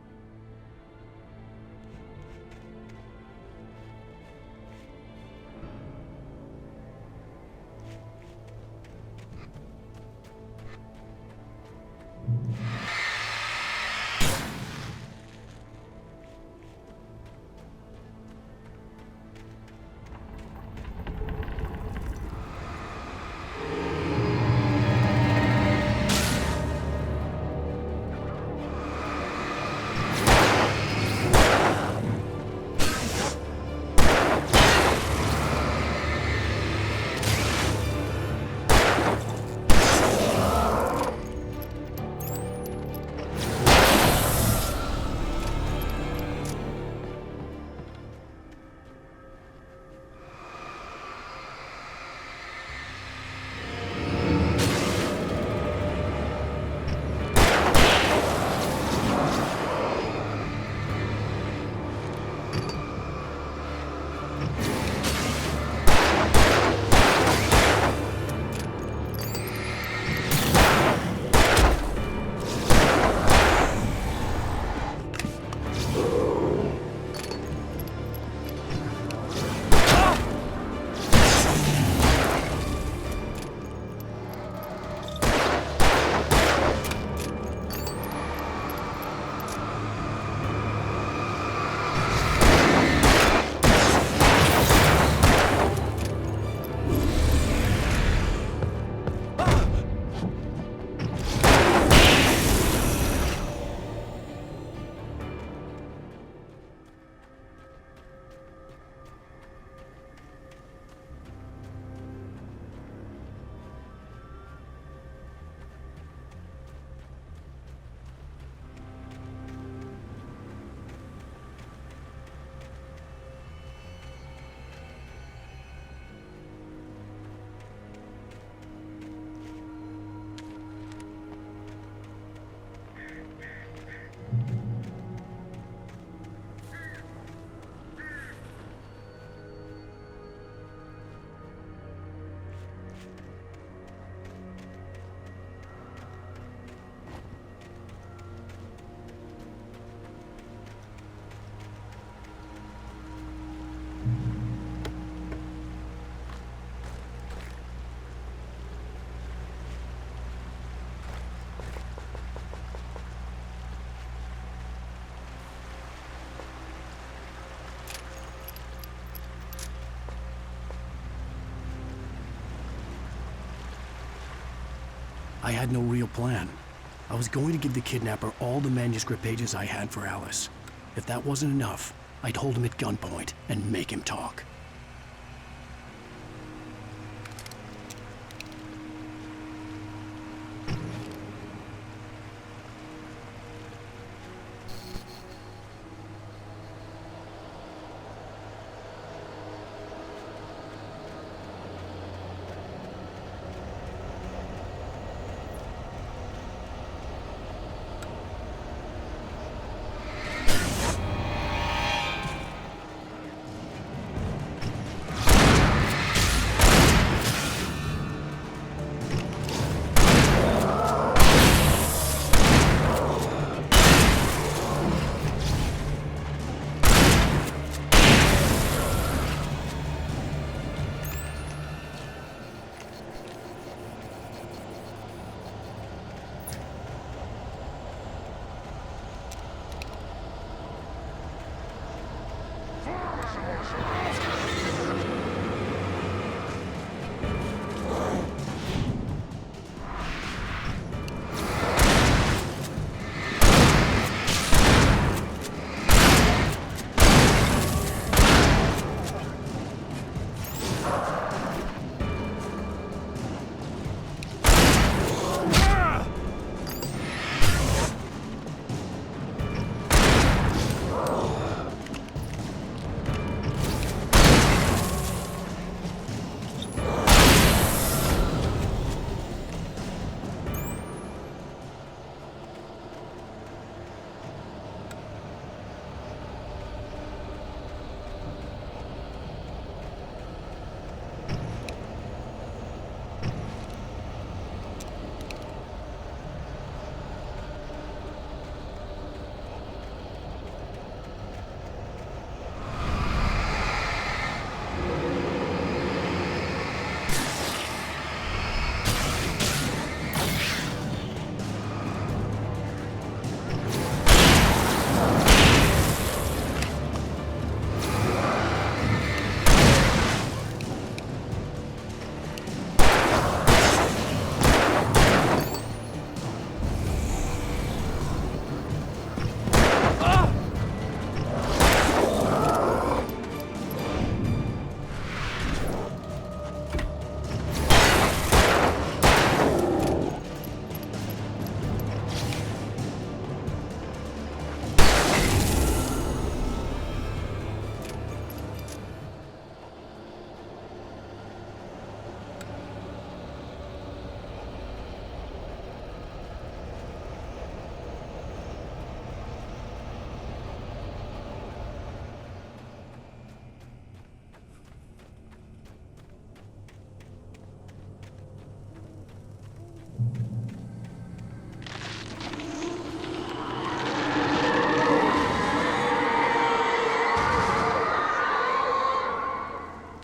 I had no real plan. I was going to give the kidnapper all the manuscript pages I had for Alice. If that wasn't enough, I'd hold him at gunpoint and make him talk.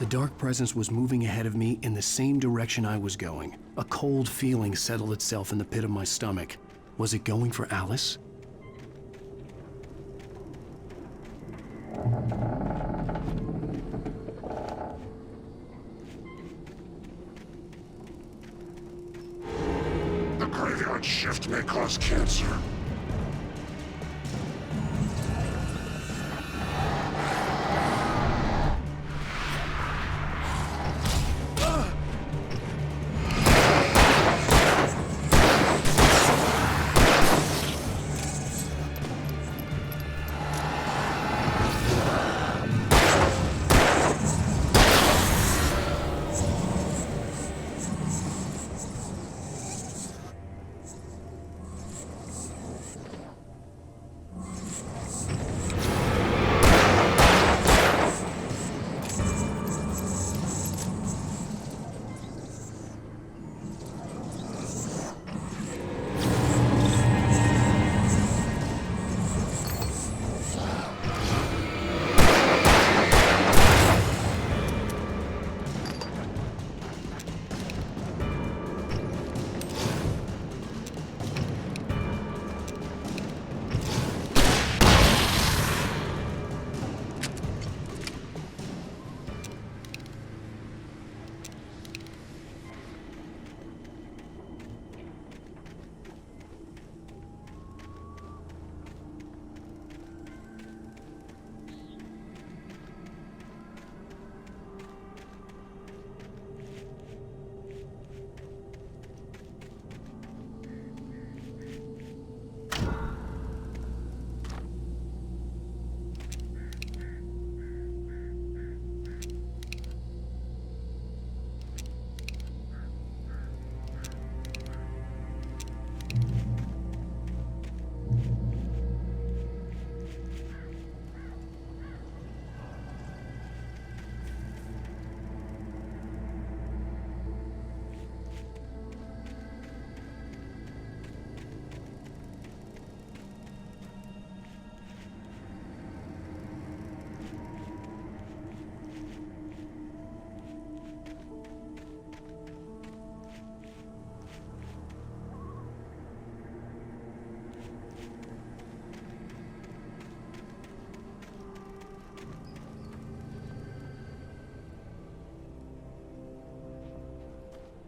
The dark presence was moving ahead of me in the same direction I was going. A cold feeling settled itself in the pit of my stomach. Was it going for Alice? The graveyard shift may cause cancer.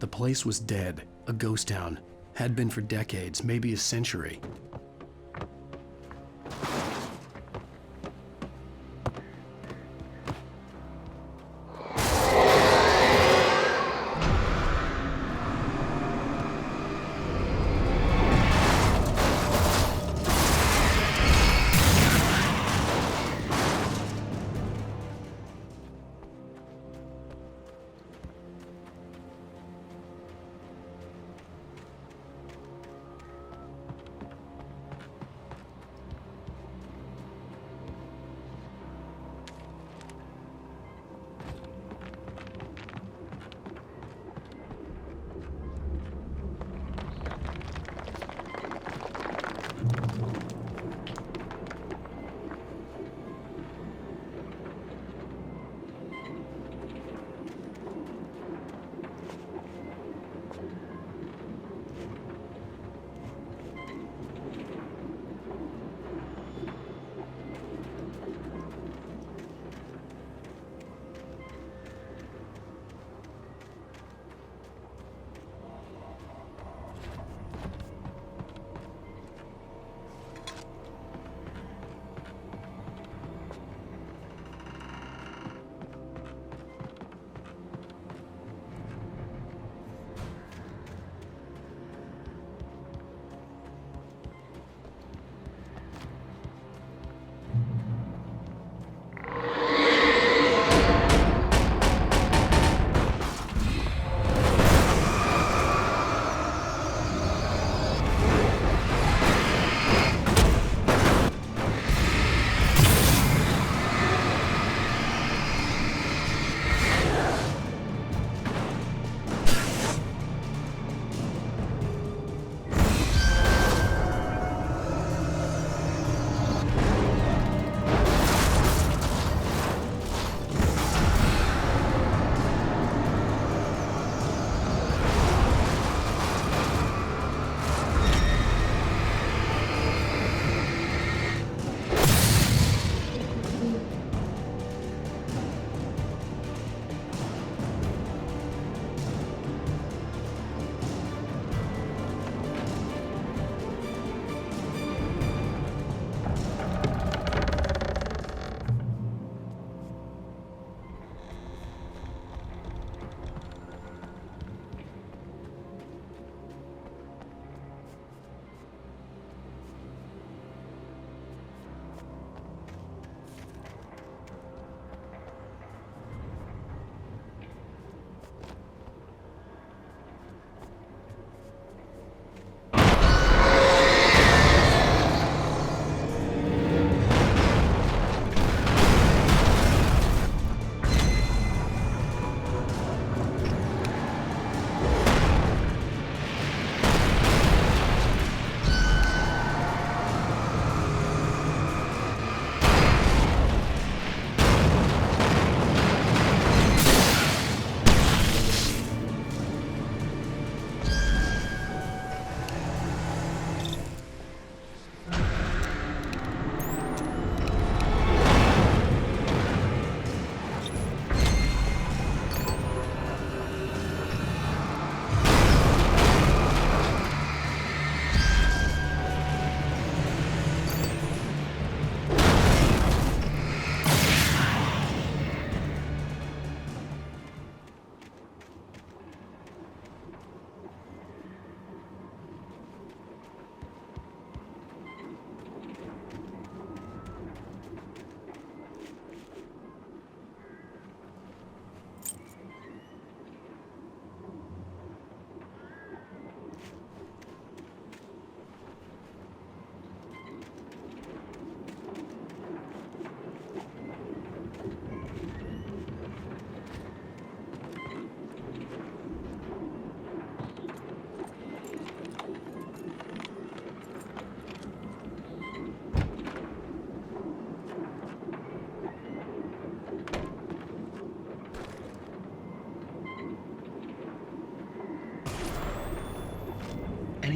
The place was dead, a ghost town. Had been for decades, maybe a century.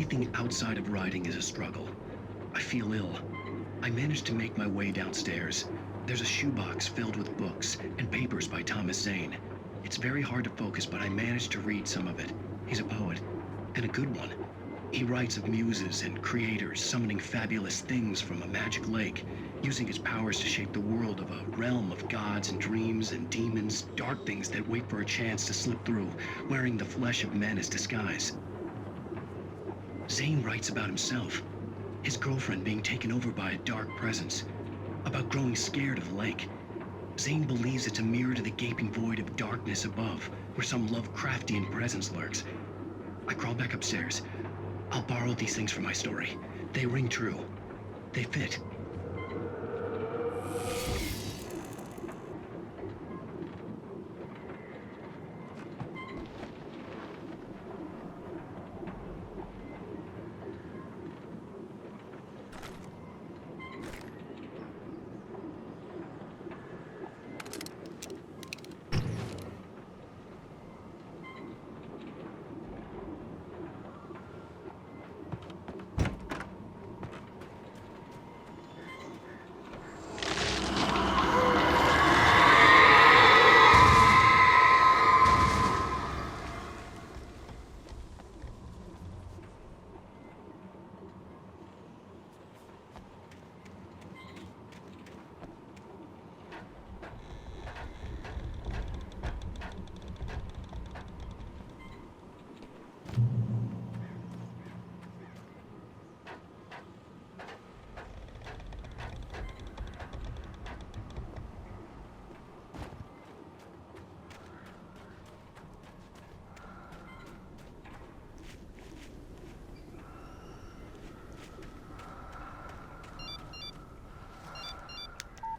Anything outside of writing is a struggle. I feel ill. I managed to make my way downstairs. There's a shoebox filled with books and papers by Thomas Zane. It's very hard to focus, but I managed to read some of it. He's a poet, and a good one. He writes of muses and creators summoning fabulous things from a magic lake, using his powers to shape the world of a realm of gods and dreams and demons, dark things that wait for a chance to slip through, wearing the flesh of men as disguise. Zane writes about himself, his girlfriend being taken over by a dark presence, about growing scared of the lake. Zane believes it's a mirror to the gaping void of darkness above, where some Lovecraftian presence lurks. I crawl back upstairs. I'll borrow these things for my story. They ring true. They fit.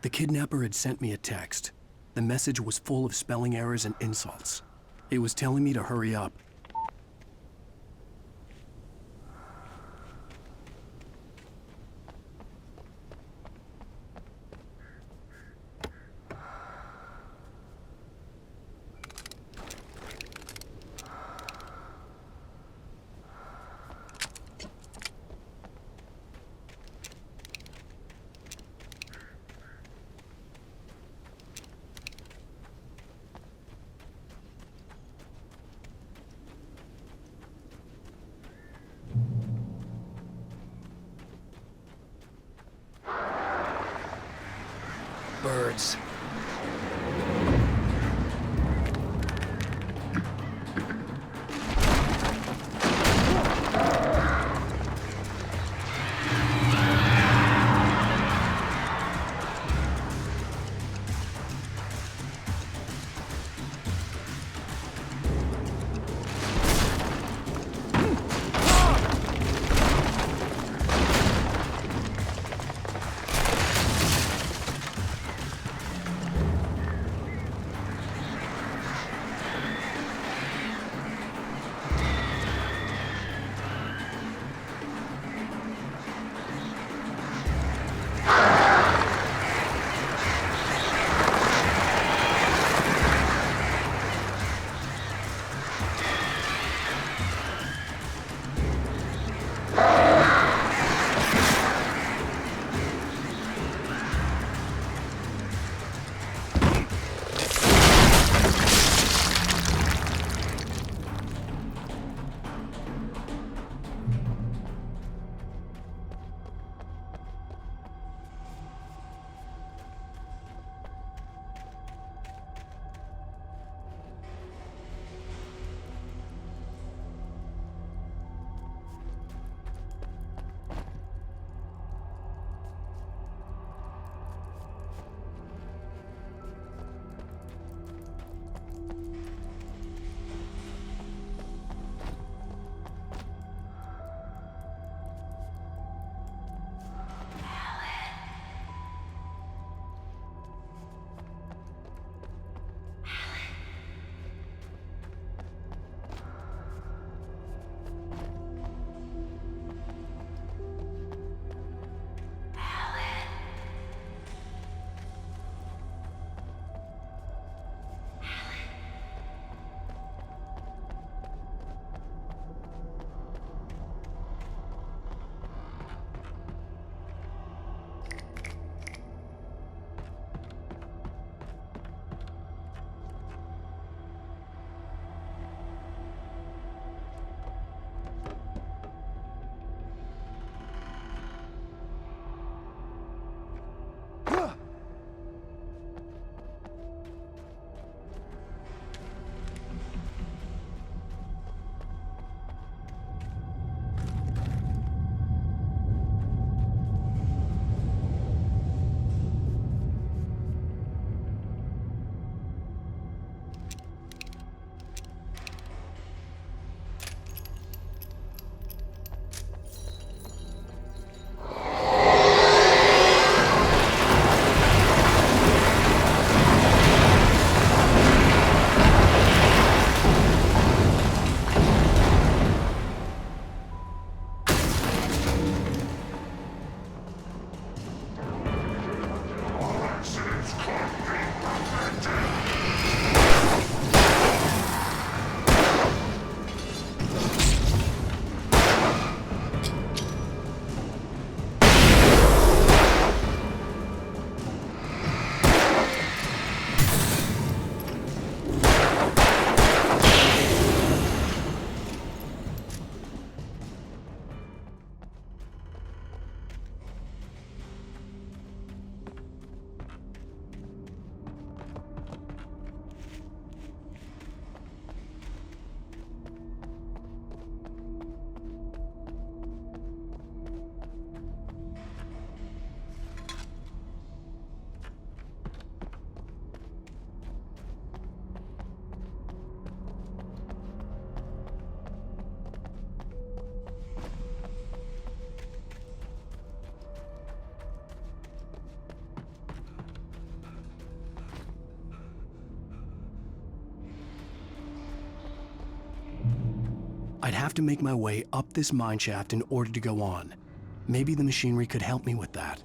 The kidnapper had sent me a text. The message was full of spelling errors and insults. It was telling me to hurry up. Birds. I'd have to make my way up this mine shaft in order to go on. Maybe the machinery could help me with that.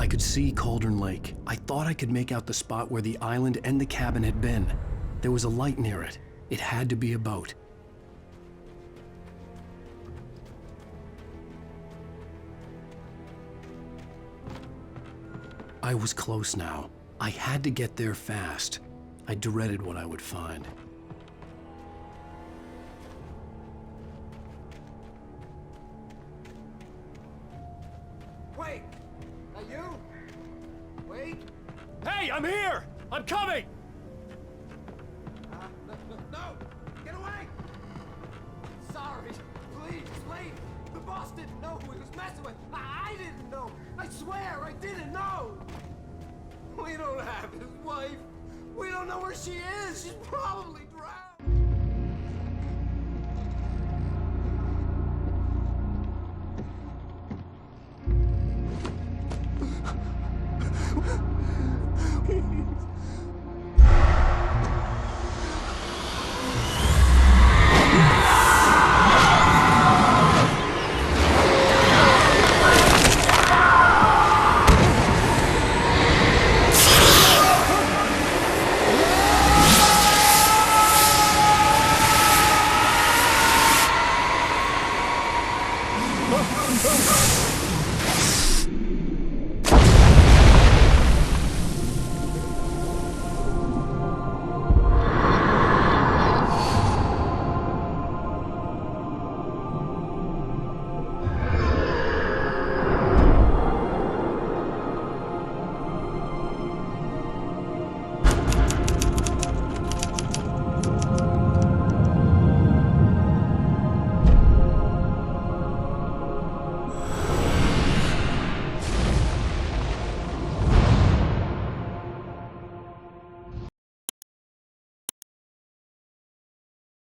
could see Cauldron Lake. I thought I could make out the spot where the island and the cabin had been. There was a light near it. It had to be a boat. I was close now. I had to get there fast. I dreaded what I would find. Wait! Are you? Wait! Hey, I'm here! I'm coming! No! Get away! Sorry. Please, wait! The boss didn't know who he was messing with. I didn't know. I swear I didn't know. We don't have his wife. We don't know where she is. She's probably